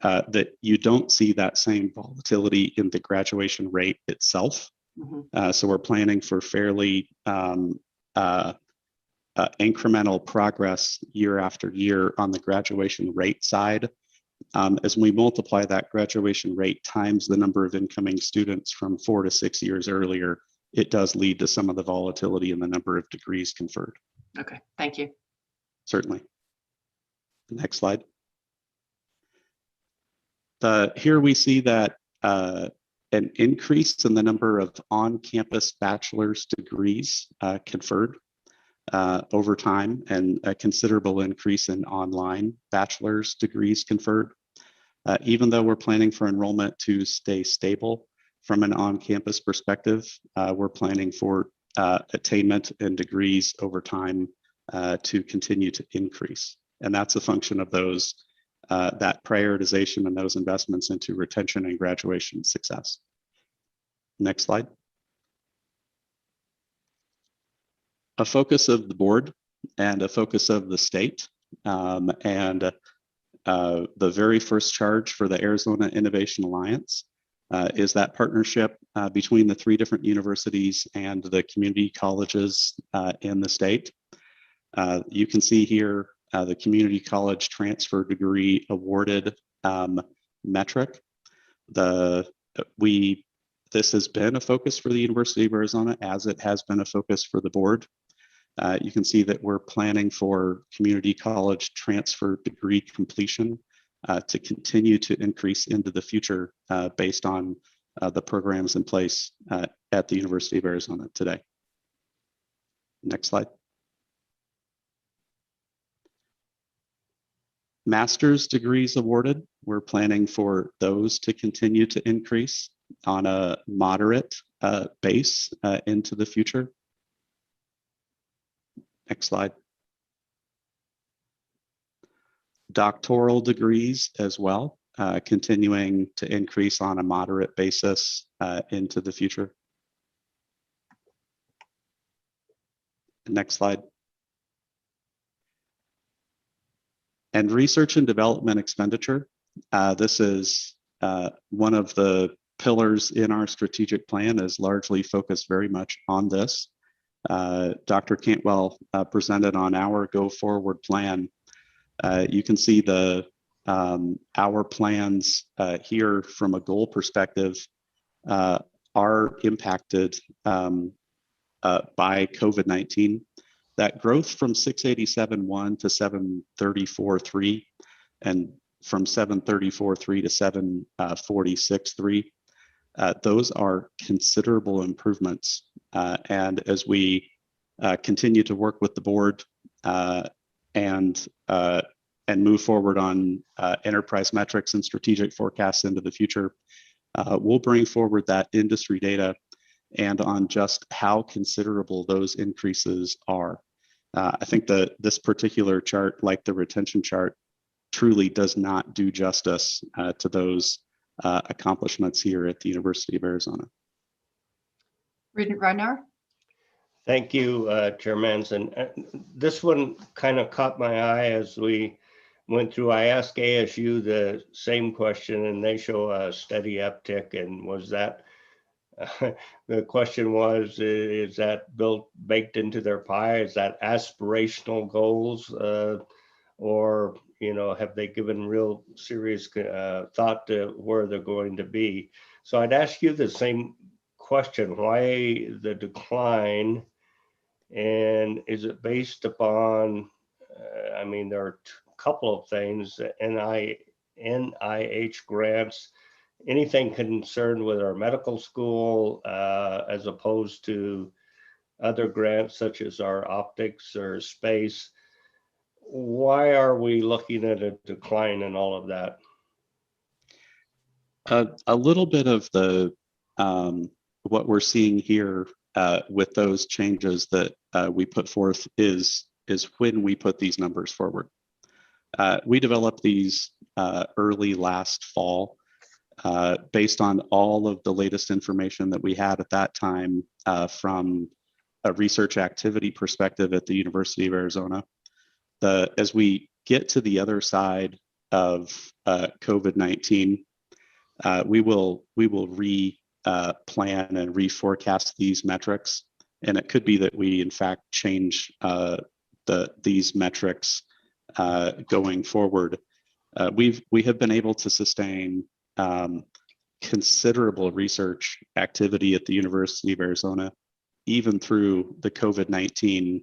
That you don't see that same volatility in the graduation rate itself. Mm-hmm. So we're planning for fairly incremental progress year after year on the graduation rate side. As we multiply that graduation rate times the number of incoming students from 4 to 6 years earlier, it does lead to some of the volatility in the number of degrees conferred. Okay, thank you. Certainly. Next slide. Here we see that an increase in the number of on-campus bachelor's degrees conferred over time, and a considerable increase in online bachelor's degrees conferred. Even though we're planning for enrollment to stay stable from an on-campus perspective, we're planning for attainment and degrees over time to continue to increase. And that's a function of those that prioritization and those investments into retention and graduation success. Next slide. A focus of the board and a focus of the state, and the very first charge for the Arizona Innovation Alliance is that partnership between the 3 different universities and the community colleges in the state. You can see here the community college transfer degree awarded metric. This has been a focus for the University of Arizona, as it has been a focus for the board. You can see that we're planning for community college transfer degree completion to continue to increase into the future based on the programs in place at the University of Arizona today. Next slide. Master's degrees awarded, we're planning for those to continue to increase on a moderate base into the future. Next slide. Doctoral degrees as well, continuing to increase on a moderate basis into the future. Next slide. And research and development expenditure. This is one of the pillars in our strategic plan, is largely focused very much on this. Dr. Cantwell presented on our go forward plan. You can see the our plans here from a goal perspective are impacted by COVID-19. That growth from 687.1 to 734.3 and from 734.3 to 746.3, those are considerable improvements. And as we continue to work with the board and move forward on enterprise metrics and strategic forecasts into the future, we'll bring forward that industry data and on just how considerable those increases are. I think that this particular chart, like the retention chart, truly does not do justice to those accomplishments here at the University of Arizona. Regent Reinauer? Thank you, Chair Manson. This one kind of caught my eye as we went through. I asked ASU the same question, and they show a steady uptick. And was that the question was, is that baked into their pie? Is that aspirational goals, or have they given real serious thought to where they're going to be? So I'd ask you the same question: why the decline? And is it based upon, I mean, there are a couple of things, NIH grants, anything concerned with our medical school, as opposed to other grants such as our optics or space. Why are we looking at a decline in all of that? A little bit of the what we're seeing here with those changes that we put forth is when we put these numbers forward. We developed these early last fall based on all of the latest information that we had at that time from a research activity perspective at the University of Arizona. As we get to the other side of COVID-19, we will plan and reforecast these metrics, and it could be that we in fact change these metrics going forward. We have been able to sustain considerable research activity at the University of Arizona, even through the COVID-19,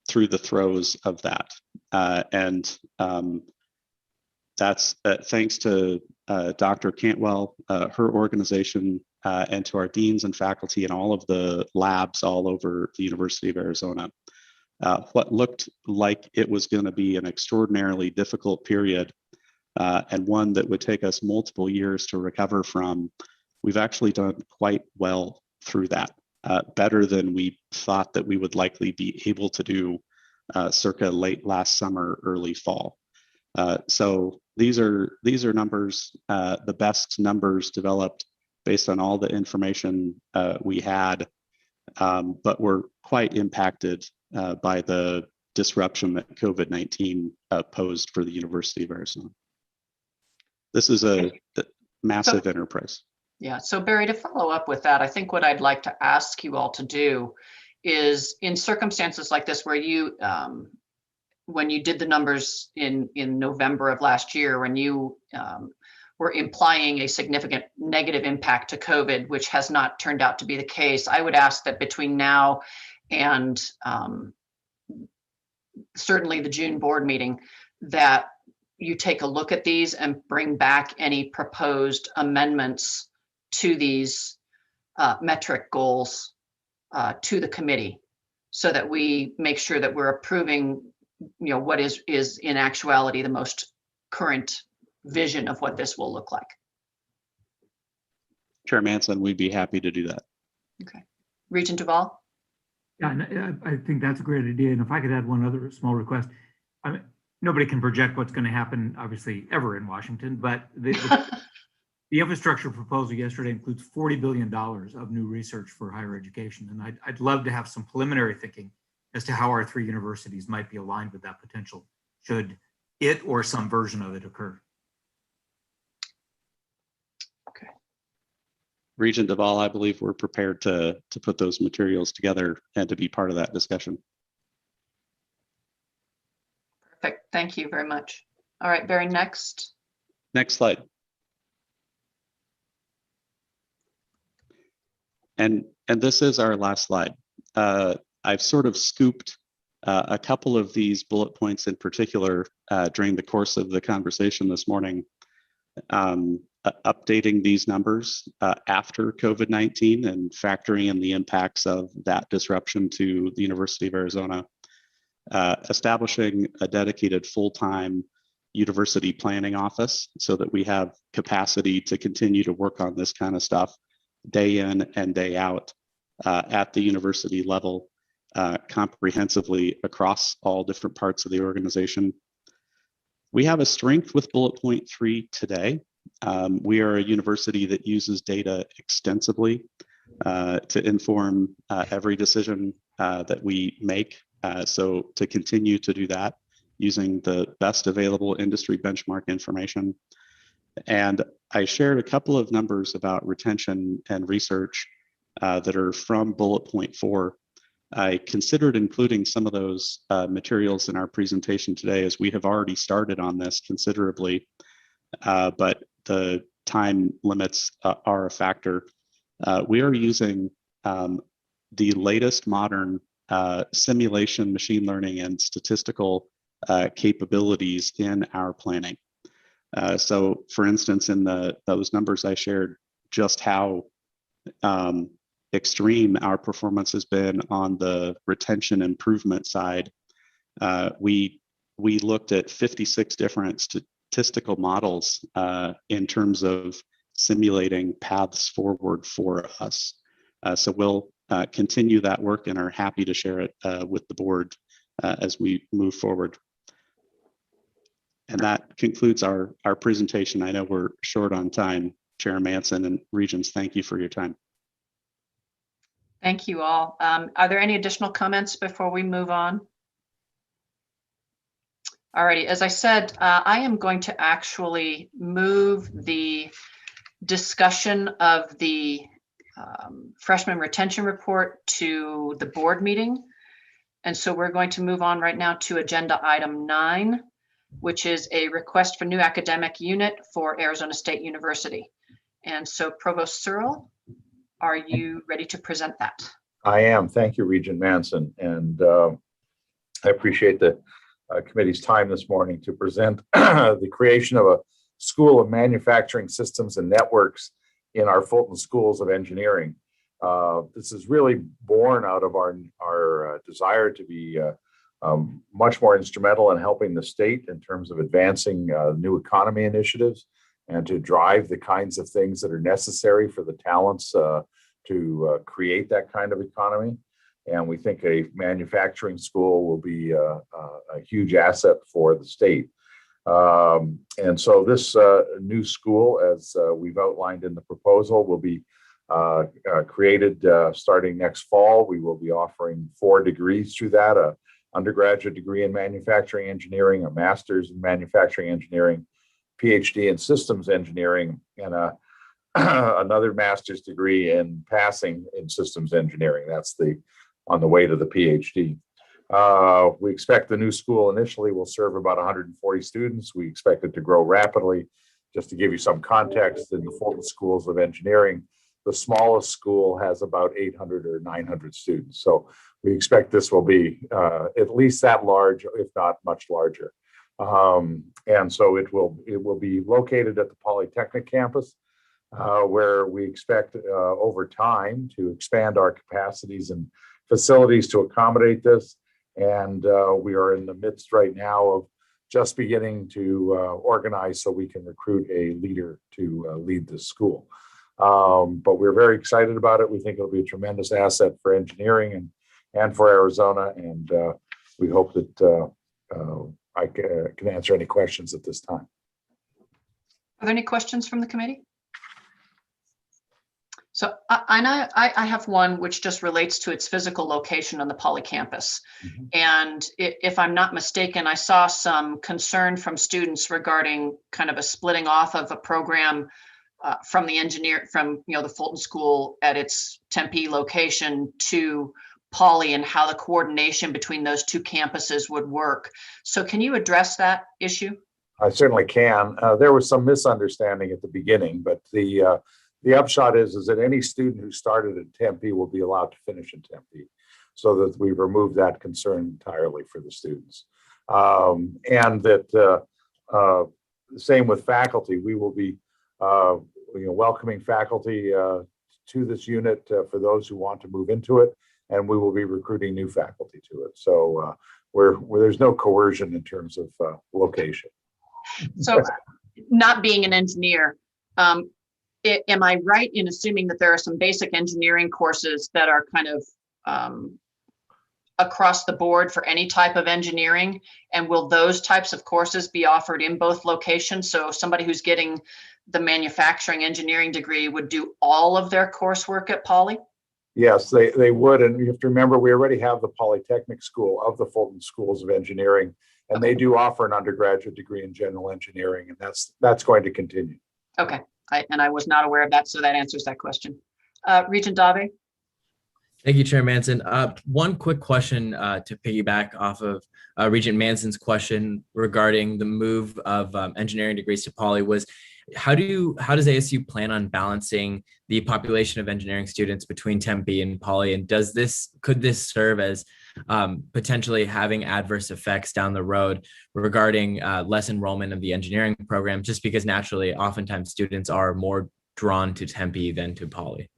through the throes of that. That's thanks to Dr. Cantwell, her organization, and to our deans and faculty and all of the labs all over the University of Arizona. What looked like it was going to be an extraordinarily difficult period and one that would take us multiple years to recover from, we've actually done quite well through that, better than we thought that we would likely be able to do circa late last summer, early fall. So these are numbers, the best numbers developed based on all the information we had, but were quite impacted by the disruption that COVID-19 posed for the University of Arizona. This is a massive enterprise. Yeah, so Barry, to follow up with that, I think what I'd like to ask you all to do is, in circumstances like this where you, when you did the numbers in November of last year, when you were implying a significant negative impact to COVID, which has not turned out to be the case, I would ask that between now and certainly the June board meeting, that you take a look at these and bring back any proposed amendments to these metric goals to the committee, so that we make sure that we're approving, what is in actuality the most current vision of what this will look like. Chair Manson, we'd be happy to do that. Okay. Regent Duvall? Yeah, I think that's a great idea. And if I could add one other small request, I mean, nobody can project what's going to happen, obviously, ever in Washington, but the infrastructure proposal yesterday includes $40 billion of new research for higher education. And I'd love to have some preliminary thinking as to how our 3 universities might be aligned with that potential, should it or some version of it occur. Okay. Regent Duvall, I believe we're prepared to put those materials together and to be part of that discussion. Perfect. Thank you very much. All right, Barry, next. Next slide. And this is our last slide. I've sort of scooped a couple of these bullet points in particular during the course of the conversation this morning, updating these numbers after COVID-19 and factoring in the impacts of that disruption to the University of Arizona, establishing a dedicated full-time university planning office so that we have capacity to continue to work on this kind of stuff day in and day out at the university level, comprehensively across all different parts of the organization. We have a strength with bullet point 3 today. We are a university that uses data extensively to inform every decision that we make. So to continue to do that using the best available industry benchmark information. And I shared a couple of numbers about retention and research that are from bullet point 4. I considered including some of those materials in our presentation today, as we have already started on this considerably, but the time limits are a factor. We are using the latest modern simulation, machine learning, and statistical capabilities in our planning. So for instance, in those numbers I shared, just how extreme our performance has been on the retention improvement side. We looked at 56 different statistical models in terms of simulating paths forward for us. So we'll continue that work and are happy to share it with the board as we move forward. And that concludes our presentation. I know we're short on time. Chair Manson and Regents, thank you for your time. Thank you all. Are there any additional comments before we move on? Alrighty, as I said, I am going to actually move the discussion of the freshman retention report to the board meeting. And so we're going to move on right now to agenda item 9, which is a request for new academic unit for Arizona State University. And so Provost Searle, are you ready to present that? I am. Thank you, Regent Manson. And I appreciate the committee's time this morning to present the creation of a School of Manufacturing Systems and Networks in our Fulton Schools of Engineering. This is really born out of our desire to be much more instrumental in helping the state in terms of advancing new economy initiatives and to drive the kinds of things that are necessary for the talents to create that kind of economy. And we think a manufacturing school will be a huge asset for the state. And so this new school, as we've outlined in the proposal, will be created starting next fall. We will be offering 4 degrees through that, a undergraduate degree in manufacturing engineering, a master's in manufacturing engineering, PhD in systems engineering, and another master's degree in passing in systems engineering. That's on the way to the PhD. We expect the new school initially will serve about 140 students. We expect it to grow rapidly. Just to give you some context, in the Fulton Schools of Engineering, the smallest school has about 800 or 900 students. So we expect this will be at least that large, if not much larger. And so it will be located at the Polytechnic campus, where we expect over time to expand our capacities and facilities to accommodate this. And we are in the midst right now of just beginning to organize so we can recruit a leader to lead this school. But we're very excited about it. We think it'll be a tremendous asset for engineering and for Arizona. And we hope that I can answer any questions at this time. Are there any questions from the committee? So I have one which just relates to its physical location on the Poly campus. Mm-hmm. And if I'm not mistaken, I saw some concern from students regarding kind of a splitting off of a program from the Fulton School at its Tempe location to Poly, and how the coordination between those two campuses would work. So can you address that issue? I certainly can. There was some misunderstanding at the beginning, but the upshot is that any student who started at Tempe will be allowed to finish in Tempe, so that we've removed that concern entirely for the students. And that same with faculty, we will be welcoming faculty to this unit for those who want to move into it, and we will be recruiting new faculty to it. So where there's no coercion in terms of location. So not being an engineer, am I right in assuming that there are some basic engineering courses that are kind of across the board for any type of engineering? And will those types of courses be offered in both locations? So somebody who's getting the manufacturing engineering degree would do all of their coursework at Poly? Yes, they would. And you have to remember, we already have the Polytechnic School of the Fulton Schools of Engineering, and they do offer an undergraduate degree in general engineering, and that's going to continue. Okay. I was not aware of that, so that answers that question. Regent Dave? Thank you, Chair Manson. One quick question to piggyback off of Regent Manson's question regarding the move of engineering degrees to Poly was, how does ASU plan on balancing the population of engineering students between Tempe and Poly? And could this serve as potentially having adverse effects down the road regarding less enrollment of the engineering program, just because naturally oftentimes students are more drawn to Tempe than to Poly?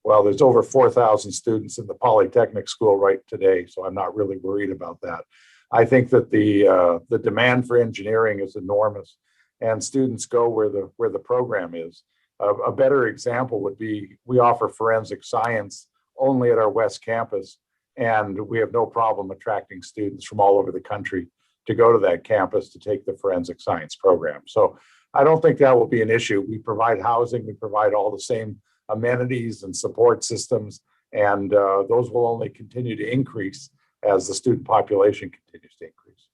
Well, there's over 4,000 students in the Polytechnic School right today, so I'm not really worried about that. I think that the demand for engineering is enormous, and students go where the program is. A better example would be, we offer forensic science only at our West Campus, and we have no problem attracting students from all over the country to go to that campus to take the forensic science program. So I don't think that will be an issue. We provide housing, we provide all the same amenities and support systems, and those will only continue to increase as the student population continues to increase.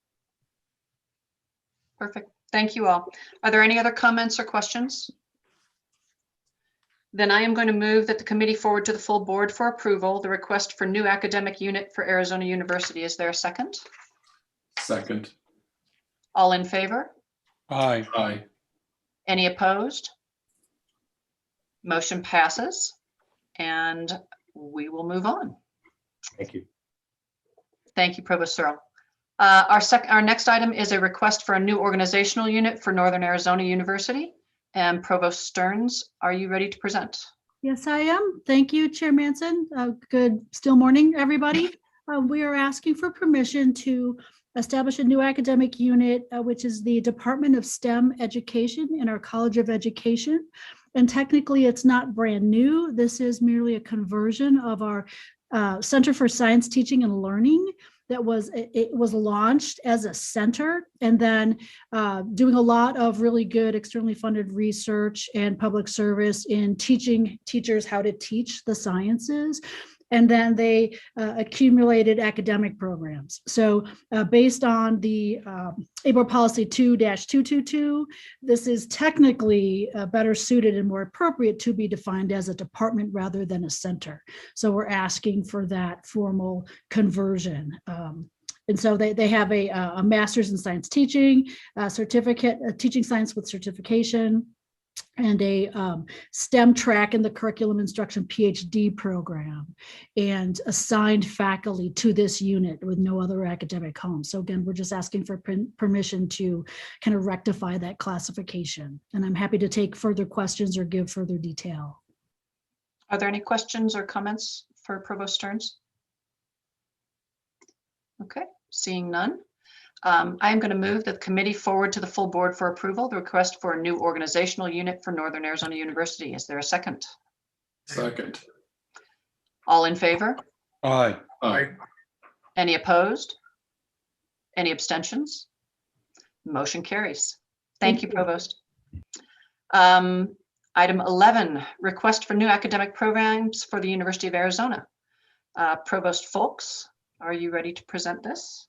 Perfect. Thank you all. Are there any other comments or questions? Then I am going to move that the committee forward to the full board for approval the request for new academic unit for Arizona University. Is there a second? Second. All in favor? Aye. Aye. Any opposed? Motion passes, and we will move on. Thank you. Thank you, Provost Searle. Our next item is a request for a new organizational unit for Northern Arizona University. And Provost Stearns, are you ready to present? Yes, I am. Thank you, Chair Manson. Good still morning, everybody. We are asking for permission to establish a new academic unit, which is the Department of STEM Education in our College of Education. And technically, it's not brand new. This is merely a conversion of our Center for Science Teaching and Learning. It was launched as a center, and then doing a lot of really good externally funded research and public service in teaching teachers how to teach the sciences. And then they accumulated academic programs. So based on the ABOR Policy 2-222, this is technically better suited and more appropriate to be defined as a department rather than a center. So we're asking for that formal conversion. And so they have a master's in science teaching, certificate, teaching science with certification, and a STEM track in the curriculum instruction PhD program, and assigned faculty to this unit with no other academic home. So again, we're just asking for permission to kind of rectify that classification. And I'm happy to take further questions or give further detail. Are there any questions or comments for Provost Stearns? Okay, seeing none. I am going to move the committee forward to the full board for approval, the request for a new organizational unit for Northern Arizona University. Is there a second? Second. All in favor? Aye. Aye. Any opposed? Any abstentions? Motion carries. Thank you, Provost. Item 11, request for new academic programs for the University of Arizona. Provost Folks, are you ready to present this?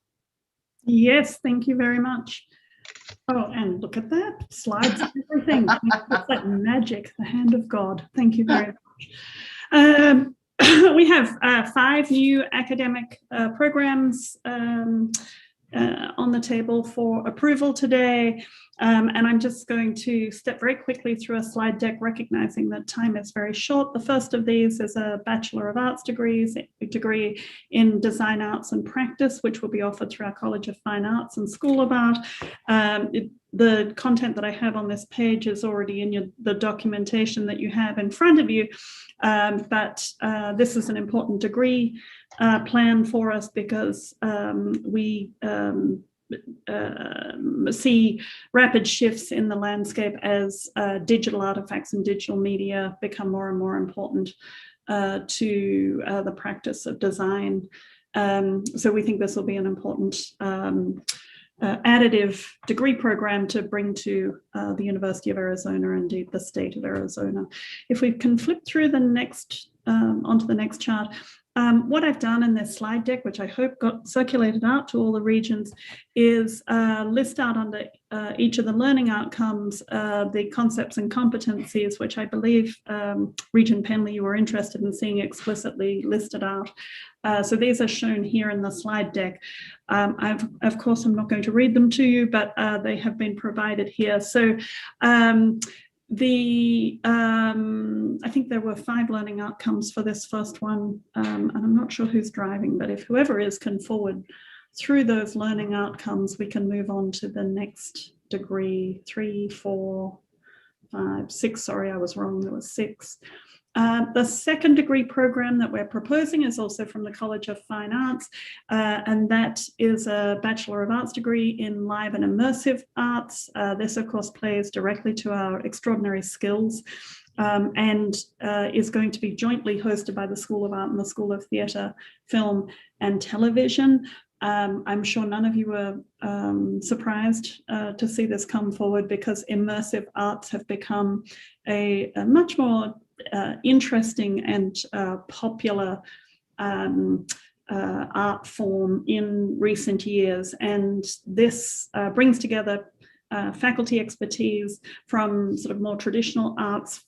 Yes, thank you very much. Oh, and look at that, slides and everything. It's like magic, the hand of God. Thank you very much. We have 5 new academic programs on the table for approval today. And I'm just going to step very quickly through a slide deck, recognizing that time is very short. The first of these is a Bachelor of Arts degree in Design Arts and Practice, which will be offered through our College of Fine Arts and School of Art. The content that I have on this page is already in the documentation that you have in front of you, but this is an important degree plan for us because we see rapid shifts in the landscape as digital artifacts and digital media become more and more important to the practice of design. So we think this will be an important additive degree program to bring to the University of Arizona, and indeed the state of Arizona. If we can flip through the next onto the next chart. What I've done in this slide deck, which I hope got circulated out to all the regions, is list out under each of the learning outcomes the concepts and competencies, which I believe, Region Penley, you were interested in seeing explicitly listed out. So these are shown here in the slide deck. Of course, I'm not going to read them to you, but they have been provided here. So I think there were 5 learning outcomes for this first one, and I'm not sure who's driving, but if whoever is can forward through those learning outcomes, we can move on to the next degree. 3, 4, 5, 6. Sorry, I was wrong. There was 6. The second degree program that we're proposing is also from the College of Fine Arts, and that is a Bachelor of Arts degree in Live and Immersive Arts. This, of course, plays directly to our extraordinary skills and is going to be jointly hosted by the School of Art and the School of Theatre, Film and Television. I'm sure none of you were surprised to see this come forward, because immersive arts have become a much more interesting and popular art form in recent years. And this brings together faculty expertise from sort of more traditional arts,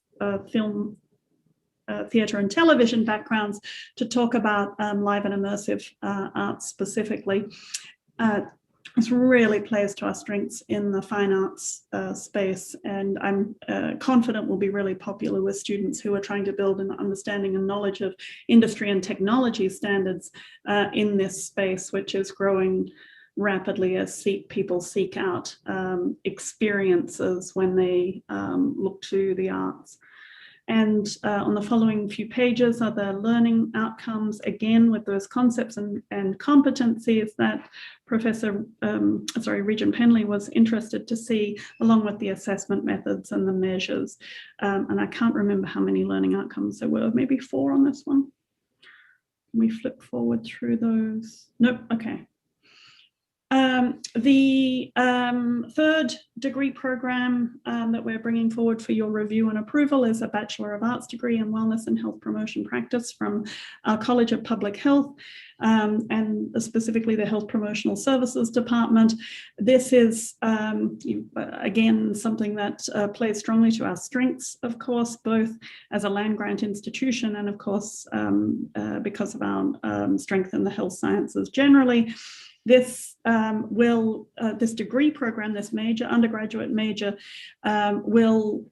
film, theatre and television backgrounds to talk about live and immersive arts specifically. This really plays to our strengths in the fine arts space, and I'm confident will be really popular with students who are trying to build an understanding and knowledge of industry and technology standards in this space, which is growing rapidly as people seek out experiences when they look to the arts. And on the following few pages are the learning outcomes, again with those concepts and competencies that Regent Penley was interested to see, along with the assessment methods and the measures. And I can't remember how many learning outcomes there were, maybe 4 on this one. Can we flip forward through those? Nope, okay. The third degree program that we're bringing forward for your review and approval is a Bachelor of Arts degree in Wellness and Health Promotion Practice from our College of Public Health, and specifically the Health Promotional Services Department. This is, again, something that plays strongly to our strengths, of course, both as a land-grant institution and, of course, because of our strength in the health sciences generally. This this degree program, this major, undergraduate major, will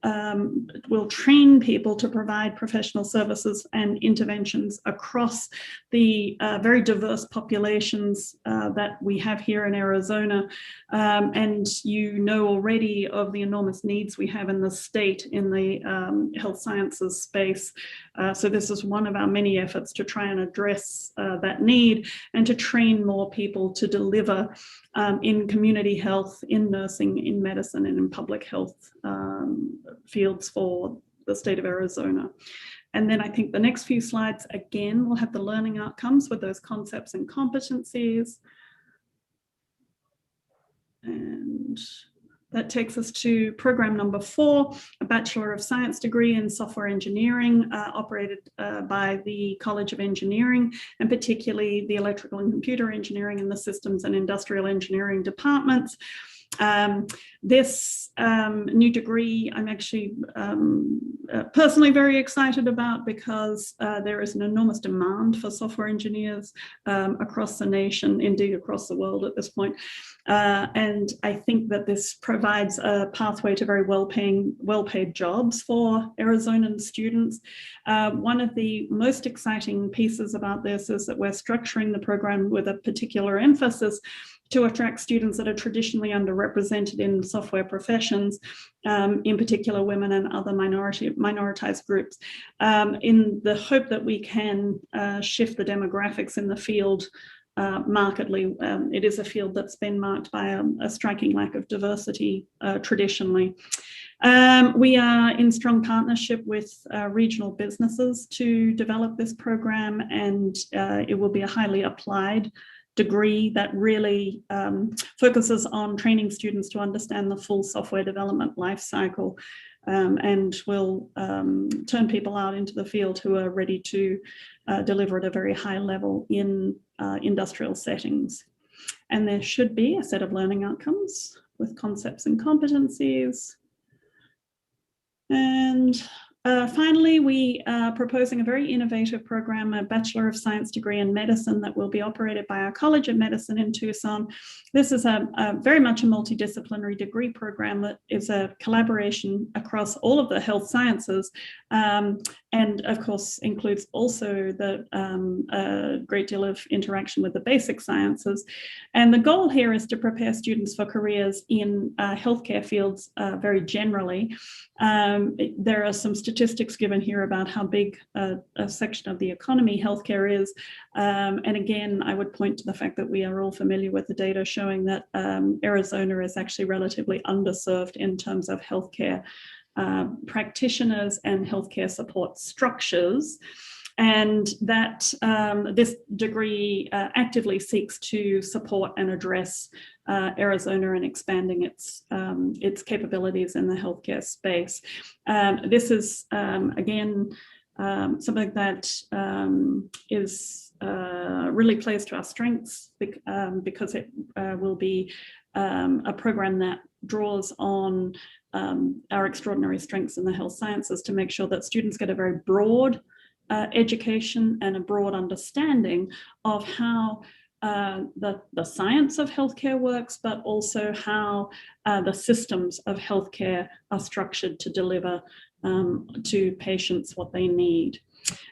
train people to provide professional services and interventions across the very diverse populations that we have here in Arizona. And you know already of the enormous needs we have in the state in the health sciences space. So this is one of our many efforts to try and address that need and to train more people to deliver in community health, in nursing, in medicine, and in public health fields for the state of Arizona. And then I think the next few slides, again, will have the learning outcomes with those concepts and competencies. And that takes us to program number 4, a Bachelor of Science degree in software engineering, operated by the College of Engineering, and particularly the electrical and computer engineering and the systems and industrial engineering departments. This new degree I'm actually personally very excited about because there is an enormous demand for software engineers across the nation, indeed across the world at this point. And I think that this provides a pathway to very well-paid jobs for Arizonan students. One of the most exciting pieces about this is that we're structuring the program with a particular emphasis to attract students that are traditionally underrepresented in software professions, in particular women and other minoritized groups, in the hope that we can shift the demographics in the field markedly. It is a field that's been marked by a striking lack of diversity traditionally. We are in strong partnership with regional businesses to develop this program, and it will be a highly applied degree that really focuses on training students to understand the full software development life cycle, and will turn people out into the field who are ready to deliver at a very high level in industrial settings. And there should be a set of learning outcomes with concepts and competencies. And finally, we are proposing a very innovative program, a Bachelor of Science degree in medicine that will be operated by our College of Medicine in Tucson. This is a very much a multidisciplinary degree program that is a collaboration across all of the health sciences, and of course includes also a great deal of interaction with the basic sciences. And the goal here is to prepare students for careers in healthcare fields very generally. There are some statistics given here about how big a section of the economy healthcare is. And again, I would point to the fact that we are all familiar with the data showing that Arizona is actually relatively underserved in terms of healthcare practitioners and healthcare support structures. And that this degree actively seeks to support and address Arizona and expanding its capabilities in the healthcare space. This is again something that is really plays to our strengths because it will be a program that draws on our extraordinary strengths in the health sciences to make sure that students get a very broad education and a broad understanding of how the science of healthcare works, but also how the systems of healthcare are structured to deliver to patients what they need.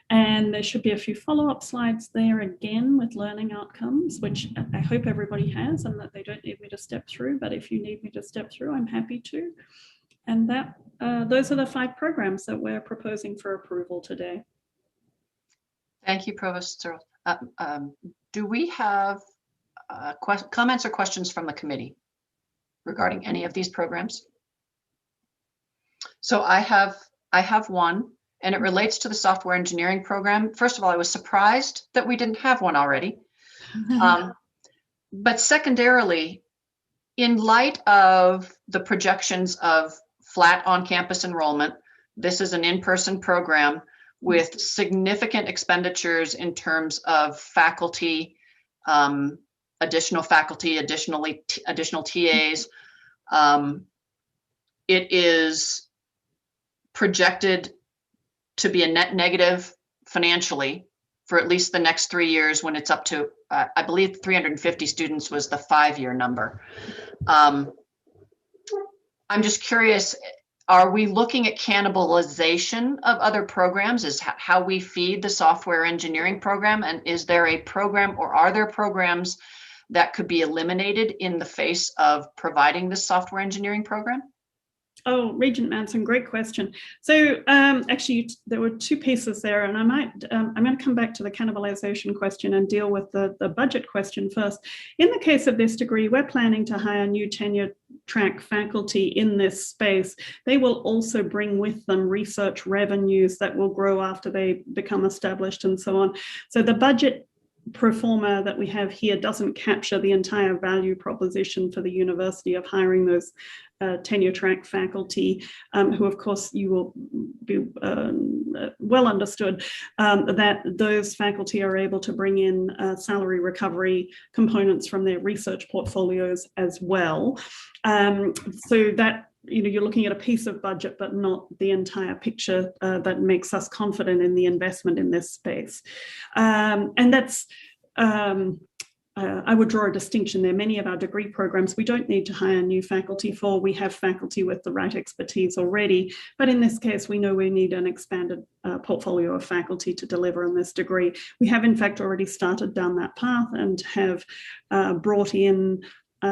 And there should be a few follow-up slides there again with learning outcomes, which I hope everybody has and that they don't need me to step through, but if you need me to step through, I'm happy to. And that those are the 5 programs that we're proposing for approval today. Thank you, Provost Searle. Do we have comments or questions from the committee regarding any of these programs? So I have one, and it relates to the software engineering program. First of all, I was surprised that we didn't have one already. But secondarily, in light of the projections of flat on-campus enrollment, this is an in-person program with significant expenditures in terms of faculty, additional TAs. It is projected to be a net negative financially for at least the next 3 years when it's up to, I believe 350 students was the 5-year number. I'm just curious, are we looking at cannibalization of other programs? Is how we feed the software engineering program? And is there a program, or are there programs that could be eliminated in the face of providing this software engineering program? Oh, Regent Manson, great question. So actually, there were two pieces there, and I'm going to come back to the cannibalization question and deal with the budget question first. In the case of this degree, we're planning to hire new tenure track faculty in this space. They will also bring with them research revenues that will grow after they become established and so on. So the budget pro forma that we have here doesn't capture the entire value proposition for the university of hiring those tenure track faculty, who of course you will be well understood that those faculty are able to bring in salary recovery components from their research portfolios as well. So that, you know, you're looking at a piece of budget, but not the entire picture that makes us confident in the investment in this space. And that's, I would draw a distinction there. Many of our degree programs, we don't need to hire new faculty for. We have faculty with the right expertise already. But in this case, we know we need an expanded portfolio of faculty to deliver on this degree. We have, in fact, already started down that path and have brought in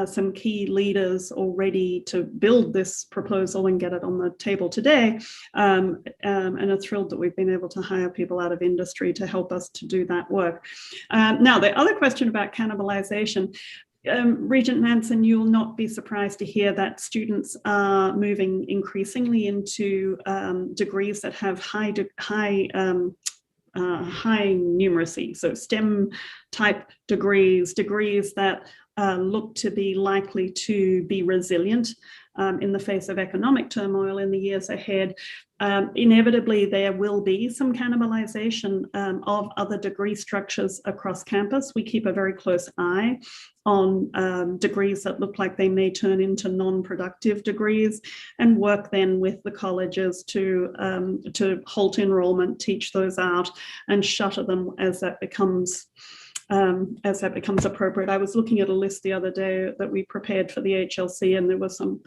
some key leaders already to build this proposal and get it on the table today, and are thrilled that we've been able to hire people out of industry to help us to do that work. Now, the other question about cannibalization, Regent Manson, you will not be surprised to hear that students are moving increasingly into degrees that have high numeracy, so STEM type degrees that look to be likely to be resilient in the face of economic turmoil in the years ahead. Inevitably, there will be some cannibalization of other degree structures across campus. We keep a very close eye on degrees that look like they may turn into non-productive degrees, and work then with the colleges to halt enrollment, teach those out, and shutter them as that becomes appropriate. I was looking at a list the other day that we prepared for the HLC, and there were some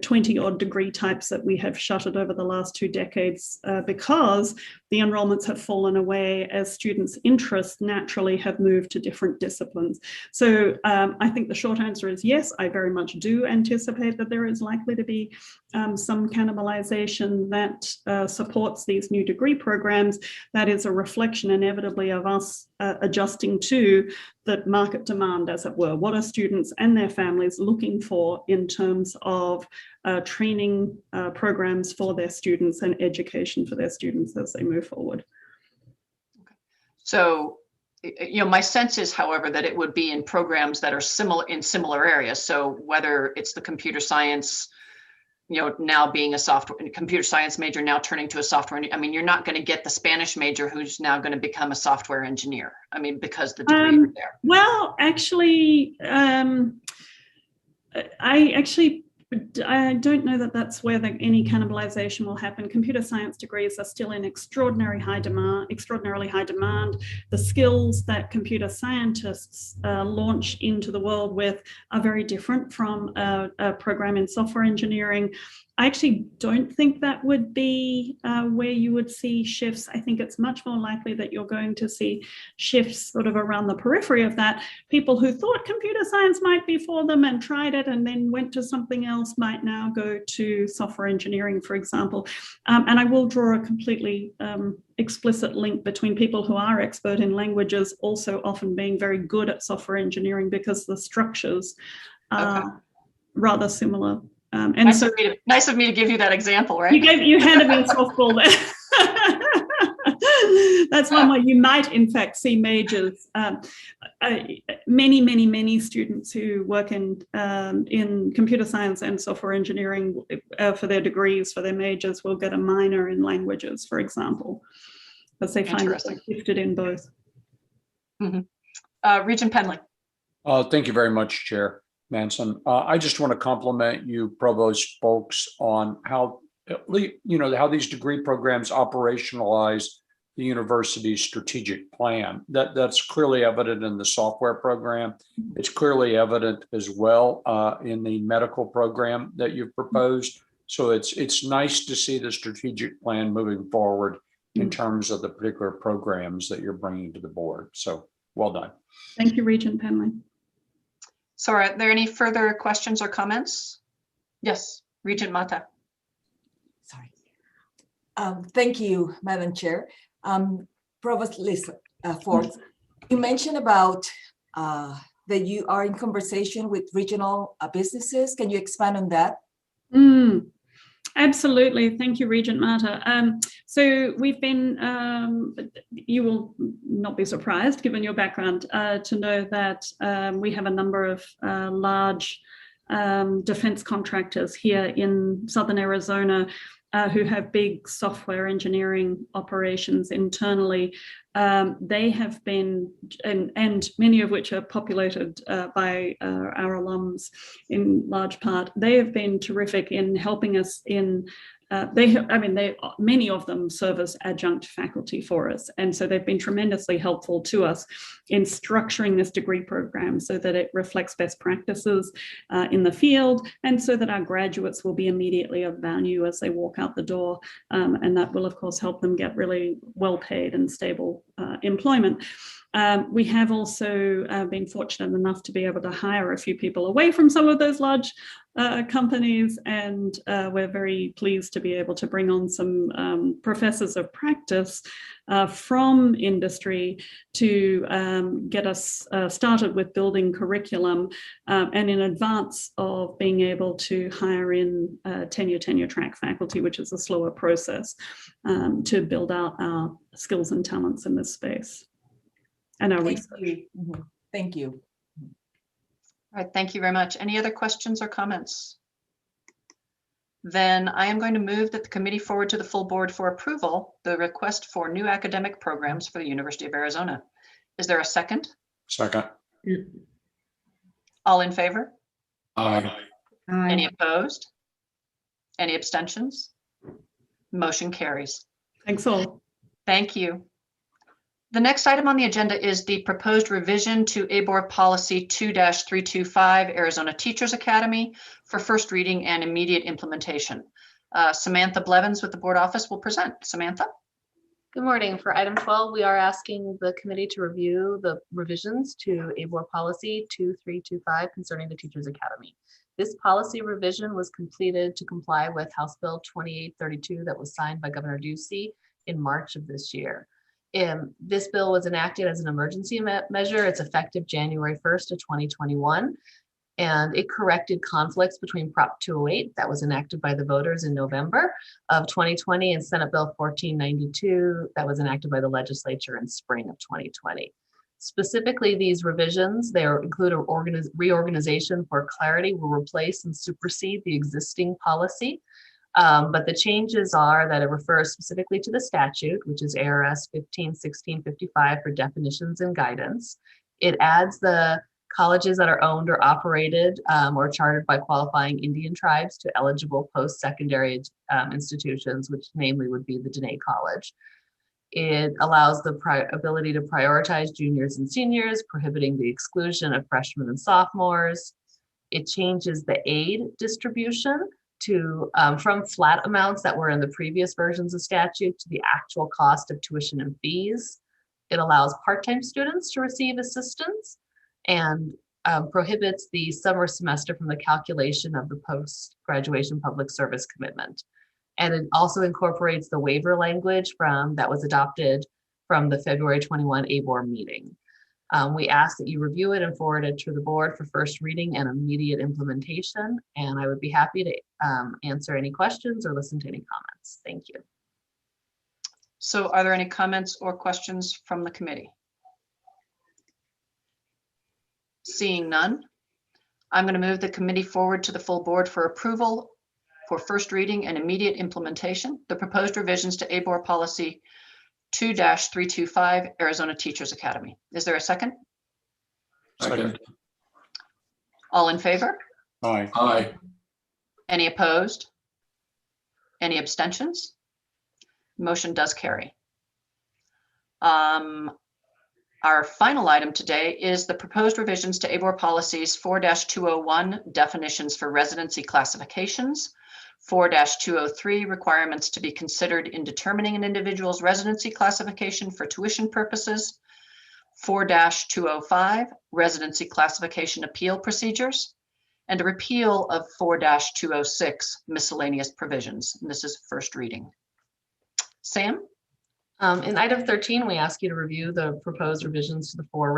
20 odd degree types that we have shuttered over the last 2 decades because the enrollments have fallen away as students' interests naturally have moved to different disciplines. So I think the short answer is yes, I very much do anticipate that there is likely to be some cannibalization that supports these new degree programs. That is a reflection inevitably of us adjusting to the market demand, as it were. What are students and their families looking for in terms of training programs for their students and education for their students as they move forward? So, you know, my sense is, however, that it would be in programs that are similar areas. So whether it's the computer science, you know, now being a computer science major, now turning to a software. I mean, you're not going to get the Spanish major who's now going to become a software engineer. I mean, because the degree are there. Well, actually, I don't know that that's where any cannibalization will happen. Computer science degrees are still in extraordinarily high demand. The skills that computer scientists launch into the world with are very different from a program in software engineering. I actually don't think that would be where you would see shifts. I think it's much more likely that you're going to see shifts sort of around the periphery of that. People who thought computer science might be for them and tried it and then went to something else might now go to software engineering, for example. And I will draw a completely explicit link between people who are expert in languages also often being very good at software engineering because the structures are rather similar. And nice of me to give you that example, right? You handed me a softball there. That's one where you might, in fact, see majors. Many students who work in computer science and software engineering for their degrees, for their majors, will get a minor in languages, for example, because they find that they're gifted in both. Mm-hmm. Regent Penley. Thank you very much, Chair Manson. I just want to compliment you, Provost folks, on how, you know, how these degree programs operationalize the university's strategic plan. That's clearly evident in the software program. It's clearly evident as well in the medical program that you've proposed. So it's nice to see the strategic plan moving forward in terms of the particular programs that you're bringing to the board. So well done. Thank you, Regent Penley. So are there any further questions or comments? Yes, Regent Mata. Sorry. Thank you, Madam Chair. Provost Forbes, you mentioned about that you are in conversation with regional businesses. Can you expand on that? Absolutely. Thank you, Regent Mata. So we've been, you will not be surprised, given your background, to know that we have a number of large defense contractors here in Southern Arizona who have big software engineering operations internally. They have been, and many of which are populated by our alums in large part, they have been terrific in helping us in many of them serve as adjunct faculty for us. And so they've been tremendously helpful to us in structuring this degree program so that it reflects best practices in the field, and so that our graduates will be immediately of value as they walk out the door. And that will, of course, help them get really well-paid and stable employment. We have also been fortunate enough to be able to hire a few people away from some of those large companies, and we're very pleased to be able to bring on some professors of practice from industry to get us started with building curriculum, and in advance of being able to hire in tenure track faculty, which is a slower process, to build out our skills and talents in this space and our research. Thank you. All right, thank you very much. Any other questions or comments? Then I am going to move that the committee forward to the full board for approval the request for new academic programs for the University of Arizona. Is there a second? Second. All in favor? Aye. Any opposed? Any abstentions? Motion carries. Thanks all. Thank you. The next item on the agenda is the proposed revision to ABOR Policy 2-325 Arizona Teachers Academy for first reading and immediate implementation. Samantha Blevins with the board office will present. Samantha? Good morning. For item 12, we are asking the committee to review the revisions to ABOR Policy 2325 concerning the Teachers Academy. This policy revision was completed to comply with House Bill 2832 that was signed by Governor Ducey in March of this year. This bill was enacted as an emergency measure. It's effective January 1st of 2021, and it corrected conflicts between Prop 208 that was enacted by the voters in November of 2020 and Senate Bill 1492 that was enacted by the legislature in spring of 2020. Specifically, these revisions, they include a reorganization for clarity, will replace and supersede the existing policy. But the changes are that it refers specifically to the statute, which is ARS 151655 for definitions and guidance. It adds the colleges that are owned or operated or chartered by qualifying Indian tribes to eligible post-secondary institutions, which namely would be the Dene College. It allows the ability to prioritize juniors and seniors, prohibiting the exclusion of freshmen and sophomores. It changes the aid distribution to from flat amounts that were in the previous versions of statute to the actual cost of tuition and fees. It allows part-time students to receive assistance and prohibits the summer semester from the calculation of the post-graduation public service commitment. And it also incorporates the waiver language that was adopted from the February 21 ABOR meeting. We ask that you review it and forward it to the board for first reading and immediate implementation. And I would be happy to answer any questions or listen to any comments. Thank you. So are there any comments or questions from the committee? Seeing none, I'm going to move the committee forward to the full board for approval for first reading and immediate implementation, the proposed revisions to ABOR Policy 2-325 Arizona Teachers Academy. Is there a second? Second. All in favor? Aye. Aye. Any opposed? Any abstentions? Motion does carry. Our final item today is the proposed revisions to ABOR policies 4-201, definitions for residency classifications, 4-203, requirements to be considered in determining an individual's residency classification for tuition purposes, 4-205, residency classification appeal procedures, and a repeal of 4-206, miscellaneous provisions. And this is first reading. Sam? In item 13, we ask you to review the proposed revisions to the 4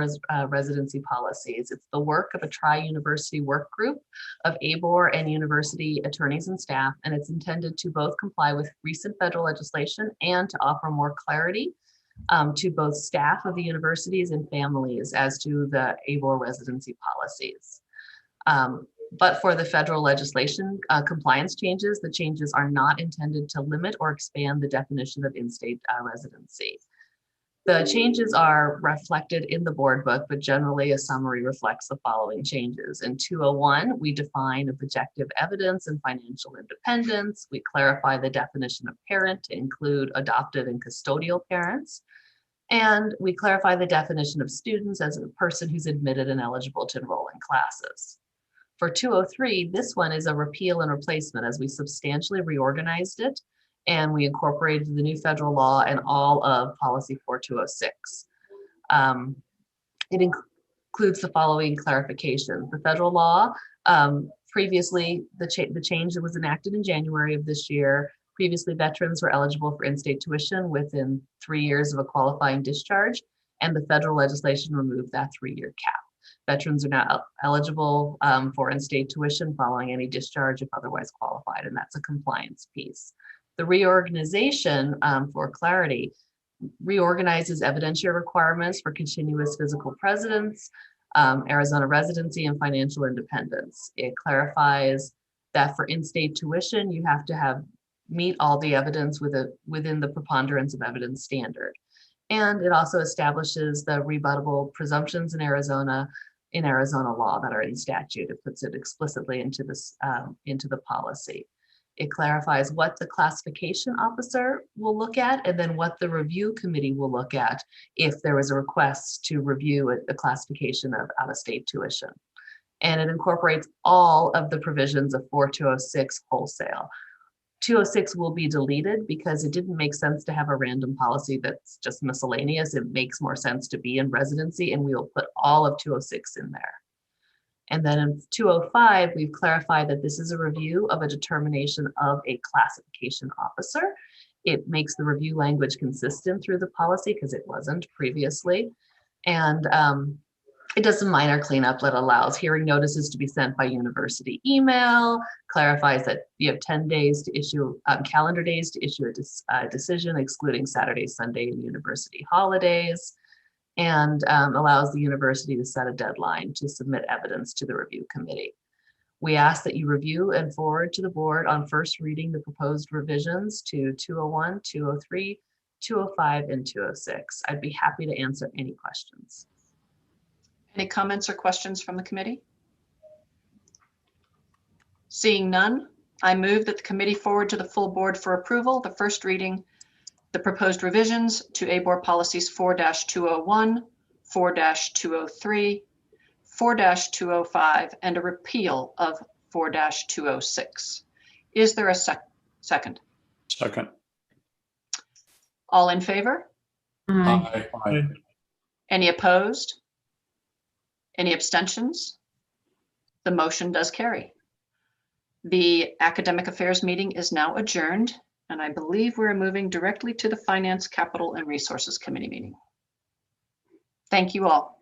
residency policies. It's the work of a tri-university work group of ABOR and university attorneys and staff, and it's intended to both comply with recent federal legislation and to offer more clarity to both staff of the universities and families as to the ABOR residency policies. But for the federal legislation compliance changes, the changes are not intended to limit or expand the definition of in-state residency. The changes are reflected in the board book, but generally a summary reflects the following changes. In 201, we define objective evidence and financial independence. We clarify the definition of parent to include adoptive and custodial parents. And we clarify the definition of students as a person who's admitted and eligible to enroll in classes. For 203, this one is a repeal and replacement as we substantially reorganized it and we incorporated the new federal law and all of policy 4206. It includes the following clarifications. The federal law, previously the change that was enacted in January of this year, previously veterans were eligible for in-state tuition within 3 years of a qualifying discharge, and the federal legislation removed that 3-year cap. Veterans are now eligible for in-state tuition following any discharge if otherwise qualified, and that's a compliance piece. The reorganization, for clarity, reorganizes evidentiary requirements for continuous physical presence, Arizona residency, and financial independence. It clarifies that for in-state tuition, you have to meet all the evidence within the preponderance of evidence standard. And it also establishes the rebuttable presumptions in Arizona law that are in statute. It puts it explicitly into the policy. It clarifies what the classification officer will look at and then what the review committee will look at if there was a request to review a classification of out-of-state tuition. And it incorporates all of the provisions of 4206 wholesale. 206 will be deleted because it didn't make sense to have a random policy that's just miscellaneous. It makes more sense to be in residency, and we will put all of 206 in there. And then in 205, we've clarified that this is a review of a determination of a classification officer. It makes the review language consistent through the policy because it wasn't previously. And it does some minor cleanup that allows hearing notices to be sent by university email, clarifies that you have 10 days to issue, calendar days to issue a decision excluding Saturday, Sunday, and university holidays, and allows the university to set a deadline to submit evidence to the review committee. We ask that you review and forward to the board on first reading the proposed revisions to 201, 203, 205, and 206. I'd be happy to answer any questions. Any comments or questions from the committee? Seeing none, I move that the committee forward to the full board for approval the first reading, the proposed revisions to ABOR policies 4-201, 4-203, 4-205, and a repeal of 4-206. Is there a second? Second. All in favor? Aye. Aye. Any opposed? Any abstentions? The motion does carry. The Academic Affairs meeting is now adjourned, and I believe we're moving directly to the Finance, Capital, and Resources Committee meeting. Thank you all.